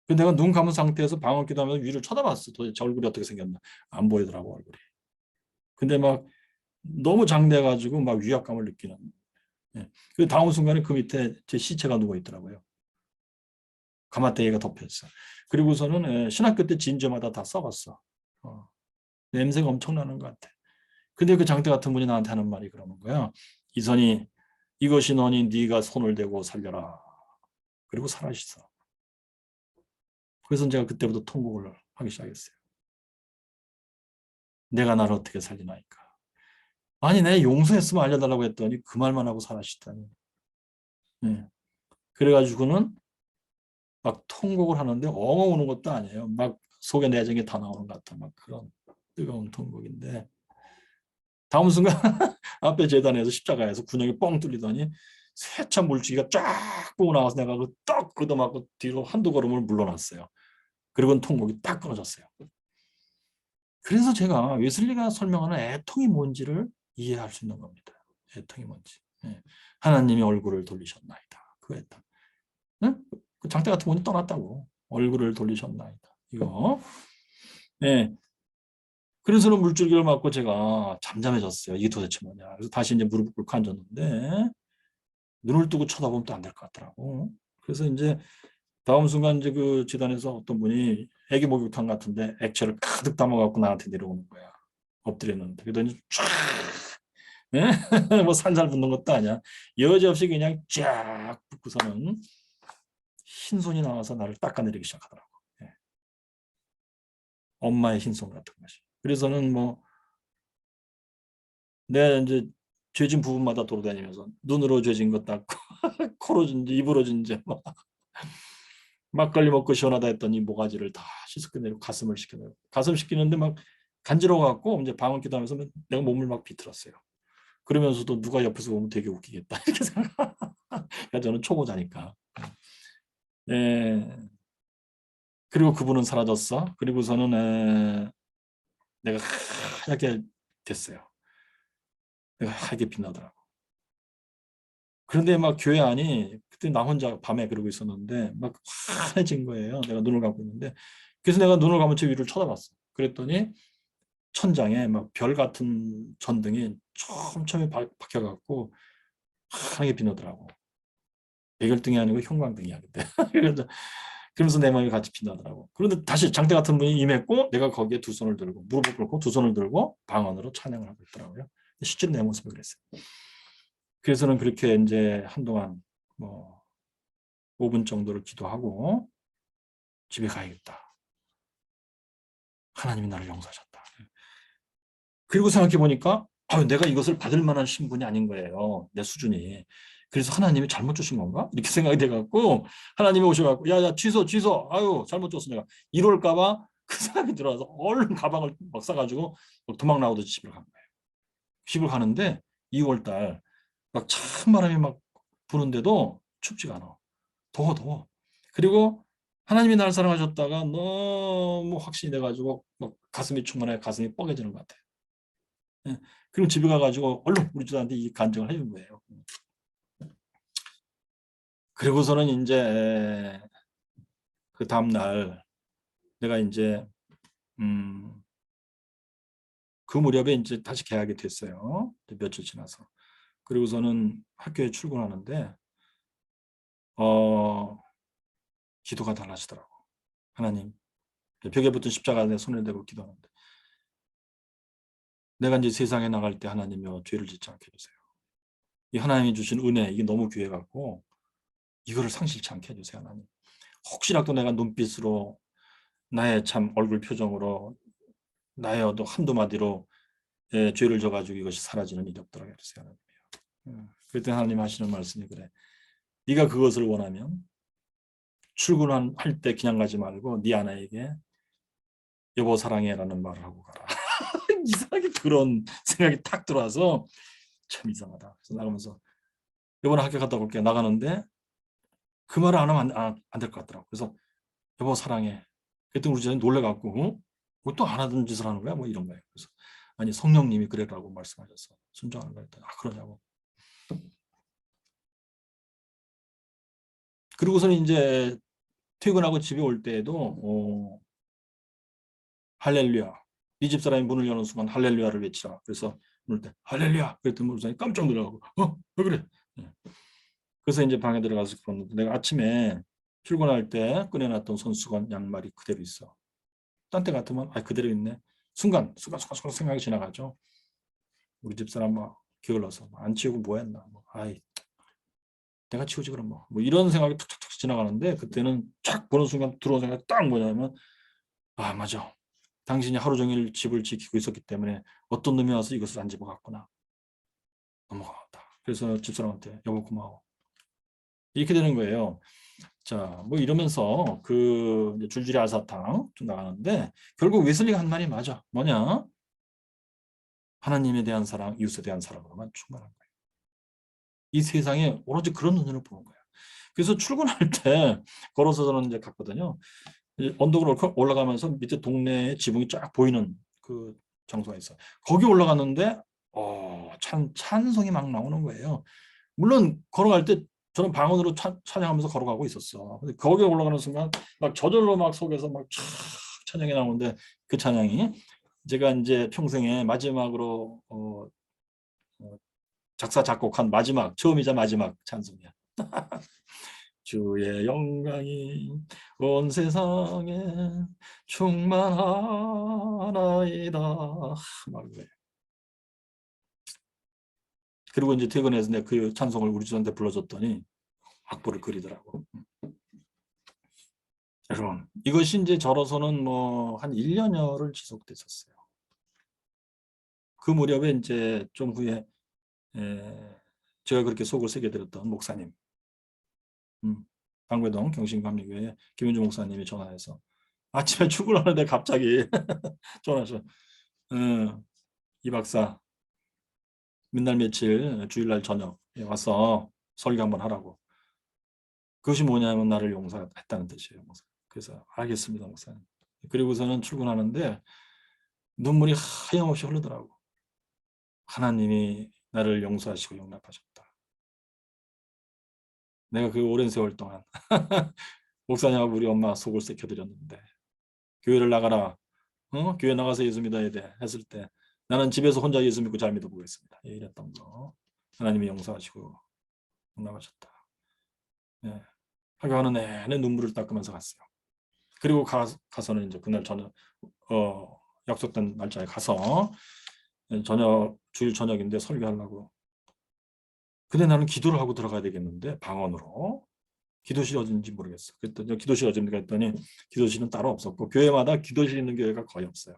근데 내가 눈 감은 상태에서 방언 기도하면서 위를 쳐다봤어. 도대체 얼굴이 어떻게 생겼나. 안 보이더라고 얼굴이. 근데 막 너무 장대가지고 막 위압감을 느끼는. 예. 그 다음 순간에 그 밑에 제 시체가 누워 있더라고요. 가마떼기가 덮여있어. 그리고서는 신학교 때 진저마다 다 썩었어. 냄새가 엄청나는 것 같아. 근데 그 장대 같은 분이 나한테 하는 말이 그러는 거야. 이선이 이것이 너니 네가 손을 대고 살려라. 그리고 살아있어. 그래서 제가 그때부터 통곡을 하기 시작했어요. 내가 나를 어떻게 살리나이까. 아니 내 용서했으면 알려달라고 했더니 그 말만 하고 살아시다니. 네. 그래가지고는 막 통곡을 하는데 엉엉 우는 것도 아니에요. 막 속에 내정이 다 나오는 것 같아. 막 그런 뜨거운 통곡인데 다음 순간 앞에 재단에서 십자가에서 군형이 뻥 뚫리더니 세찬 물줄기가 쫙 뿜어 나와서 내가 떡 걷어맞고 뒤로 한두 걸음을 물러났어요. 그리고는 통곡이 딱 끊어졌어요. 그래서 제가 웨슬리가 설명하는 애통이 뭔지를 이해할 수 있는 겁니다. 애통이 뭔지. 예. 하나님이 얼굴을 돌리셨나이다. 그 애통. 응? 그 장대 같은 분이 떠났다고. 얼굴을 돌리셨나이다. 이거. 예. 그래서는 물줄기를 맞고 제가 잠잠해졌어요. 이게 도대체 뭐냐. 그래서 다시 이제 무릎 꿇고 앉았는데 눈을 뜨고 쳐다보면 또 안 될 것 같더라고. 그래서 이제 다음 순간 이제 그 재단에서 어떤 분이 애기 목욕탕 같은데 액체를 가득 담아갖고 나한테 내려오는 거야. 엎드렸는데. 그러더니 쫙, 예? 뭐 살살 붓는 것도 아니야. 여지없이 그냥 쫙 붓고서는 흰 손이 나와서 나를 닦아내리기 시작하더라고. 예. 엄마의 흰손 같은 것이. 그래서는 뭐 내가 이제 죄진 부분마다 돌아다니면서 눈으로 죄진 것 닦고 코로 진지 입으로 진지 막걸리 먹고 시원하다 했더니 모가지를 다 씻어내고 가슴을 씻겨내고 가슴 씻기는데 막 간지러워갖고 이제 방언 기도하면서 내가 몸을 막 비틀었어요. 그러면서도 누가 옆에서 보면 되게 웃기겠다 이렇게 생각. 그러니까 저는 초보자니까. 예. 그리고 그분은 사라졌어. 그리고서는 내가 하얗게 됐어요. 내가 하얗게 빛나더라고. 그런데 막 교회 안이 그때 나 혼자 밤에 그러고 있었는데 막 환해진 거예요. 내가 눈을 감고 있는데. 그래서 내가 눈을 감은 채 위를 쳐다봤어. 그랬더니 천장에 막 별 같은 전등이 촘촘히 박혀갖고 환하게 빛나더라고. 백열등이 아니고 형광등이야 그때. 그러면서 내 마음이 같이 빛나더라고. 그런데 다시 장대 같은 분이 임했고 내가 거기에 두 손을 들고 무릎을 꿇고 두 손을 들고 방언으로 찬양을 하고 있더라고요. 실제 내 모습이 그랬어요. 그래서는 그렇게 이제 한동안 뭐 5분 정도를 기도하고 집에 가야겠다. 하나님이 나를 용서하셨다. 그리고 생각해 보니까 내가 이것을 받을 만한 신분이 아닌 거예요. 내 수준이. 그래서 하나님이 잘못 주신 건가? 이렇게 생각이 돼갖고 하나님이 오셔갖고 야야 취소 아유 잘못 줬어 내가 이럴까 봐 그 생각이 들어서 얼른 가방을 막 싸가지고 도망 나오듯이 집을 간 거예요. 집을 가는데 2월달 막 찬바람이 막 부는데도 춥지가 않아. 더워. 그리고 하나님이 나를 사랑하셨다가 너무 확신이 돼가지고 막 가슴이 충만해 가슴이 뻐개지는 것 같아요. 예. 그럼 집에 가가지고 얼른 우리 집한테 이 간증을 해준 거예요. 그리고서는 이제 그 다음날 내가 이제 그 무렵에 이제 다시 계약이 됐어요. 며칠 지나서. 그리고서는 학교에 출근하는데 기도가 달라지더라고. 하나님 벽에 붙은 십자가 내 손을 대고 기도하는데 내가 이제 세상에 나갈 때 하나님이여 죄를 짓지 않게 해주세요. 이 하나님이 주신 은혜 이게 너무 귀해 갖고 이거를 상실치 않게 해주세요 하나님. 혹시라도 내가 눈빛으로 나의 참 얼굴 표정으로 나의 한두 마디로 죄를 져가지고 이것이 사라지는 일이 없도록 해주세요 하나님. 그때 하나님 하시는 말씀이 그래. 네가 그것을 원하면 출근할 때 그냥 가지 말고 네 아내에게 여보 사랑해라는 말을 하고 가라. 이상하게 그런 생각이 탁 들어와서 참 이상하다. 그래서 나가면서 이번에 학교 갔다 올게 나가는데 그 말을 안 하면 안 될 것 같더라고. 그래서 여보 사랑해. 그랬더니 우리 집에 놀래갖고 뭐 또 안 하던 짓을 하는 거야? 뭐 이런 거예요. 그래서 아니 성령님이 그래라고 말씀하셔서 순종하는 거였다. 아 그러냐고. 그리고서는 이제 퇴근하고 집에 올 때에도 할렐루야. 네 집사람이 문을 여는 순간 할렐루야를 외치라. 그래서 문을 때 할렐루야. 그랬더니 목사님이 깜짝 놀라고 왜 그래? 예. 그래서 이제 방에 들어가서 그러는데 내가 아침에 출근할 때 꺼내놨던 손수건 양말이 그대로 있어. 딴 때 같으면 그대로 있네. 순간 생각이 지나가죠. 우리 집사람 막 게을러서 안 치우고 뭐 했나. 내가 치우지 그럼 뭐 이런 생각이 툭툭툭 지나가는데 그때는 촥 보는 순간 들어온 생각이 딱 뭐냐면 맞아. 당신이 하루 종일 집을 지키고 있었기 때문에 어떤 놈이 와서 이것을 안 집어갔구나. 너무 고맙다. 그래서 집사람한테 여보 고마워. 이렇게 되는 거예요. 자, 뭐 이러면서 그 이제 줄줄이 알사탕 좀 나가는데 결국 웨슬리가 한 말이 맞아. 뭐냐? 하나님에 대한 사랑, 이웃에 대한 사랑으로만 충만한 거예요. 이 세상에 오로지 그런 눈으로 보는 거예요. 그래서 출근할 때 걸어서 저는 이제 갔거든요. 이제 언덕으로 올라가면서 밑에 동네에 지붕이 쫙 보이는 그 장소가 있어요. 거기 올라갔는데 찬송이 막 나오는 거예요. 물론 걸어갈 때 저는 방언으로 찬양하면서 걸어가고 있었어. 근데 거기 올라가는 순간 막 저절로 막 속에서 막 찬양이 나오는데 그 찬양이 제가 이제 평생에 마지막으로 작사 작곡한 마지막 처음이자 마지막 찬송이야. 주의 영광이 온 세상에 충만하나이다. 막 그래. 그리고 이제 퇴근해서 내가 그 찬송을 우리 집한테 불러줬더니 악보를 그리더라고. 여러분, 이것이 이제 저로서는 뭐 한 1년여를 지속됐었어요. 그 무렵에 이제 좀 후에 제가 그렇게 속을 새겨드렸던 목사님, 방배동 경신감리교회 김윤주 목사님이 전화해서 아침에 출근하는데 갑자기 전화해서 이 박사 몇날 며칠 주일날 저녁에 와서 설교 한번 하라고. 그것이 뭐냐면 나를 용서했다는 뜻이에요. 목사님. 그래서 알겠습니다 목사님. 그리고서는 출근하는데 눈물이 하염없이 흐르더라고. 하나님이 나를 용서하시고 용납하셨다. 내가 그 오랜 세월 동안 목사님하고 우리 엄마 속을 새겨드렸는데 교회를 나가라. 교회 나가서 예수 믿어야 돼 했을 때 나는 집에서 혼자 예수 믿고 잘 믿어보겠습니다. 이랬던 거. 하나님이 용서하시고 용납하셨다. 네. 학교하는 내내 눈물을 닦으면서 갔어요. 그리고 가서는 이제 그날 저녁 약속된 날짜에 가서 주일 저녁인데 설교하려고. 근데 나는 기도를 하고 들어가야 되겠는데 방언으로. 기도실이 어딘지 모르겠어. 그랬더니 기도실 어딘가 했더니 기도실은 따로 없었고 교회마다 기도실 있는 교회가 거의 없어요.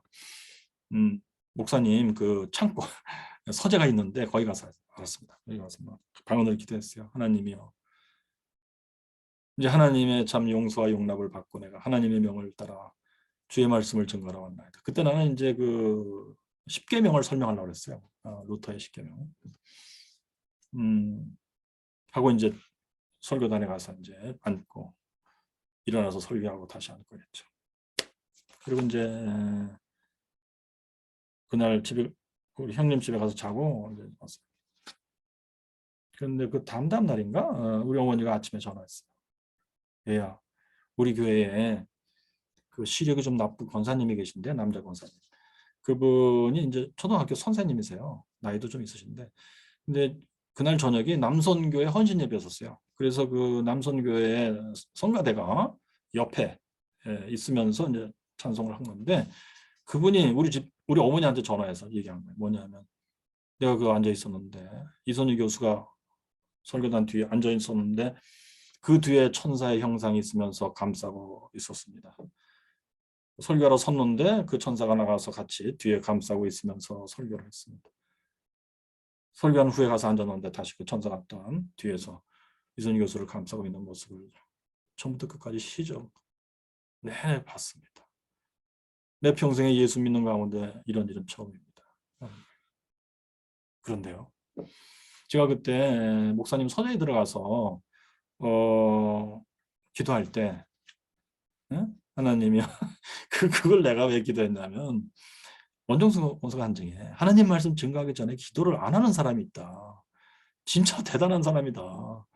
목사님 그 창고 서재가 있는데 거기 가서 알았습니다. 거기 가서 막 방언을 기도했어요. 하나님이요. 이제 하나님의 참 용서와 용납을 받고 내가 하나님의 명을 따라 주의 말씀을 증거하러 왔나이다. 그때 나는 이제 그 10계명을 설명하려고 했어요. 루터의 10계명. 하고 이제 설교단에 가서 이제 앉고 일어나서 설교하고 다시 앉고 그랬죠. 그리고 이제 그날 집에 우리 형님 집에 가서 자고 이제 왔어요. 그런데 그 다음 날인가 우리 어머니가 아침에 전화했어요. 얘야, 우리 교회에 그 시력이 좀 나쁜 권사님이 계신데 남자 권사님. 그분이 이제 초등학교 선생님이세요. 나이도 좀 있으신데. 근데 그날 저녁에 남선교회 헌신 예배였었어요. 그래서 그 남선교회 성가대가 옆에 있으면서 이제 찬송을 한 건데 그분이 우리 어머니한테 전화해서 얘기한 거예요. 뭐냐면 내가 그 앉아 있었는데 이선희 교수가 설교단 뒤에 앉아 있었는데 그 뒤에 천사의 형상이 있으면서 감싸고 있었습니다. 설교하러 섰는데 그 천사가 나가서 같이 뒤에 감싸고 있으면서 설교를 했습니다. 설교한 후에 가서 앉았는데 다시 그 천사가 또한 뒤에서 이선희 교수를 감싸고 있는 모습을 처음부터 끝까지 시적 내내 봤습니다. 내 평생에 예수 믿는 가운데 이런 일은 처음입니다. 그런데요. 제가 그때 목사님 서재에 들어가서 기도할 때 하나님이 그걸 내가 왜 기도했냐면 원정수 원수가 한증에 하나님 말씀 증거하기 전에 기도를 안 하는 사람이 있다. 진짜 대단한 사람이다.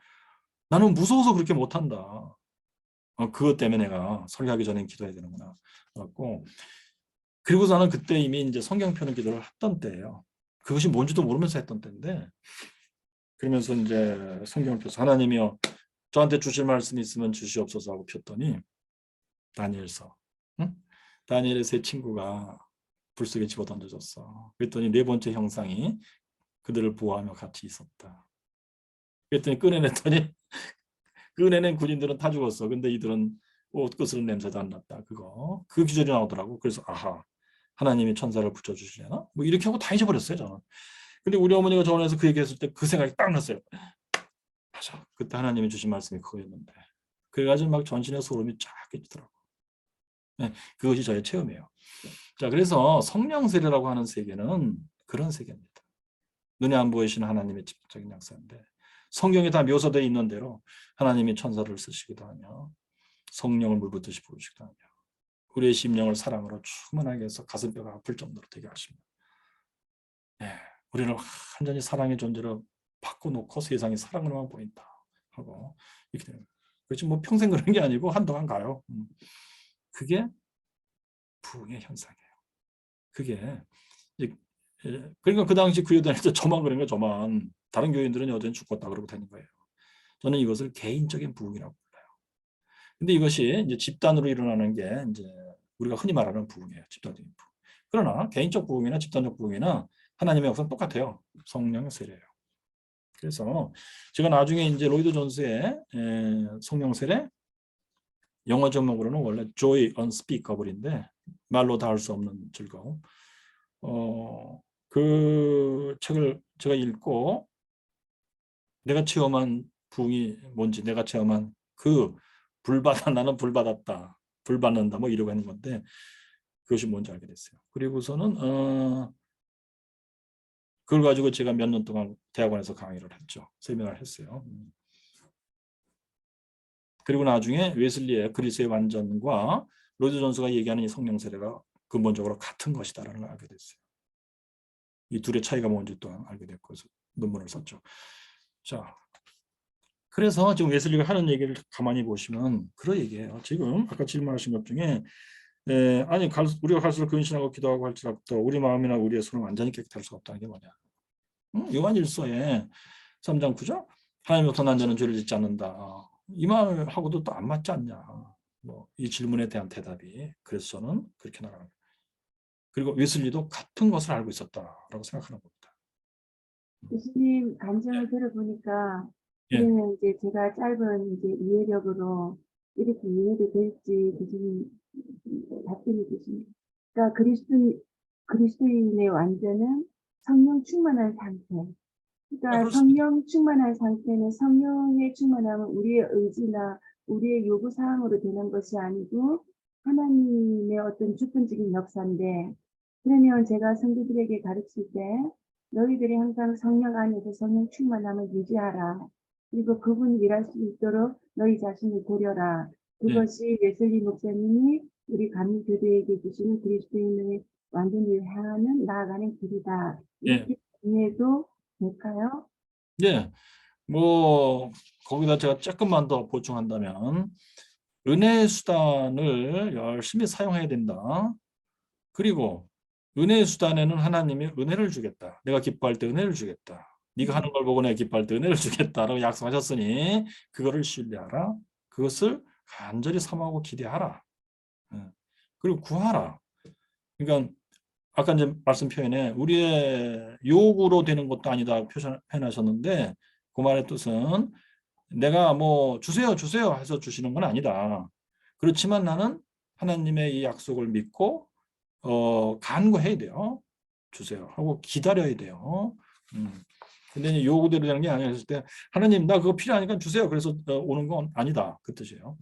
나는 무서워서 그렇게 못한다. 그것 때문에 내가 설교하기 전에 기도해야 되는구나. 그리고 나는 그때 이미 이제 성경 펴는 기도를 했던 때예요. 그것이 뭔지도 모르면서 했던 때인데, 그러면서 이제 성경을 펴서 하나님이여 저한테 주실 말씀이 있으면 주시옵소서 하고 폈더니 다니엘서, 응? 다니엘의 세 친구가 불 속에 집어 던져졌어. 그랬더니 네 번째 형상이 그들을 보호하며 같이 있었다. 그랬더니 꺼내냈더니 꺼내낸 군인들은 다 죽었어. 근데 이들은 옷 끄스름 냄새도 안 났다. 그 기절이 나오더라고. 그래서 아하, 하나님이 천사를 붙여주시려나? 뭐 이렇게 하고 다 잊어버렸어요, 저는. 근데 우리 어머니가 전화해서 그 얘기했을 때 그 생각이 딱 났어요. 맞아, 그때 하나님이 주신 말씀이 그거였는데. 그래가지고 막 전신에 소름이 쫙 끼치더라고. 네, 그것이 저의 체험이에요. 자, 그래서 성령 세례라고 하는 세계는 그런 세계입니다. 눈에 안 보이시는 하나님의 직접적인 역사인데, 성경에 다 묘사되어 있는 대로 하나님이 천사를 쓰시기도 하며 성령을 물붓듯이 부으시기도 하며 우리의 심령을 사랑으로 충만하게 해서 가슴뼈가 아플 정도로 되게 하십니다. 네, 우리를 완전히 사랑의 존재로 바꿔놓고 세상이 사랑으로만 보인다 하고 이렇게 됩니다. 그렇지 뭐 평생 그런 게 아니고 한동안 가요. 그게 부흥의 현상이에요. 그게 그러니까 그 당시 그 여자는 저만 그런 거 저만 다른 교인들은 여전히 죽었다 그러고 다닌 거예요. 저는 이것을 개인적인 부흥이라고 불러요. 근데 이것이 이제 집단으로 일어나는 게 이제 우리가 흔히 말하는 부흥이에요. 집단적인 부흥. 그러나 개인적 부흥이나 집단적 부흥이나 하나님의 역사는 똑같아요. 성령의 세례예요. 그래서 제가 나중에 이제 로이드 존스의 성령 세례 영어 제목으로는 원래 Joy Unspeakable인데 말로 다 할 수 없는 즐거움. 그 책을 제가 읽고 내가 체험한 부흥이 뭔지 내가 체험한 그 불받아 나는 불받았다 불받는다 뭐 이러고 하는 건데 그것이 뭔지 알게 됐어요. 그리고서는 그걸 가지고 제가 몇 년 동안 대학원에서 강의를 했죠. 세미나를 했어요. 그리고 나중에 웨슬리의 그리스의 완전과 로이드 존스가 얘기하는 이 성령 세례가 근본적으로 같은 것이다라는 걸 알게 됐어요. 이 둘의 차이가 뭔지 또한 알게 됐고 논문을 썼죠. 자, 그래서 지금 웨슬리가 하는 얘기를 가만히 보시면 그런 얘기예요. 지금 아까 질문하신 것 중에 아니 우리가 갈수록 근신하고 기도하고 할지라도 우리 마음이나 우리의 손은 완전히 깨끗할 수가 없다는 게 뭐냐. 요한일서에 3장 9절 하나님으로부터 난 자는 죄를 짓지 않는다. 이 말하고도 또 안 맞지 않냐. 뭐 이 질문에 대한 대답이 그래서 저는 그렇게 나가는 거예요. 그리고 웨슬리도 같은 것을 알고 있었다라고 생각하는 겁니다. 교수님 간증을 들어보니까 예. 그러면 이제 제가 짧은 이제 이해력으로 이렇게 이해도 될지 교수님 답변해 주시면, 그러니까 그리스도인의 완전은 성령 충만한 상태. 그러니까 성령 충만한 상태는 성령의 충만함은 우리의 의지나 우리의 요구 사항으로 되는 것이 아니고 하나님의 어떤 주권적인 역사인데, 그러면 제가 성도들에게 가르칠 때 너희들이 항상 성령 안에서 성령 충만함을 유지하라. 그리고 그분이 일할 수 있도록 너희 자신을 고려라. 그것이 웨슬리 목사님이 우리 감리교도에게 주시는 그리스도인의 완전히 향하는 나아가는 길이다. 이렇게 이해도 될까요? 네, 뭐 거기다 제가 조금만 더 보충한다면 은혜의 수단을 열심히 사용해야 된다. 그리고 은혜의 수단에는 하나님이 은혜를 주겠다. 내가 기뻐할 때 은혜를 주겠다. 네가 하는 걸 보고 내가 기뻐할 때 은혜를 주겠다라고 약속하셨으니 그거를 신뢰하라. 그것을 간절히 사모하고 기대하라. 그리고 구하라. 그러니까 아까 이제 말씀 표현에 우리의 요구로 되는 것도 아니다 표현하셨는데 그 말의 뜻은 내가 뭐 주세요 해서 주시는 건 아니다. 그렇지만 나는 하나님의 이 약속을 믿고 간구해야 돼요. 주세요 하고 기다려야 돼요. 근데 요구대로 되는 게 아니라 했을 때 하나님 나 그거 필요하니까 주세요. 그래서 오는 건 아니다. 그 뜻이에요.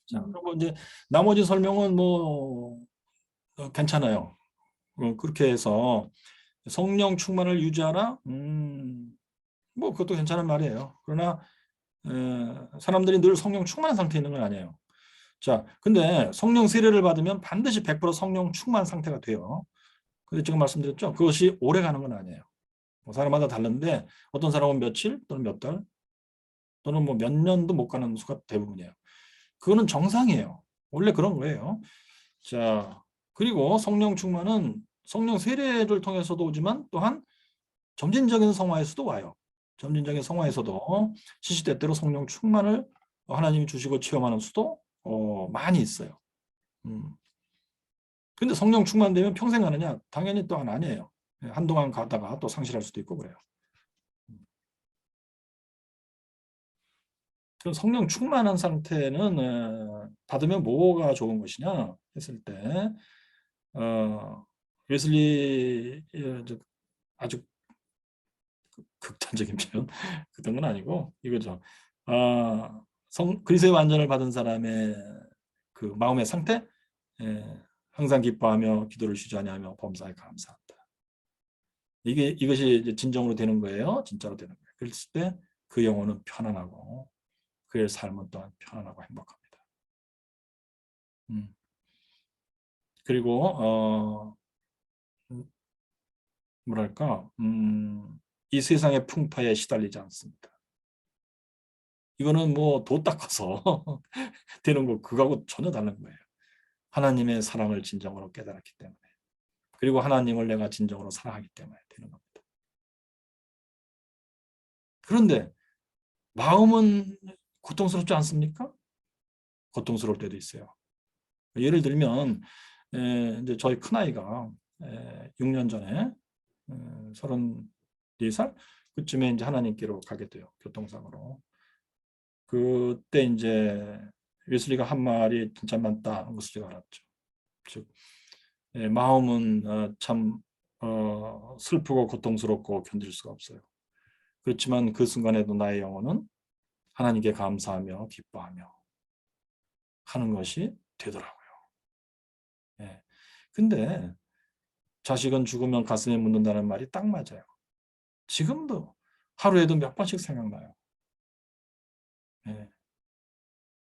자, 그리고 이제 나머지 설명은 뭐 괜찮아요. 그렇게 해서 성령 충만을 유지하라. 뭐 그것도 괜찮은 말이에요. 그러나 사람들이 늘 성령 충만한 상태에 있는 건 아니에요. 자, 근데 성령 세례를 받으면 반드시 100% 성령 충만 상태가 돼요. 근데 지금 말씀드렸죠. 그것이 오래 가는 건 아니에요. 뭐 사람마다 다른데 어떤 사람은 며칠 또는 몇 달 또는 뭐 몇 년도 못 가는 수가 대부분이에요. 그거는 정상이에요. 원래 그런 거예요. 자, 그리고 성령 충만은 성령 세례를 통해서도 오지만 또한 점진적인 성화에서도 와요. 점진적인 성화에서도 시시때때로 성령 충만을 하나님이 주시고 체험하는 수도 많이 있어요. 근데 성령 충만되면 평생 가느냐? 당연히 또한 아니에요. 한동안 가다가 또 상실할 수도 있고 그래요. 그럼 성령 충만한 상태는 받으면 뭐가 좋은 것이냐 했을 때 웨슬리 아주 극단적인 표현 그런 건 아니고 이거죠. 그리스도의 완전을 받은 사람의 그 마음의 상태, 항상 기뻐하며 기도를 쉬지 아니하며 범사에 감사한다. 이것이 이제 진정으로 되는 거예요. 진짜로 되는 거예요. 그랬을 때 그 영혼은 편안하고 그의 삶은 또한 편안하고 행복합니다. 그리고 뭐랄까 이 세상의 풍파에 시달리지 않습니다. 이거는 뭐 도 닦아서 되는 거 그거하고 전혀 다른 거예요. 하나님의 사랑을 진정으로 깨달았기 때문에 그리고 하나님을 내가 진정으로 사랑하기 때문에 되는 겁니다. 그런데 마음은 고통스럽지 않습니까? 고통스러울 때도 있어요. 예를 들면 이제 저희 큰아이가 6년 전에 34살 그쯤에 이제 하나님께로 가게 돼요. 교통사고로. 그때 이제 웨슬리가 한 말이 진짜 맞다는 것을 제가 알았죠. 즉 마음은 참 슬프고 고통스럽고 견딜 수가 없어요. 그렇지만 그 순간에도 나의 영혼은 하나님께 감사하며 기뻐하며 하는 것이 되더라고요. 예. 근데 자식은 죽으면 가슴에 묻는다는 말이 딱 맞아요. 지금도 하루에도 몇 번씩 생각나요. 예.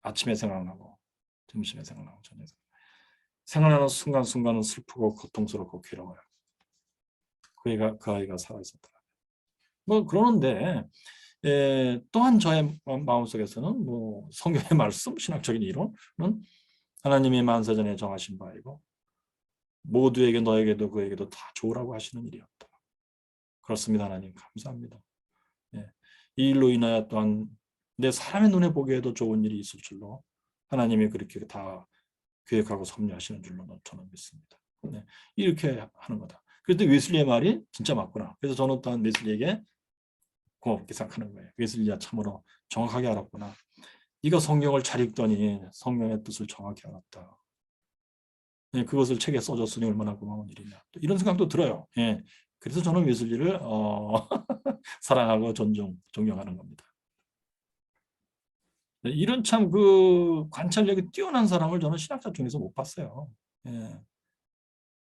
아침에 생각나고 점심에 생각나고 저녁에 생각나는 순간순간은 슬프고 고통스럽고 괴로워요. 그 아이가 살아있었더라. 뭐 그러는데 또한 저의 마음속에서는 뭐 성경의 말씀, 신학적인 이론은 하나님의 만세전에 정하신 바이고 모두에게 너에게도 그에게도 다 좋으라고 하시는 일이었다. 그렇습니다. 하나님 감사합니다. 이 일로 인하여 또한 내 사람의 눈에 보기에도 좋은 일이 있을 줄로 하나님이 그렇게 다 계획하고 섭리하시는 줄로 저는 믿습니다. 이렇게 하는 거다. 그런데 웨슬리의 말이 진짜 맞구나. 그래서 저는 또한 웨슬리에게 고맙게 생각하는 거예요. 웨슬리야 참으로 정확하게 알았구나. 네가 성경을 잘 읽더니 성경의 뜻을 정확히 알았다. 그것을 책에 써줬으니 얼마나 고마운 일이냐. 또 이런 생각도 들어요. 그래서 저는 웨슬리를 사랑하고 존경하는 겁니다. 이런 참 그 관찰력이 뛰어난 사람을 저는 신학자 중에서 못 봤어요.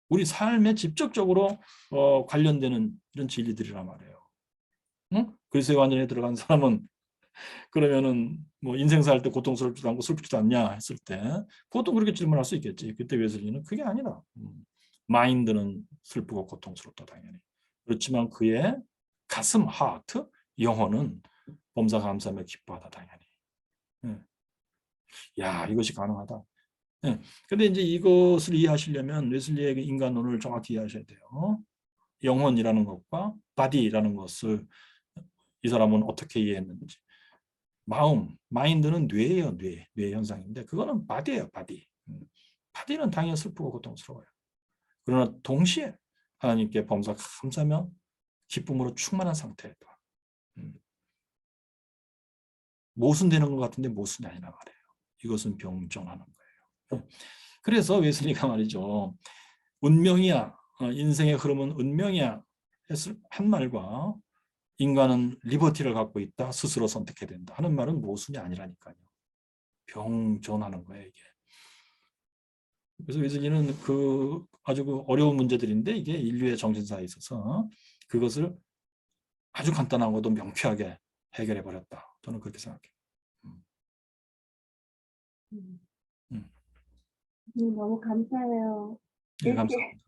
우리 삶에 직접적으로 관련되는 이런 진리들이란 말이에요. 응? 그리스도의 완전에 들어간 사람은 그러면은 뭐 인생 살 때 고통스럽지도 않고 슬프지도 않냐 했을 때 그것도 그렇게 질문할 수 있겠지. 그때 웨슬리는 그게 아니다. 마인드는 슬프고 고통스럽다 당연히. 그렇지만 그의 가슴, 하트, 영혼은 범사 감사하며 기뻐하다 당연히. 야 이것이 가능하다. 근데 이제 이것을 이해하시려면 웨슬리의 인간론을 정확히 이해하셔야 돼요. 영혼이라는 것과 바디라는 것을 이 사람은 어떻게 이해했는지. 마음, 마인드는 뇌예요. 뇌 현상인데 그거는 바디예요. 바디. 바디는 당연히 슬프고 고통스러워요. 그러나 동시에 하나님께 범사 감사하며 기쁨으로 충만한 상태에도 모순되는 것 같은데 모순이 아니라 말이에요. 이것은 병정하는 거예요. 그래서 웨슬리가 말이죠. 운명이야. 인생의 흐름은 운명이야. 한 말과 인간은 리버티를 갖고 있다. 스스로 선택해야 된다. 하는 말은 모순이 아니라니까요. 병존하는 거예요. 이게. 그래서 웨슬리는 그 아주 그 어려운 문제들인데 이게 인류의 정신사에 있어서 그것을 아주 간단하고도 명쾌하게 해결해 버렸다. 저는 그렇게 생각해요. 음. 음. 너무 감사해요. 예, 이렇게 감사합니다.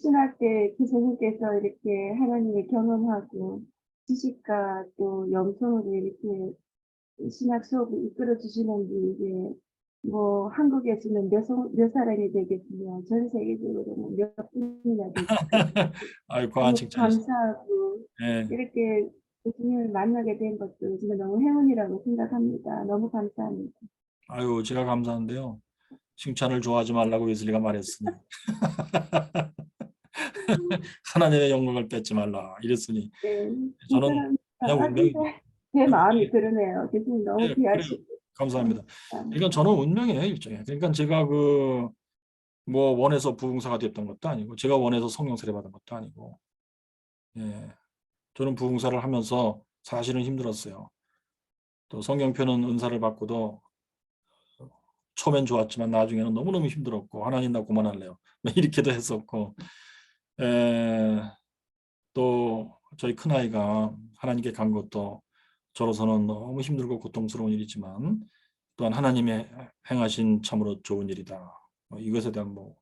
신학 때 교수님께서 이렇게 하나님을 경험하고 지식과 또 영성으로 이렇게 신학 수업을 이끌어 주시는데 이게 뭐 한국에서는 몇 사람이 되겠으면 전 세계적으로는 몇 분이나 되겠어요. 아유, 과한 너무 칭찬이시죠. 감사하고 예. 이렇게 교수님을 만나게 된 것도 정말 너무 행운이라고 생각합니다. 너무 감사합니다. 아유, 제가 감사한데요. 칭찬을 좋아하지 말라고 웨슬리가 말했으니 하나님의 영광을 뺏지 말라 이랬으니 네, 저는 감사합니다. 그냥 아, 운명이 진짜 제 마음이 그러네요. 교수님 너무 예, 그래요. 귀하시고. 감사합니다. 감사합니다. 그러니까 저는 운명이에요, 일종의. 그러니까 제가 그 뭐 원해서 부흥사가 됐던 것도 아니고 제가 원해서 성령 세례 받은 것도 아니고 예. 저는 부흥사를 하면서 사실은 힘들었어요. 또 성경표는 은사를 받고도 처음엔 좋았지만 나중에는 너무너무 힘들었고 하나님 나 그만할래요. 이렇게도 했었고 또 저희 큰아이가 하나님께 간 것도 저로서는 너무 힘들고 고통스러운 일이지만 또한 하나님의 행하신 참으로 좋은 일이다. 이것에 대한 뭐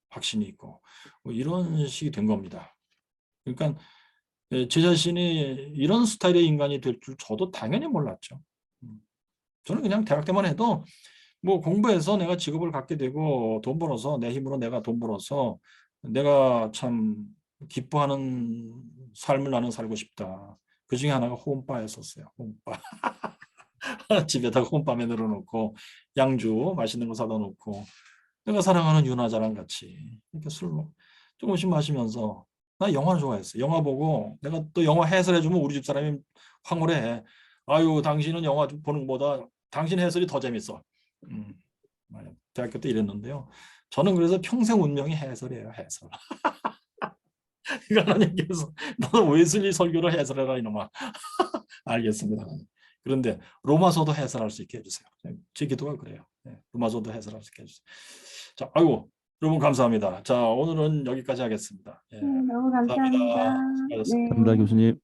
확신이 있고 뭐 이런 식이 된 겁니다. 그러니까 제 자신이 이런 스타일의 인간이 될 줄 저도 당연히 몰랐죠. 저는 그냥 대학 때만 해도 뭐 공부해서 내가 직업을 갖게 되고 돈 벌어서 내 힘으로 내가 돈 벌어서 내가 참 기뻐하는 삶을 나는 살고 싶다. 그 중에 하나가 홈바였었어요. 홈바. 집에다가 홈바에 늘어놓고 양주 맛있는 거 사다 놓고 내가 사랑하는 윤아자랑 같이 이렇게 술 조금씩 마시면서 나 영화를 좋아했어요. 영화 보고 내가 또 영화 해설해주면 우리 집 사람이 황홀해. 아유 당신은 영화 보는 것보다 당신 해설이 더 재밌어. 대학교 때 이랬는데요. 저는 그래서 평생 운명이 해설이에요. 해설. 그러니까 하나님께서 너 웨슬리 설교를 해설해라 이놈아. 알겠습니다. 그런데 로마서도 해설할 수 있게 해주세요. 제 기도가 그래요. 로마서도 해설할 수 있게 해주세요. 자, 아이고 여러분 감사합니다. 자, 오늘은 여기까지 하겠습니다. 네, 너무 감사합니다. 감사합니다. 수고하셨습니다. 네. 감사합니다, 교수님.